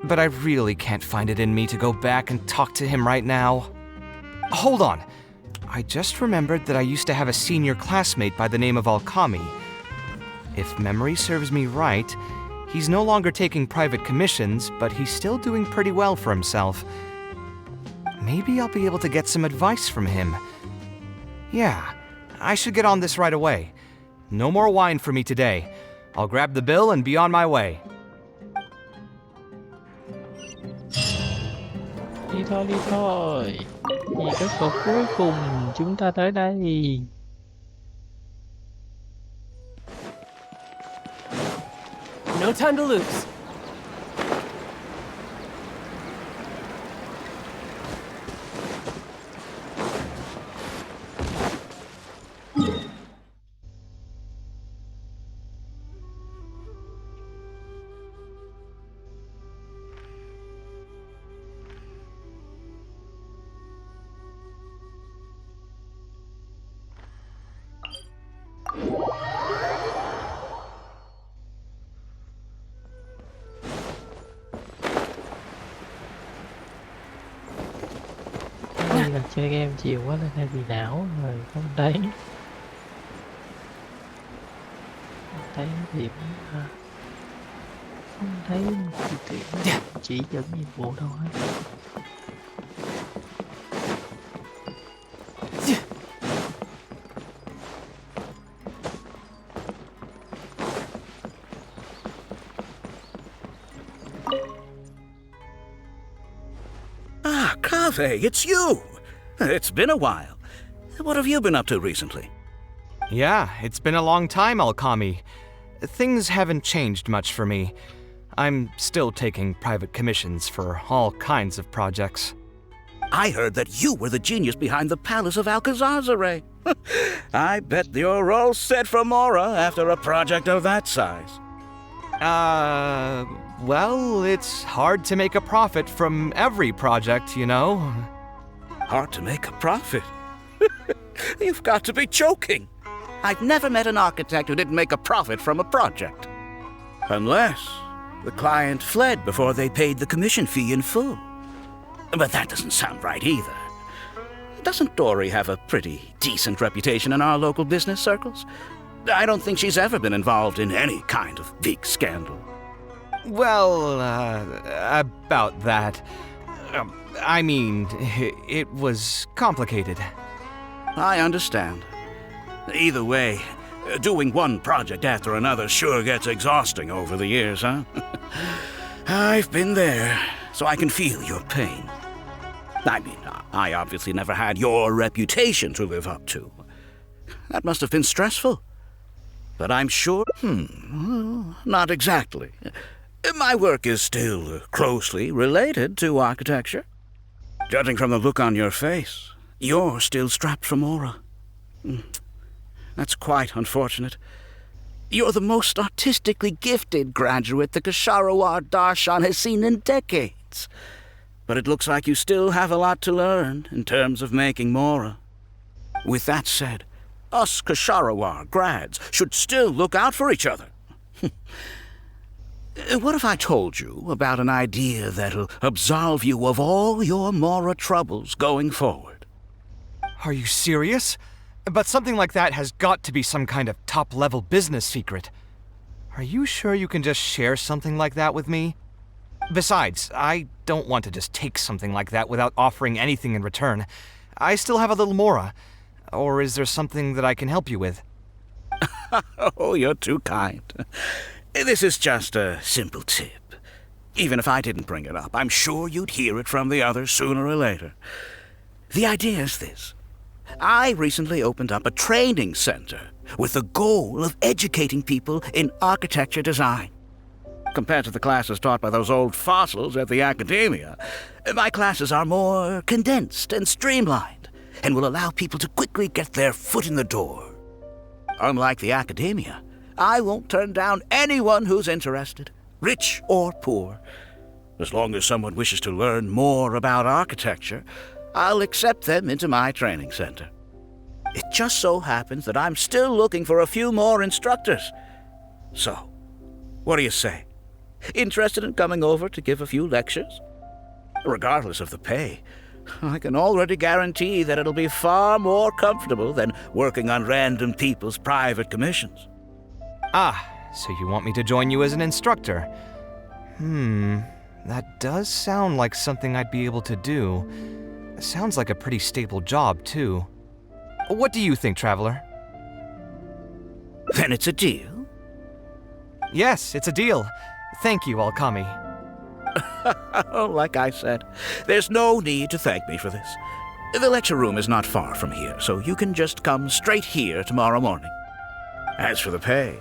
But I really can't find it in me to go back and talk to him right now. Hold on. I just remembered that I used to have a senior classmate by the name of Alkami. If memory serves me right, he's no longer taking private commissions, but he's still doing pretty well for himself. Maybe I'll be able to get some advice from him. Yeah, I should get on this right away. No more wine for me today. I'll grab the bill and be on my way. Đi thôi, đi thôi. Vì kết cục cuối cùng chúng ta tới đây. No time to lose. Đây là chơi game chiều quá nên hay bị não rồi không thấy. Không thấy điểm không thấy chỉ dẫn nhiệm vụ đâu hết. Ah, Kaveh, it's you! It's been a while. What have you been up to recently? Yeah, it's been a long time, Alkami. Things haven't changed much for me. I'm still taking private commissions for all kinds of projects. I heard that you were the genius behind the Palace of Alcazazare. I bet you're all set for Mora after a project of that size. Well, it's hard to make a profit from every project, you know. Hard to make a profit? You've got to be joking. I've never met an architect who didn't make a profit from a project. Unless the client fled before they paid the commission fee in full. But that doesn't sound right either. Doesn't Dory have a pretty decent reputation in our local business circles? I don't think she's ever been involved in any kind of big scandal. Well, about that. I mean, it was complicated. I understand. Either way, doing one project after another sure gets exhausting over the years, huh? I've been there, so I can feel your pain. I mean, I obviously never had your reputation to live up to. That must have been stressful. But I'm sure, not exactly. My work is still closely related to architecture. Judging from the look on your face, you're still strapped for Mora. That's quite unfortunate. You're the most artistically gifted graduate the Ksharawar Darshan has seen in decades. But it looks like you still have a lot to learn in terms of making Mora. With that said, us Ksharawar grads should still look out for each other. What if I told you about an idea that'll absolve you of all your Mora troubles going forward? Are you serious? But something like that has got to be some kind of top-level business secret. Are you sure you can just share something like that with me? Besides, I don't want to just take something like that without offering anything in return. I still have a little mora. Or is there something that I can help you with? Oh, you're too kind. This is just a simple tip. Even if I didn't bring it up, I'm sure you'd hear it from the others sooner or later. The idea is this. I recently opened up a training center with the goal of educating people in architecture design. Compared to the classes taught by those old fossils at the Anhedonia, my classes are more condensed and streamlined and will allow people to quickly get their foot in the door. Unlike the Academia, I won't turn down anyone who's interested, rich or poor. As long as someone wishes to learn more about architecture, I'll accept them into my training center. It just so happens that I'm still looking for a few more instructors. So, what do you say? Interested in coming over to give a few lectures? Regardless of the pay, I can already guarantee that it'll be far more comfortable than working on random people's private commissions. Ah, so you want me to join you as an instructor? That does sound like something I'd be able to do. Sounds like a pretty stable job, too. What do you think, Traveler? Then it's a deal? Yes, it's a deal. Thank you, Alkami. Like I said, there's no need to thank me for this. The lecture room is not far from here, so you can just come straight here tomorrow morning. As for the pay,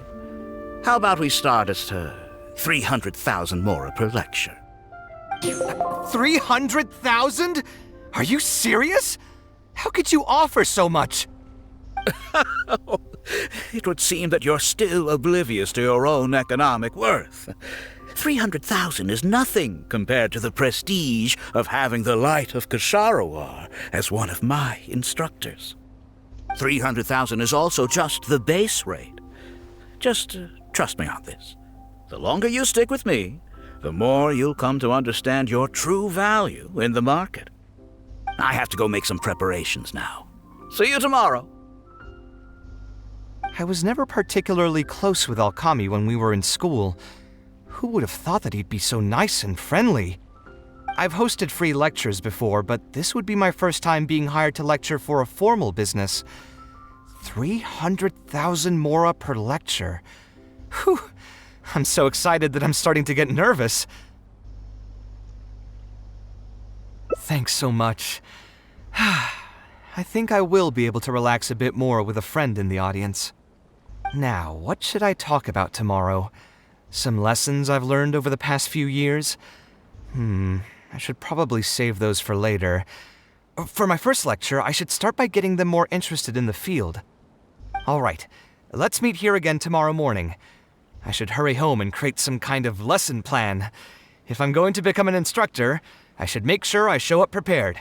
how about we start at 300,000 mora per lecture? 300,000? Are you serious? How could you offer so much? It would seem that you're still oblivious to your own economic worth. 300,000 is nothing compared to the prestige of having the Light of Ksharawar as one of my instructors. 300,000 is also just the base rate. Just trust me on this. The longer you stick with me, the more you'll come to understand your true value in the market. I have to go make some preparations now. See you tomorrow. I was never particularly close with Alkami when we were in school. Who would have thought that he'd be so nice and friendly? I've hosted free lectures before, but this would be my first time being hired to lecture for a formal business. 300,000 mora per lecture. Whew! I'm so excited that I'm starting to get nervous. Thanks so much. I think I will be able to relax a bit more with a friend in the audience. Now, what should I talk about tomorrow? Some lessons I've learned over the past few years? I should probably save those for later. For my first lecture, I should start by getting them more interested in the field. All right, let's meet here again tomorrow morning. I should hurry home and create some kind of lesson plan. If I'm going to become an instructor, I should make sure I show up prepared.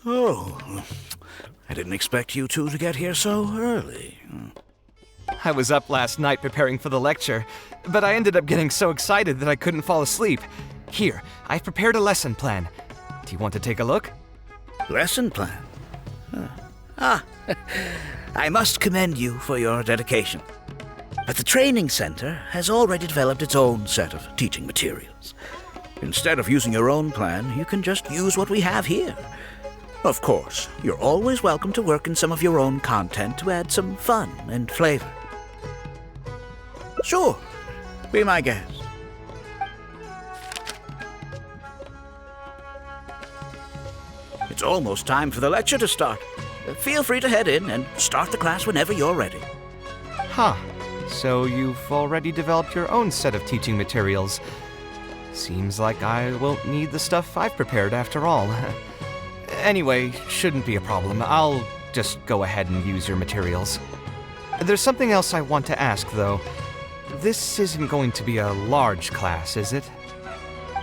Oh, I didn't expect you two to get here so early. I was up last night preparing for the lecture, but I ended up getting so excited that I couldn't fall asleep. Here, I've prepared a lesson plan. Do you want to take a look? Lesson plan? I must commend you for your dedication. But the training center has already developed its own set of teaching materials. Instead of using your own plan, you can just use what we have here. Of course, you're always welcome to work in some of your own content to add some fun and flavor. Sure, be my guest. It's almost time for the lecture to start. Feel free to head in and start the class whenever you're ready. Huh. So you've already developed your own set of teaching materials. Seems like I won't need the stuff I've prepared after all. Anyway, shouldn't be a problem. I'll just go ahead and use your materials. There's something else I want to ask, though. this isn't going to be a large class, is it?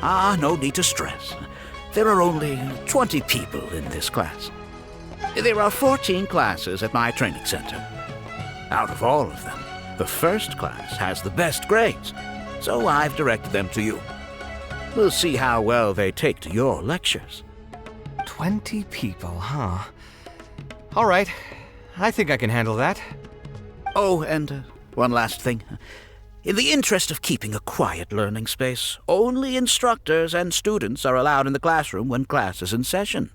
No need to stress. There are only 20 people in this class. There are 14 classes at my training center. Out of all of them, the first class has the best grades, so I've directed them to you. We'll see how well they take to your lectures. 20 people, huh? All right. I think I can handle that. Oh, and one last thing. In the interest of keeping a quiet learning space, only instructors and students are allowed in the classroom when class is in session.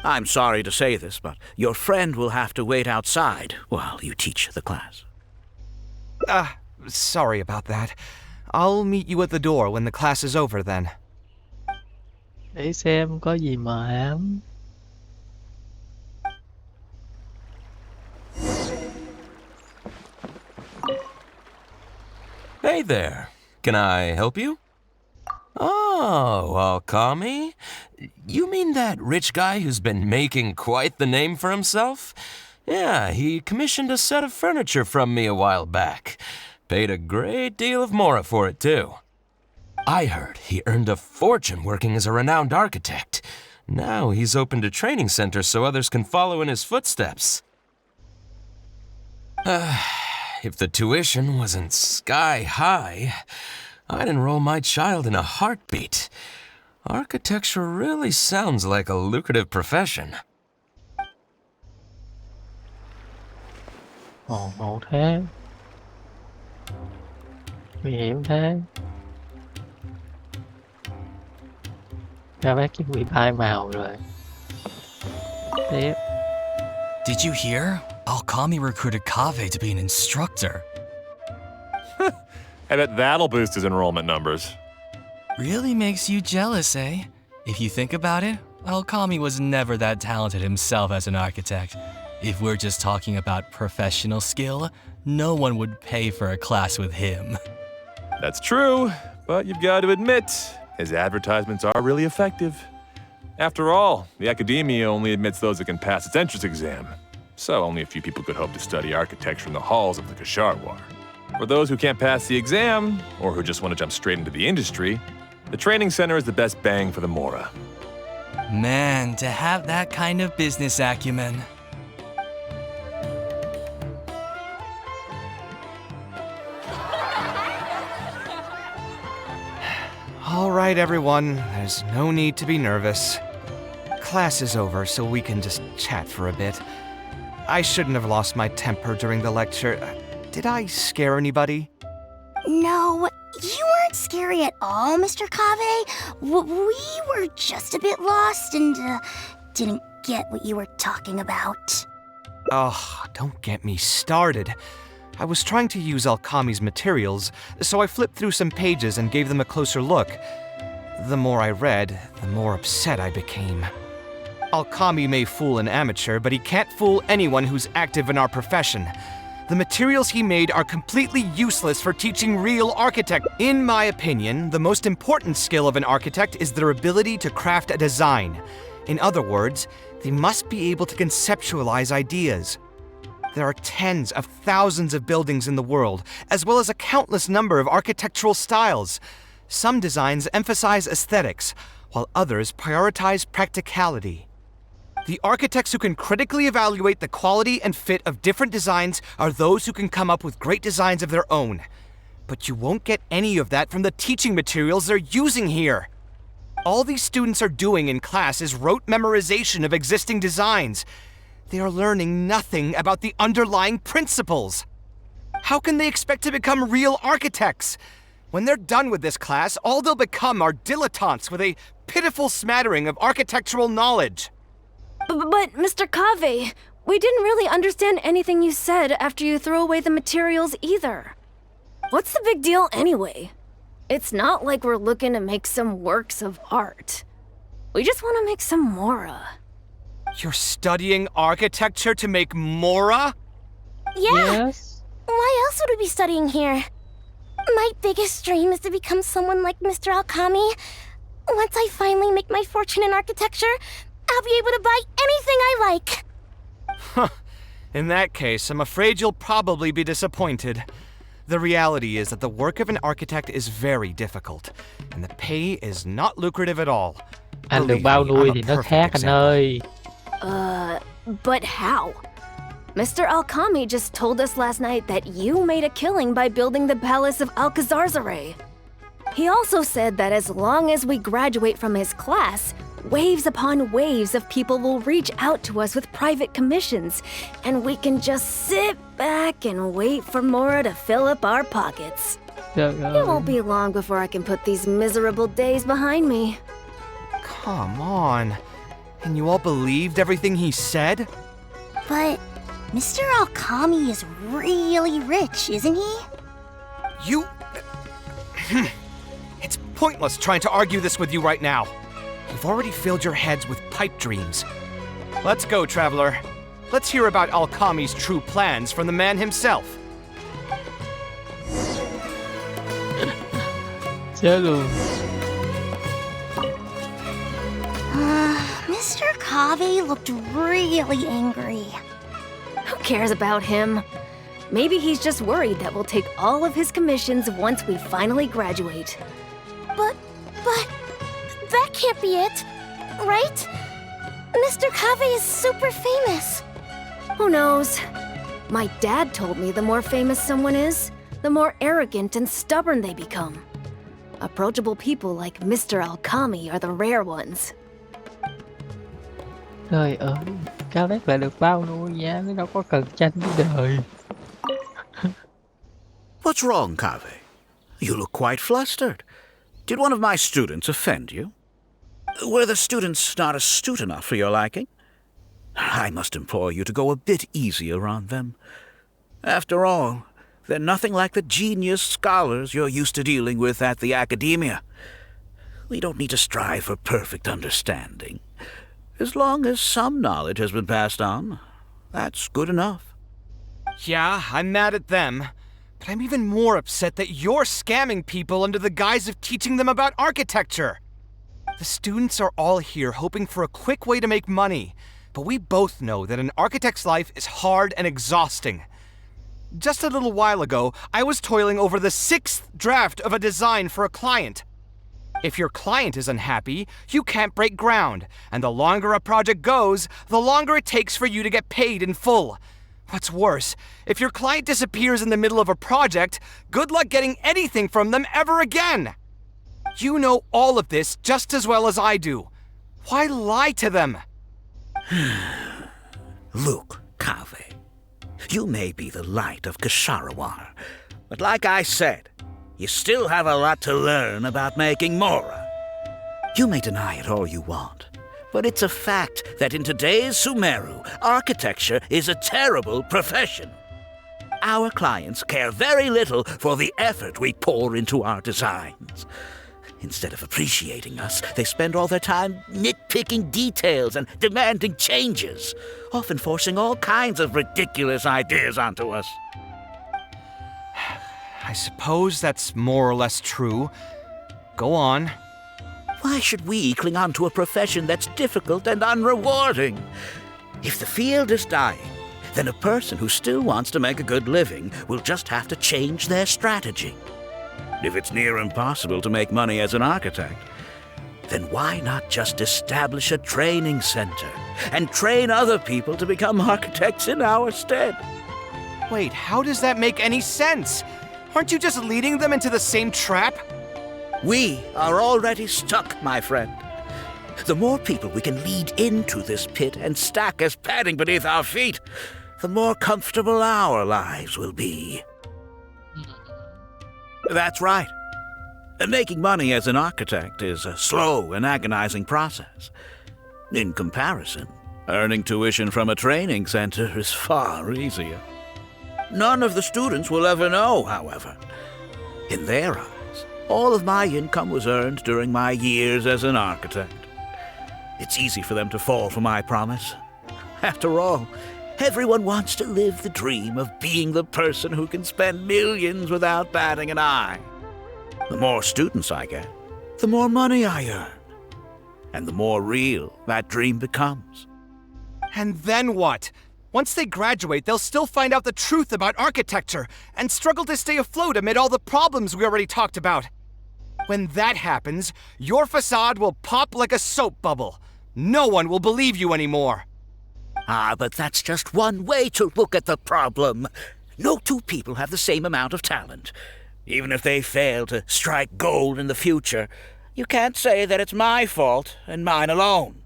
I'm sorry to say this, but your friend will have to wait outside while you teach the class. Sorry about that. I'll meet you at the door when the class is over then. Để xem có gì mà ám. Hey there. Can I help you? Oh, Alkami? You mean that rich guy who's been making quite the name for himself? Yeah, he commissioned a set of furniture from me a while back. Paid a great deal of mora for it, too. I heard he earned a fortune working as a renowned architect. Now he's opened a training center so others can follow in his footsteps. If the tuition wasn't sky high, I'd enroll my child in a heartbeat. Architecture really sounds like a lucrative profession. Ồ, ngộ thế. Nguy hiểm thế. Kaveh chuẩn bị bay màu rồi. Tiếp. Did you hear? Alkami recruited Kaveh to be an instructor. I bet that'll boost his enrollment numbers. Really makes you jealous, eh? If you think about it, Alkami was never that talented himself as an architect. If we're just talking about professional skill, no one would pay for a class with him. That's true, but you've got to admit, his advertisements are really effective. After all, the Academia only admits those that can pass its entrance exam, so only a few people could hope to study architecture in the halls of the Kasharwar. For those who can't pass the exam, or who just want to jump straight into the industry, the training center is the best bang for the mora. Man, to have that kind of business acumen. All right, everyone. There's no need to be nervous. Class is over, so we can just chat for a bit. I shouldn't have lost my temper during the lecture. Did I scare anybody? No, you weren't scary at all, Mr. Kaveh. We were just a bit lost and didn't get what you were talking about. Oh, don't get me started. I was trying to use Alkami's materials, so I flipped through some pages and gave them a closer look. The more I read, the more upset I became. Alkami may fool an amateur, but he can't fool anyone who's active in our profession. The materials he made are completely useless for teaching real architect. In my opinion, the most important skill of an architect is their ability to craft a design. In other words, they must be able to conceptualize ideas. There are tens of thousands of buildings in the world, as well as a countless number of architectural styles. Some designs emphasize aesthetics, while others prioritize practicality. The architects who can critically evaluate the quality and fit of different designs are those who can come up with great designs of their own. But you won't get any of that from the teaching materials they're using here. All these students are doing in class is rote memorization of existing designs. They are learning nothing about the underlying principles. How can they expect to become real architects? When they're done with this class, all they'll become are dilettantes with a pitiful smattering of architectural knowledge. But Mr. Kaveh, we didn't really understand anything you said after you threw away the materials either. What's the big deal anyway? It's not like we're looking to make some works of art. We just want to make some mora. You're studying architecture to make mora? Yeah. Yes. Why else would we be studying here? My biggest dream is to become someone like Mr. Alkami. Once I finally make my fortune in architecture, I'll be able to buy anything I like. Huh. In that case, I'm afraid you'll probably be disappointed. The reality is that the work of an architect is very difficult, and the pay is not lucrative at all. Anh được Believe bao me, nuôi I'm thì a nó perfect khác anh example. ơi. But how? Mr. Alkami just told us last night that you made a killing by building the Palace of Alcazarzare. He also said that as long as we graduate from his class, waves upon waves of people will reach out to us with private commissions, and we can just sit back and wait for Mora to fill up our pockets. Trời It won't ơi. be long before I can put these miserable days behind me. Come on. And you all believed everything he said? But Mr. Alkami is really rich, isn't he? You... It's pointless trying to argue this with you right now. You've already filled your heads with pipe dreams. Let's go, traveler. Let's hear about Alkami's true plans from the man himself. Chết luôn. Mr. Kaveh looked really angry. Who cares about him? Maybe he's just worried that we'll take all of his commissions once we finally graduate. But that can't be it, right? Mr. Kaveh is super famous. Who knows? My dad told me the more famous someone is, the more arrogant and stubborn they become. Approachable people like Mr. Alkami are the rare ones. Trời ơi, Kaveh lại được bao nuôi nha, nó đâu có cần tranh với đời. What's wrong, Kaveh? You look quite flustered. Did one of my students offend you? Were the students not astute enough for your liking? I must implore you to go a bit easier on them. After all, they're nothing like the genius scholars you're used to dealing with at the Academia. We don't need to strive for perfect understanding. As long as some knowledge has been passed on, that's good enough. Yeah, I'm mad at them. But I'm even more upset that you're scamming people under the guise of teaching them about architecture. The students are all here hoping for a quick way to make money, but we both know that an architect's life is hard and exhausting. Just a little while ago, I was toiling over the 6th draft of a design for a client. If your client is unhappy, you can't break ground, and the longer a project goes, the longer it takes for you to get paid in full. What's worse, if your client disappears in the middle of a project, good luck getting anything from them ever again. You know all of this just as well as I do. Why lie to them? Look, Kaveh, you may be the light of Ksharawar, but like I said, you still have a lot to learn about making Mora. You may deny it all you want, but it's a fact that in today's Sumeru, architecture is a terrible profession. Our clients care very little for the effort we pour into our designs. Instead of appreciating us, they spend all their time nitpicking details and demanding changes, often forcing all kinds of ridiculous ideas onto us. I suppose that's more or less true. Go on. Why should we cling on to a profession that's difficult and unrewarding? If the field is dying, then a person who still wants to make a good living will just have to change their strategy. If it's near impossible to make money as an architect, then why not just establish a training center and train other people to become architects in our stead? Wait, how does that make any sense? Aren't you just leading them into the same trap? We are already stuck, my friend. The more people we can lead into this pit and stack as padding beneath our feet, the more comfortable our lives will be. That's right. Making money as an architect is a slow and agonizing process. In comparison, earning tuition from a training center is far easier. None of the students will ever know, however. In their eyes, all of my income was earned during my years as an architect. It's easy for them to fall for my promise. After all, everyone wants to live the dream of being the person who can spend millions without batting an eye. The more students I get, the more money I earn. And the more real that dream becomes. And then what? Once they graduate, they'll still find out the truth about architecture and struggle to stay afloat amid all the problems we already talked about. When that happens, your facade will pop like a soap bubble. No one will believe you anymore. Ah, but that's just one way to look at the problem. No two people have the same amount of talent. Even if they fail to strike gold in the future, you can't say that it's my fault and mine alone.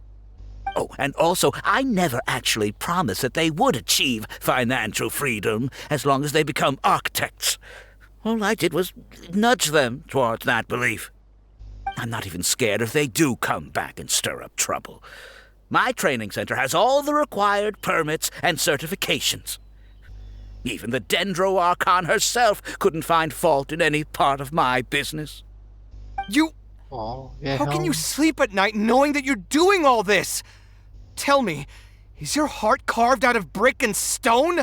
Oh, and also, I never actually promised that they would achieve financial freedom as long as they become architects. All I did was nudge them towards that belief. I'm not even scared if they do come back and stir up trouble. My training center has all the required permits and certifications. Even the Dendro Archon herself couldn't find fault in any part of my business. How can you sleep at night knowing that you're doing all this? Tell me, is your heart carved out of brick and stone?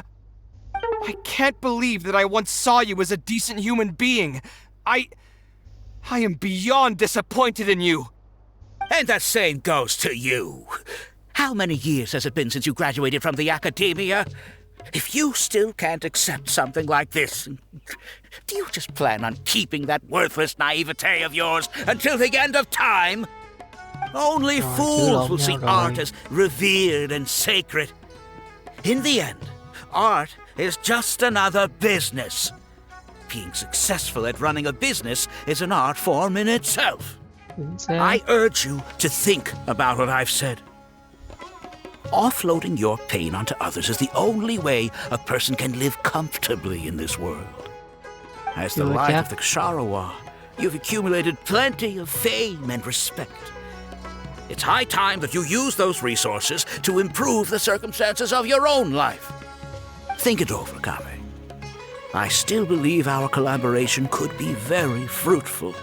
I can't believe that I once saw you as a decent human being. I am beyond disappointed in you. And the same goes to you. How many years has it been since you graduated from the Academia? If you still can't accept something like this, do you just plan on keeping that worthless naivete of yours until the end of time? Only fools will see art as revered and sacred. In the end, art is just another business. Being successful at running a business is an art form in itself. I urge you to think about what I've said. Offloading your pain onto others is the only way a person can live comfortably in this world. As the light of the Ksharowa, you've accumulated plenty of fame and respect. It's high time that you use those resources to improve the circumstances of your own life. Think it over, Kaveh. I still believe our collaboration could be very fruitful.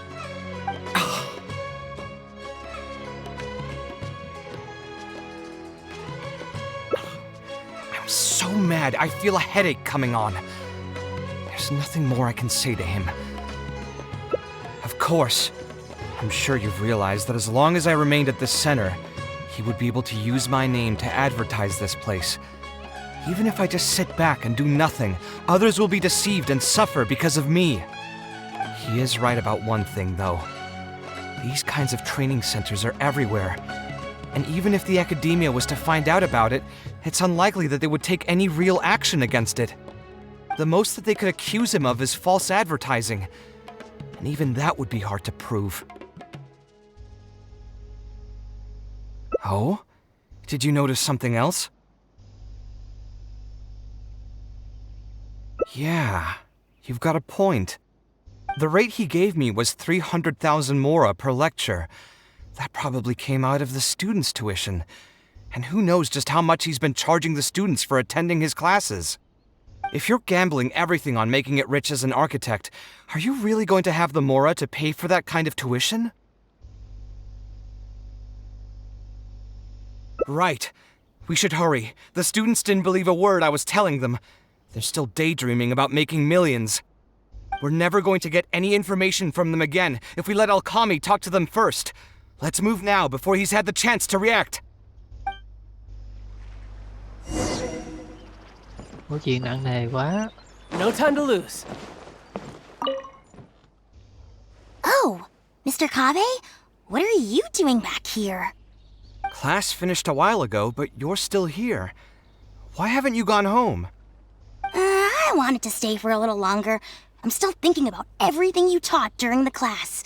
I'm so mad, I feel a headache coming on. There's nothing more I can say to him. Of course, I'm sure you've realized that as long as I remained at this center, he would be able to use my name to advertise this place. Even if I just sit back and do nothing, others will be deceived and suffer because of me. He is right about one thing, though. These kinds of training centers are everywhere. And even if the Academia was to find out about it, it's unlikely that they would take any real action against it. The most that they could accuse him of is false advertising. And even that would be hard to prove. Oh? Did you notice something else? Yeah, you've got a point. The rate he gave me was 300,000 mora per lecture. That probably came out of the students' tuition. And who knows just how much he's been charging the students for attending his classes. If you're gambling everything on making it rich as an architect, are you really going to have the mora to pay for that kind of tuition? Right. We should hurry. The students didn't believe a word I was telling them. They're still daydreaming about making millions. We're never going to get any information from them again if we let Alkami talk to them first. Let's move now before he's had the chance to react. Có chuyện nặng nề quá. No time to lose. Oh, Mr. Kaveh? What are you doing back here? Class finished a while ago, but you're still here. Why haven't you gone home? I wanted to stay for a little longer. I'm still thinking about everything you taught during the class.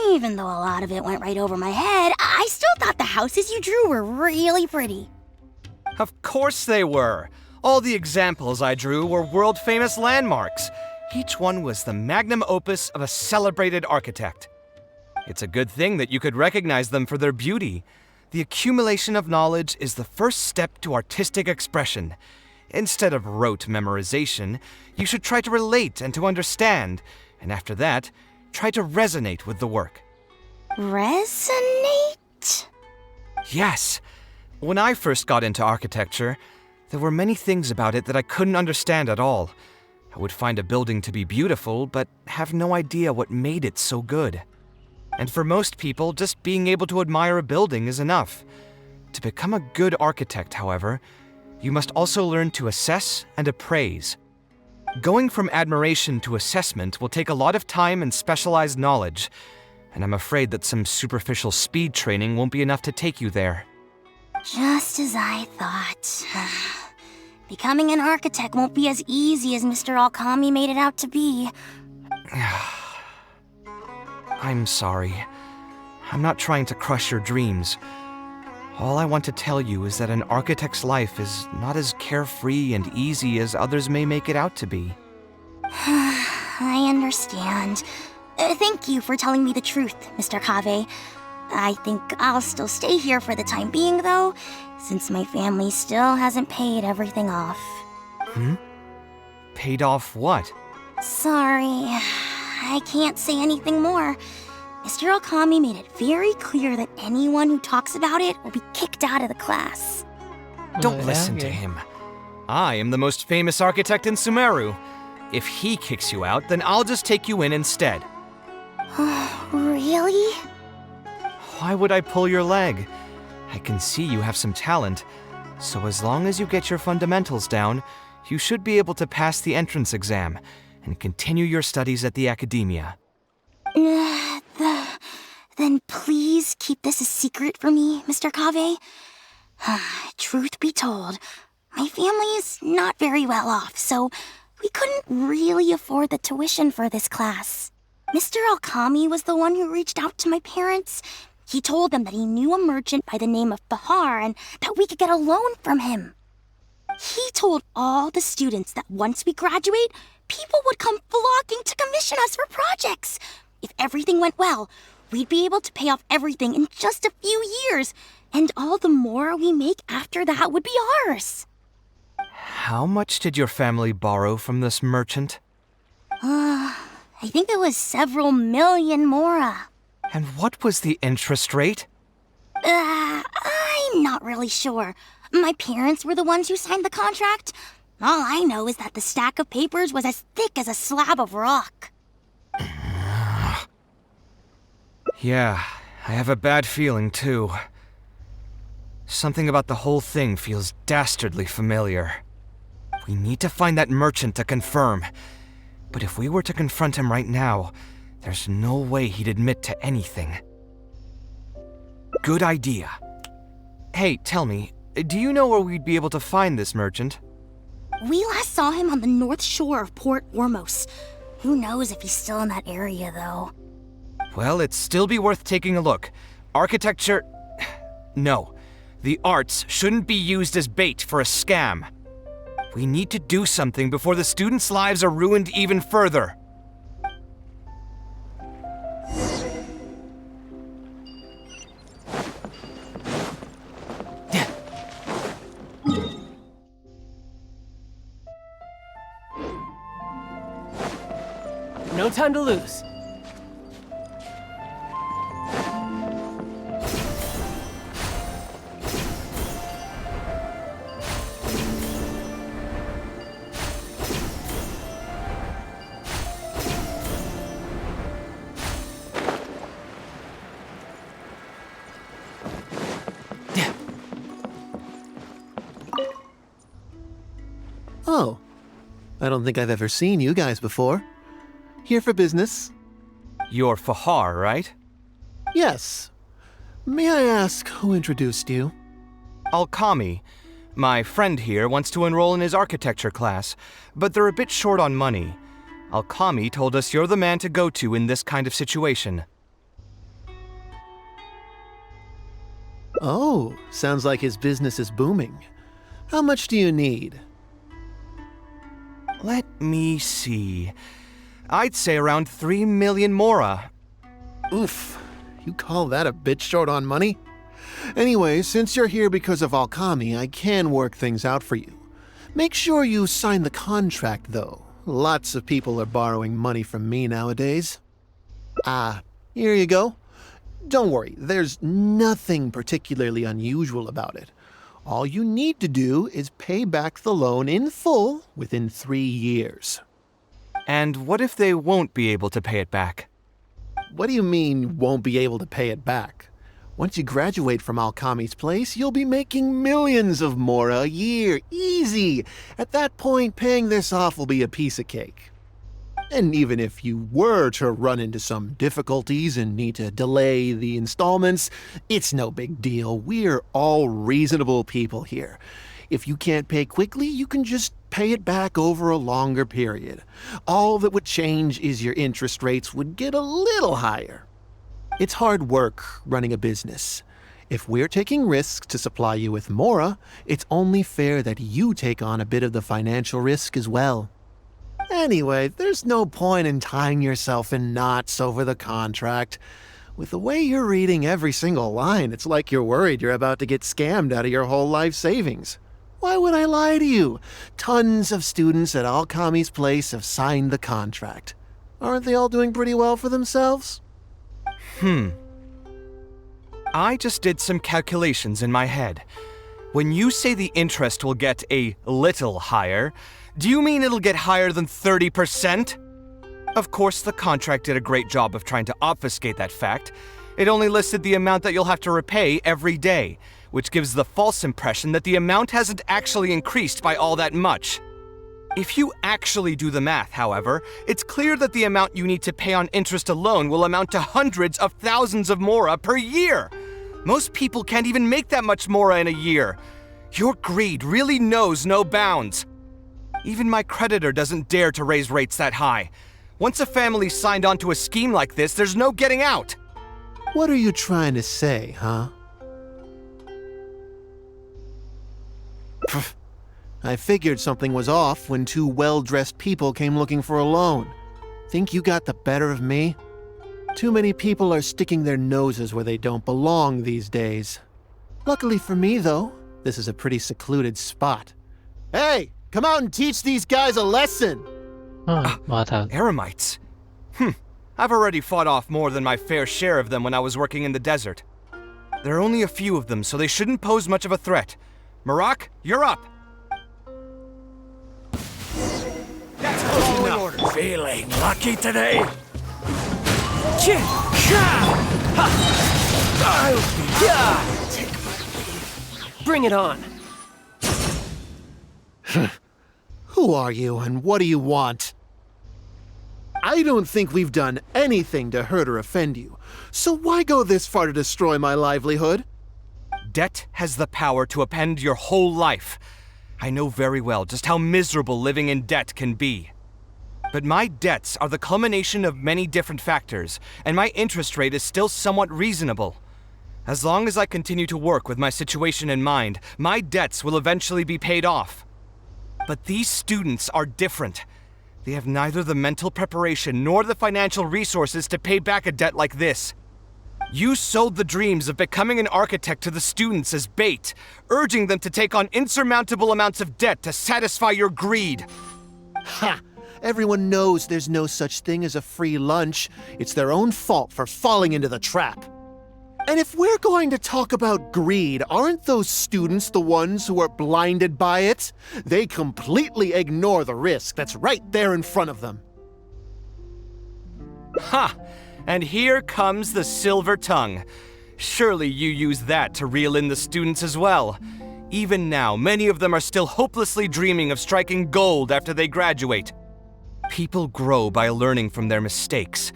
Even though a lot of it went right over my head, I still thought the houses you drew were really pretty. Of course they were. All the examples I drew were world-famous landmarks. Each one was the magnum opus of a celebrated architect. It's a good thing that you could recognize them for their beauty. The accumulation of knowledge is the first step to artistic expression. Instead of rote memorization, you should try to relate and to understand, and after that, try to resonate with the work. Resonate? Yes. When I first got into architecture, there were many things about it that I couldn't understand at all. I would find a building to be beautiful, but have no idea what made it so good. And for most people, just being able to admire a building is enough. To become a good architect, however, you must also learn to assess and appraise. Going from admiration to assessment will take a lot of time and specialized knowledge, and I'm afraid that some superficial speed training won't be enough to take you there. Just as I thought. Becoming an architect won't be as easy as Mr. Alkami made it out to be. I'm sorry. I'm not trying to crush your dreams. All I want to tell you is that an architect's life is not as carefree and easy as others may make it out to be. I understand. Thank you for telling me the truth, Mr. Kaveh. I think I'll still stay here for the time being, though, since my family still hasn't paid everything off. Paid off what? Sorry, I can't say anything more. Mr. Alkami made it very clear that anyone who talks about it will be kicked out of the class. Don't listen to him. I am the most famous architect in Sumeru. If he kicks you out, then I'll just take you in instead. Really? Why would I pull your leg? I can see you have some talent, so as long as you get your fundamentals down, you should be able to pass the entrance exam and continue your studies at the academia. Then please keep this a secret for me, Mr. Kaveh. Truth be told, my family is not very well off, so we couldn't really afford the tuition for this class. Mr. Alkami was the one who reached out to my parents. He told them that he knew a merchant by the name of Bahar and that we could get a loan from him. He told all the students that once we graduate, people would come flocking to commission us for projects. If everything went well, we'd be able to pay off everything in just a few years, and all the more we make after that would be ours. How much did your family borrow from this merchant? I think it was several million mora. And what was the interest rate? I'm not really sure. My parents were the ones who signed the contract. All I know is that the stack of papers was as thick as a slab of rock. Yeah, I have a bad feeling too. Something about the whole thing feels dastardly familiar. We need to find that merchant to confirm. But if we were to confront him right now, there's no way he'd admit to anything. Good idea. Hey, tell me, do you know where we'd be able to find this merchant? We last saw him on the north shore of Port Ormos. Who knows if he's still in that area, though. Well, it'd still be worth taking a look. Architecture... No. The arts shouldn't be used as bait for a scam. We need to do something before the students' lives are ruined even further. No time to lose. Oh, I don't think I've ever seen you guys before. Here for business? You're Fahar, right? Yes. May I ask who introduced you? Alkami. My friend here wants to enroll in his architecture class, but they're a bit short on money. Alkami told us you're the man to go to in this kind of situation. Oh, sounds like his business is booming. How much do you need? Let me see. I'd say around 3 million mora. Oof, you call that a bit short on money? Anyway, since you're here because of Alkami, I can work things out for you. Make sure you sign the contract, though. Lots of people are borrowing money from me nowadays. Here you go. Don't worry, there's nothing particularly unusual about it. All you need to do is pay back the loan in full within 3 years. And what if they won't be able to pay it back? What do you mean, won't be able to pay it back? Once you graduate from Alkami's place, you'll be making millions of mora a year. Easy! At that point, paying this off will be a piece of cake. And even if you were to run into some difficulties and need to delay the installments, it's no big deal. We're all reasonable people here. If you can't pay quickly, you can just pay it back over a longer period. All that would change is your interest rates would get a little higher. It's hard work running a business. If we're taking risks to supply you with mora, it's only fair that you take on a bit of the financial risk as well. Anyway, there's no point in tying yourself in knots over the contract. With the way you're reading every single line, it's like you're worried you're about to get scammed out of your whole life savings. Why would I lie to you? Tons of students at Alkami's place have signed the contract. Aren't they all doing pretty well for themselves? I just did some calculations in my head. When you say the interest will get a little higher, do you mean it'll get higher than 30%? Of course, the contract did a great job of trying to obfuscate that fact. It only listed the amount that you'll have to repay every day, which gives the false impression that the amount hasn't actually increased by all that much. If you actually do the math, however, it's clear that the amount you need to pay on interest alone will amount to hundreds of thousands of mora per year. Most people can't even make that much mora in a year. Your greed really knows no bounds. Even my creditor doesn't dare to raise rates that high. Once a family's signed on to a scheme like this, there's no getting out. What are you trying to say, huh? I figured something was off when two well-dressed people came looking for a loan. Think you got the better of me? Too many people are sticking their noses where they don't belong these days. Luckily for me, though, this is a pretty secluded spot. Hey, come out and teach these guys a lesson! Eremites? I've already fought off more than my fair share of them when I was working in the desert. There are only a few of them, so they shouldn't pose much of a threat. Marak, you're up! That's close enough. Feeling lucky today? Bring it on. Who are you and what do you want? I don't think we've done anything to hurt or offend you, so why go this far to destroy my livelihood? Debt has the power to upend your whole life. I know very well just how miserable living in debt can be. But my debts are the culmination of many different factors, and my interest rate is still somewhat reasonable. As long as I continue to work with my situation in mind, my debts will eventually be paid off. But these students are different. They have neither the mental preparation nor the financial resources to pay back a debt like this. You sold the dreams of becoming an architect to the students as bait, urging them to take on insurmountable amounts of debt to satisfy your greed. Ha! Everyone knows there's no such thing as a free lunch. It's their own fault for falling into the trap. And if we're going to talk about greed, aren't those students the ones who are blinded by it? They completely ignore the risk that's right there in front of them. Ha! And here comes the silver tongue. Surely you use that to reel in the students as well. Even now, many of them are still hopelessly dreaming of striking gold after they graduate. People grow by learning from their mistakes.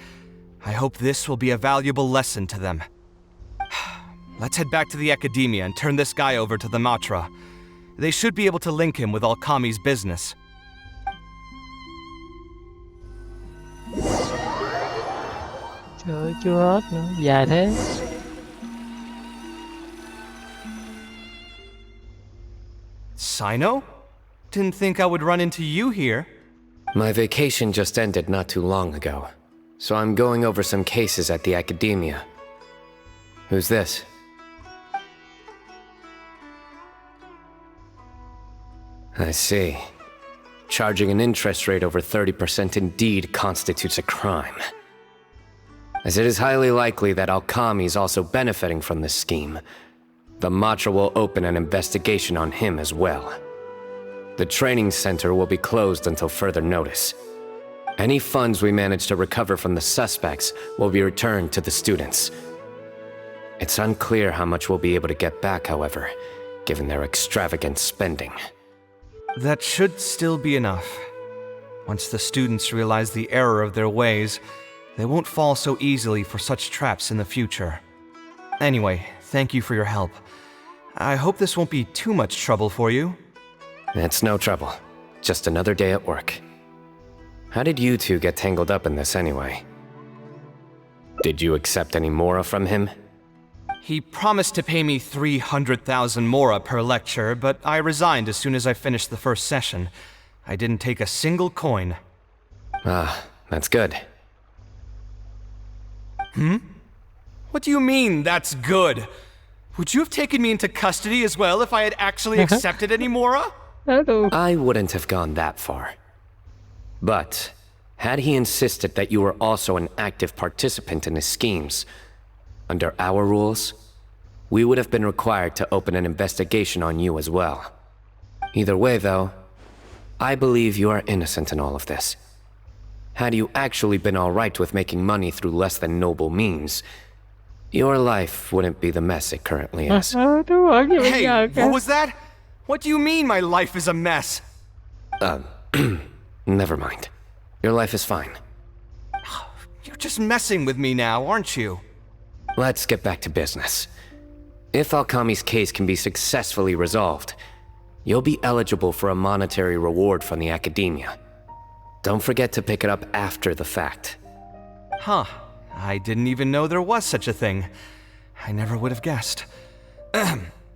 I hope this will be a valuable lesson to them. Let's head back to the Academia and turn this guy over to the Matra. They should be able to link him with Alkami's business. Trời ơi, chưa hết nữa, dài thế. Sino? Didn't think I would run into you here. My vacation just ended not too long ago, so I'm going over some cases at the Academia. Who's this? I see. Charging an interest rate over 30% indeed constitutes a crime. As it is highly likely that Alkami is also benefiting from this scheme, the Matra will open an investigation on him as well. The training center will be closed until further notice. Any funds we manage to recover from the suspects will be returned to the students. It's unclear how much we'll be able to get back, however, given their extravagant spending. That should still be enough. Once the students realize the error of their ways, they won't fall so easily for such traps in the future. Anyway, thank you for your help. I hope this won't be too much trouble for you. It's no trouble. Just another day at work. How did you two get tangled up in this anyway? Did you accept any mora from him? He promised to pay me 300,000 mora per lecture, but I resigned as soon as I finished the first session. I didn't take a single coin. Ah, that's good. What do you mean, that's good? Would you have taken me into custody as well if I had actually accepted any mora? I wouldn't have gone that far. But, had he insisted that you were also an active participant in his schemes, under our rules, we would have been required to open an investigation on you as well. Either way, though, I believe you are innocent in all of this. Had you actually been alright with making money through less than noble means, your life wouldn't be the mess it currently is. Hey, what was that? What do you mean my life is a mess? Never mind. Your life is fine. You're just messing with me now, aren't you? Let's get back to business. If Alkami's case can be successfully resolved, you'll be eligible for a monetary reward from the Academia. Don't forget to pick it up after the fact. Huh. I didn't even know there was such a thing. I never would have guessed.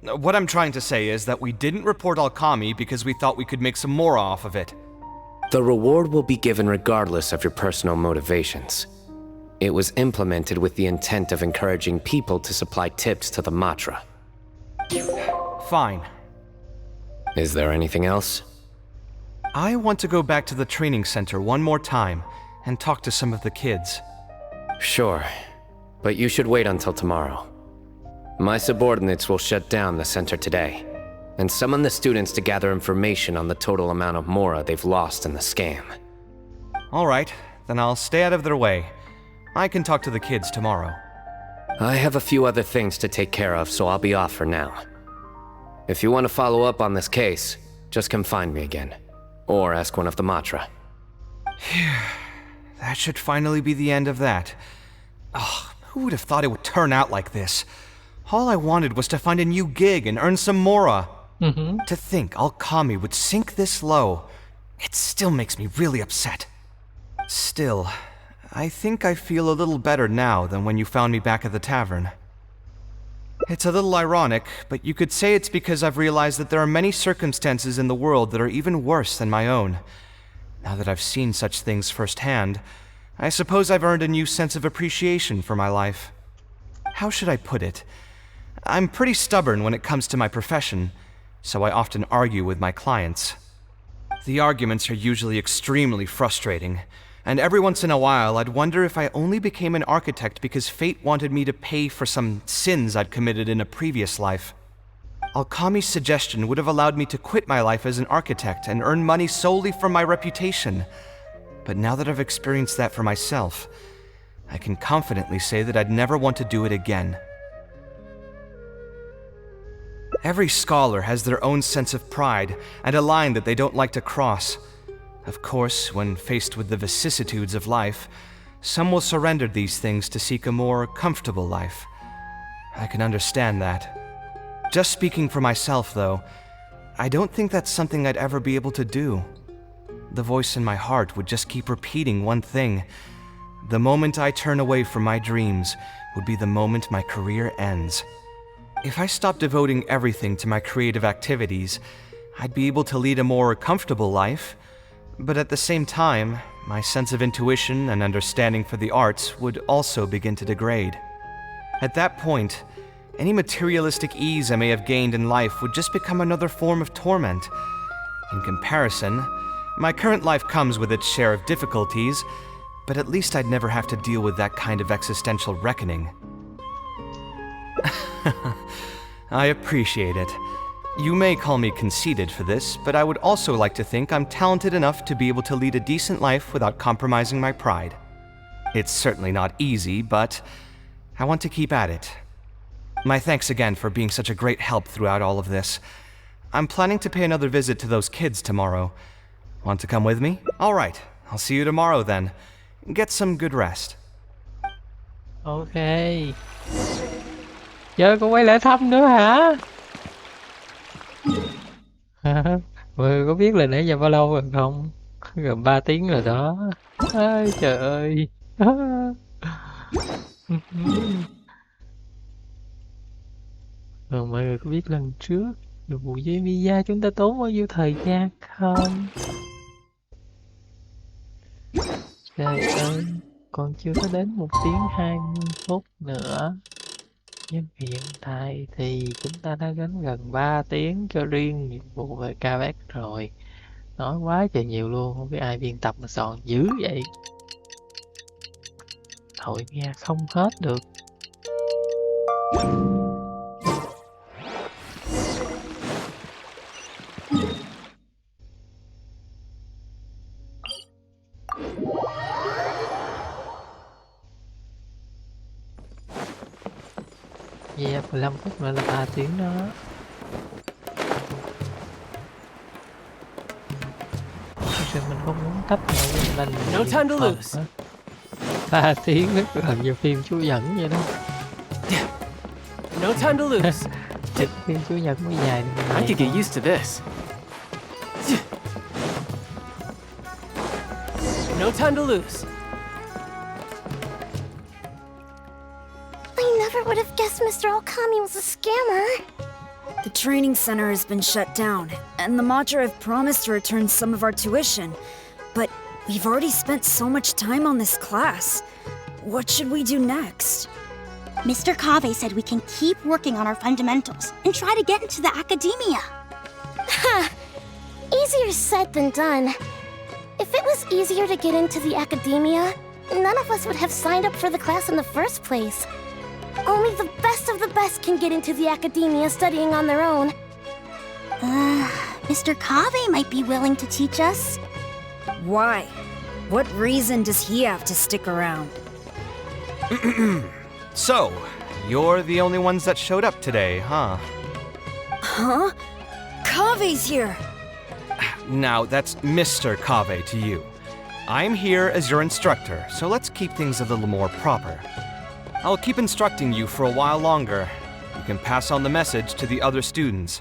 What I'm trying to say is that we didn't report Alkami because we thought we could make some more off of it. The reward will be given regardless of your personal motivations. It was implemented with the intent of encouraging people to supply tips to the Matra. Fine. Is there anything else? I want to go back to the training center one more time and talk to some of the kids. Sure, but you should wait until tomorrow. My subordinates will shut down the center today, and summon the students to gather information on the total amount of mora they've lost in the scam. Alright, then I'll stay out of their way. I can talk to the kids tomorrow. I have a few other things to take care of, so I'll be off for now. If you want to follow up on this case, just come find me again. Or ask one of the Matra. That should finally be the end of that. Ugh, who would have thought it would turn out like this? All I wanted was to find a new gig and earn some mora. To think Alkami would sink this low, it still makes me really upset. Still, I think I feel a little better now than when you found me back at the tavern. It's a little ironic, but you could say it's because I've realized that there are many circumstances in the world that are even worse than my own. Now that I've seen such things firsthand, I suppose I've earned a new sense of appreciation for my life. How should I put it? I'm pretty stubborn when it comes to my profession, so I often argue with my clients. The arguments are usually extremely frustrating, and every once in a while I'd wonder if I only became an architect because fate wanted me to pay for some sins I'd committed in a previous life. Alkami's suggestion would have allowed me to quit my life as an architect and earn money solely from my reputation. But now that I've experienced that for myself, I can confidently say that I'd never want to do it again. Every scholar has their own sense of pride and a line that they don't like to cross. Of course, when faced with the vicissitudes of life, some will surrender these things to seek a more comfortable life. I can understand that. Just speaking for myself, though, I don't think that's something I'd ever be able to do. The voice in my heart would just keep repeating one thing. The moment I turn away from my dreams would be the moment my career ends. If I stopped devoting everything to my creative activities, I'd be able to lead a more comfortable life, but at the same time, my sense of intuition and understanding for the arts would also begin to degrade. At that point, any materialistic ease I may have gained in life would just become another form of torment. In comparison, my current life comes with its share of difficulties, but at least I'd never have to deal with that kind of existential reckoning. I appreciate it. You may call me conceited for this, but I would also like to think I'm talented enough to be able to lead a decent life without compromising my pride. It's certainly not easy, but I want to keep at it. My thanks again for being such a great help throughout all of this. I'm planning to pay another visit to those kids tomorrow. Want to come with me? All right, I'll see you tomorrow then. Get some good rest. Ok. Giờ con quay lại thăm nữa hả? Mọi có biết là nãy giờ bao lâu rồi không? Gần 3 tiếng rồi đó. Ôi trời ơi. Mọi người có biết lần trước vụ với visa chúng ta tốn bao nhiêu thời gian không? Trời ơi, còn chưa có đến 1 tiếng 20 phút nữa. Nhưng hiện tại thì chúng ta đã gánh gần 3 tiếng cho riêng nhiệm vụ về Kaveh rồi. Nói quá trời nhiều luôn, không biết ai biên tập mà soạn dữ vậy. Thôi nghe không hết được. Yeah, 15 phút nữa là 3 tiếng đó. Thực sự mình không muốn tách nhau với mình. No time to lose. 3 tiếng rất gần như phim Chúa Dẫn vậy đó. No time to lose. Phim Chúa Dẫn mới dài. I could get used to this. No time to lose. I never would have guessed Mr. Alkami was a scammer. The training center has been shut down, and the Macher have promised to return some of our tuition. But we've already spent so much time on this class. What should we do next? Mr. Kaveh said we can keep working on our fundamentals and try to get into the academia. Ha! Easier said than done. If it was easier to get into the academia, none of us would have signed up for the class in the first place. Only the best can get into the academia studying on their own. Mr. Kaveh might be willing to teach us. Why? What reason does he have to stick around? So, you're the only ones that showed up today, huh? Huh? Kaveh's here! Now, that's Mr. Kaveh to you. I'm here as your instructor, so let's keep things a little more proper. I'll keep instructing you for a while longer. You can pass on the message to the other students.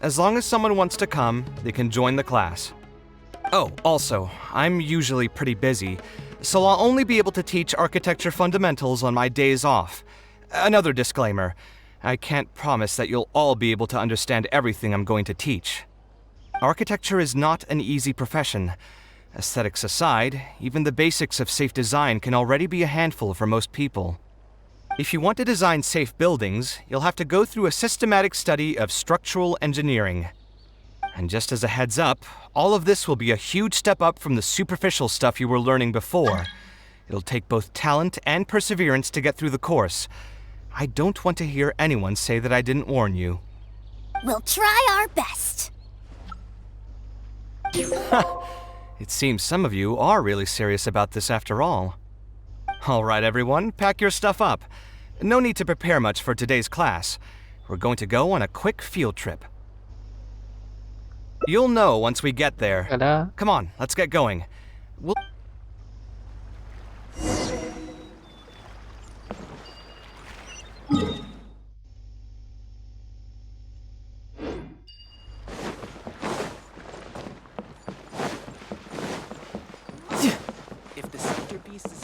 As long as someone wants to come, they can join the class. Oh, also, I'm usually pretty busy, so I'll only be able to teach architecture fundamentals on my days off. Another disclaimer, I can't promise that you'll all be able to understand everything I'm going to teach. Architecture is not an easy profession. Aesthetics aside, even the basics of safe design can already be a handful for most people. If you want to design safe buildings, you'll have to go through a systematic study of structural engineering. And just as a heads up, all of this will be a huge step up from the superficial stuff you were learning before. It'll take both talent and perseverance to get through the course. I don't want to hear anyone say that I didn't warn you. We'll try our best. It seems some of you are really serious about this after all. All right, everyone, pack your stuff up. No need to prepare much for today's class. We're going to go on a quick field trip. You'll know once we get there. Come on, let's get going. We'll... If the centerpiece is...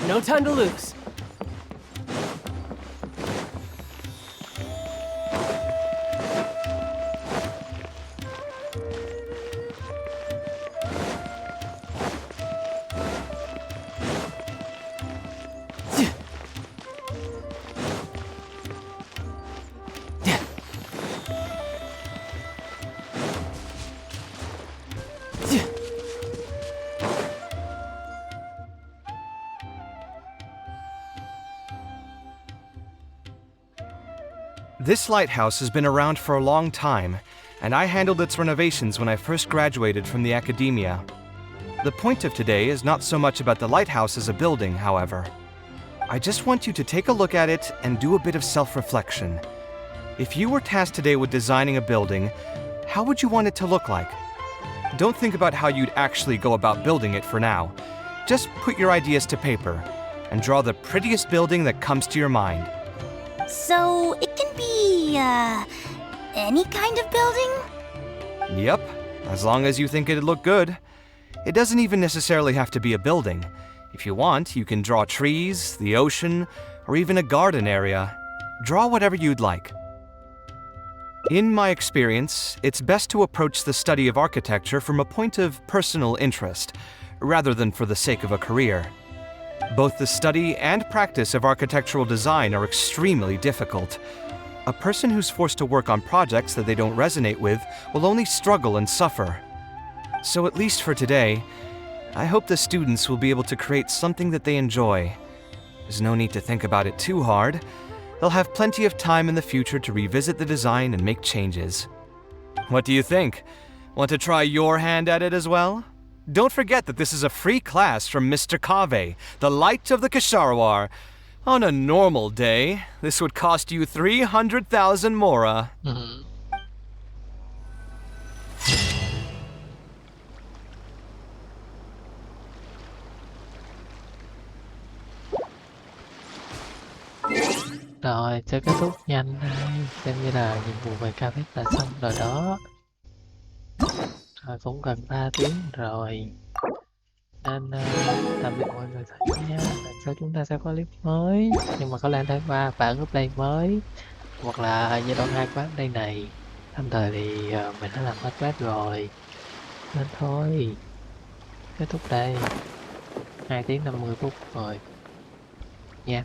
No time to lose. This lighthouse has been around for a long time, and I handled its renovations when I first graduated from the academia. The point of today is not so much about the lighthouse as a building, however. I just want you to take a look at it and do a bit of self-reflection. If you were tasked today with designing a building, how would you want it to look like? Don't think about how you'd actually go about building it for now. Just put your ideas to paper and draw the prettiest building that comes to your mind. So, it can be, any kind of building? Yep, as long as you think it'd look good. It doesn't even necessarily have to be a building. If you want, you can draw trees, the ocean, or even a garden area. Draw whatever you'd like. In my experience, it's best to approach the study of architecture from a point of personal interest, rather than for the sake of a career. Both the study and practice of architectural design are extremely difficult. A person who's forced to work on projects that they don't resonate with will only struggle and suffer. So at least for today, I hope the students will be able to create something that they enjoy. There's no need to think about it too hard. They'll have plenty of time in the future to revisit the design and make changes. What do you think? Want to try your hand at it as well? Don't forget that this is a free class from Mr. Kaveh, the Light of the Kasharawar. On a normal day, this would cost you 300,000 mora. Rồi, sẽ kết thúc nhanh đây. Xem như là nhiệm vụ về Kaveh là xong rồi đó. Rồi cũng gần 3 tiếng rồi. Nên tạm biệt mọi người thôi nha. Lần sau chúng ta sẽ có clip mới. Nhưng mà có lẽ tháng 3 bản update mới. Hoặc là giai đoạn 2 của update này. Tạm thời thì mình đã làm hết web rồi. Nên thôi. Kết thúc đây. 2 tiếng 50 phút rồi. Nha.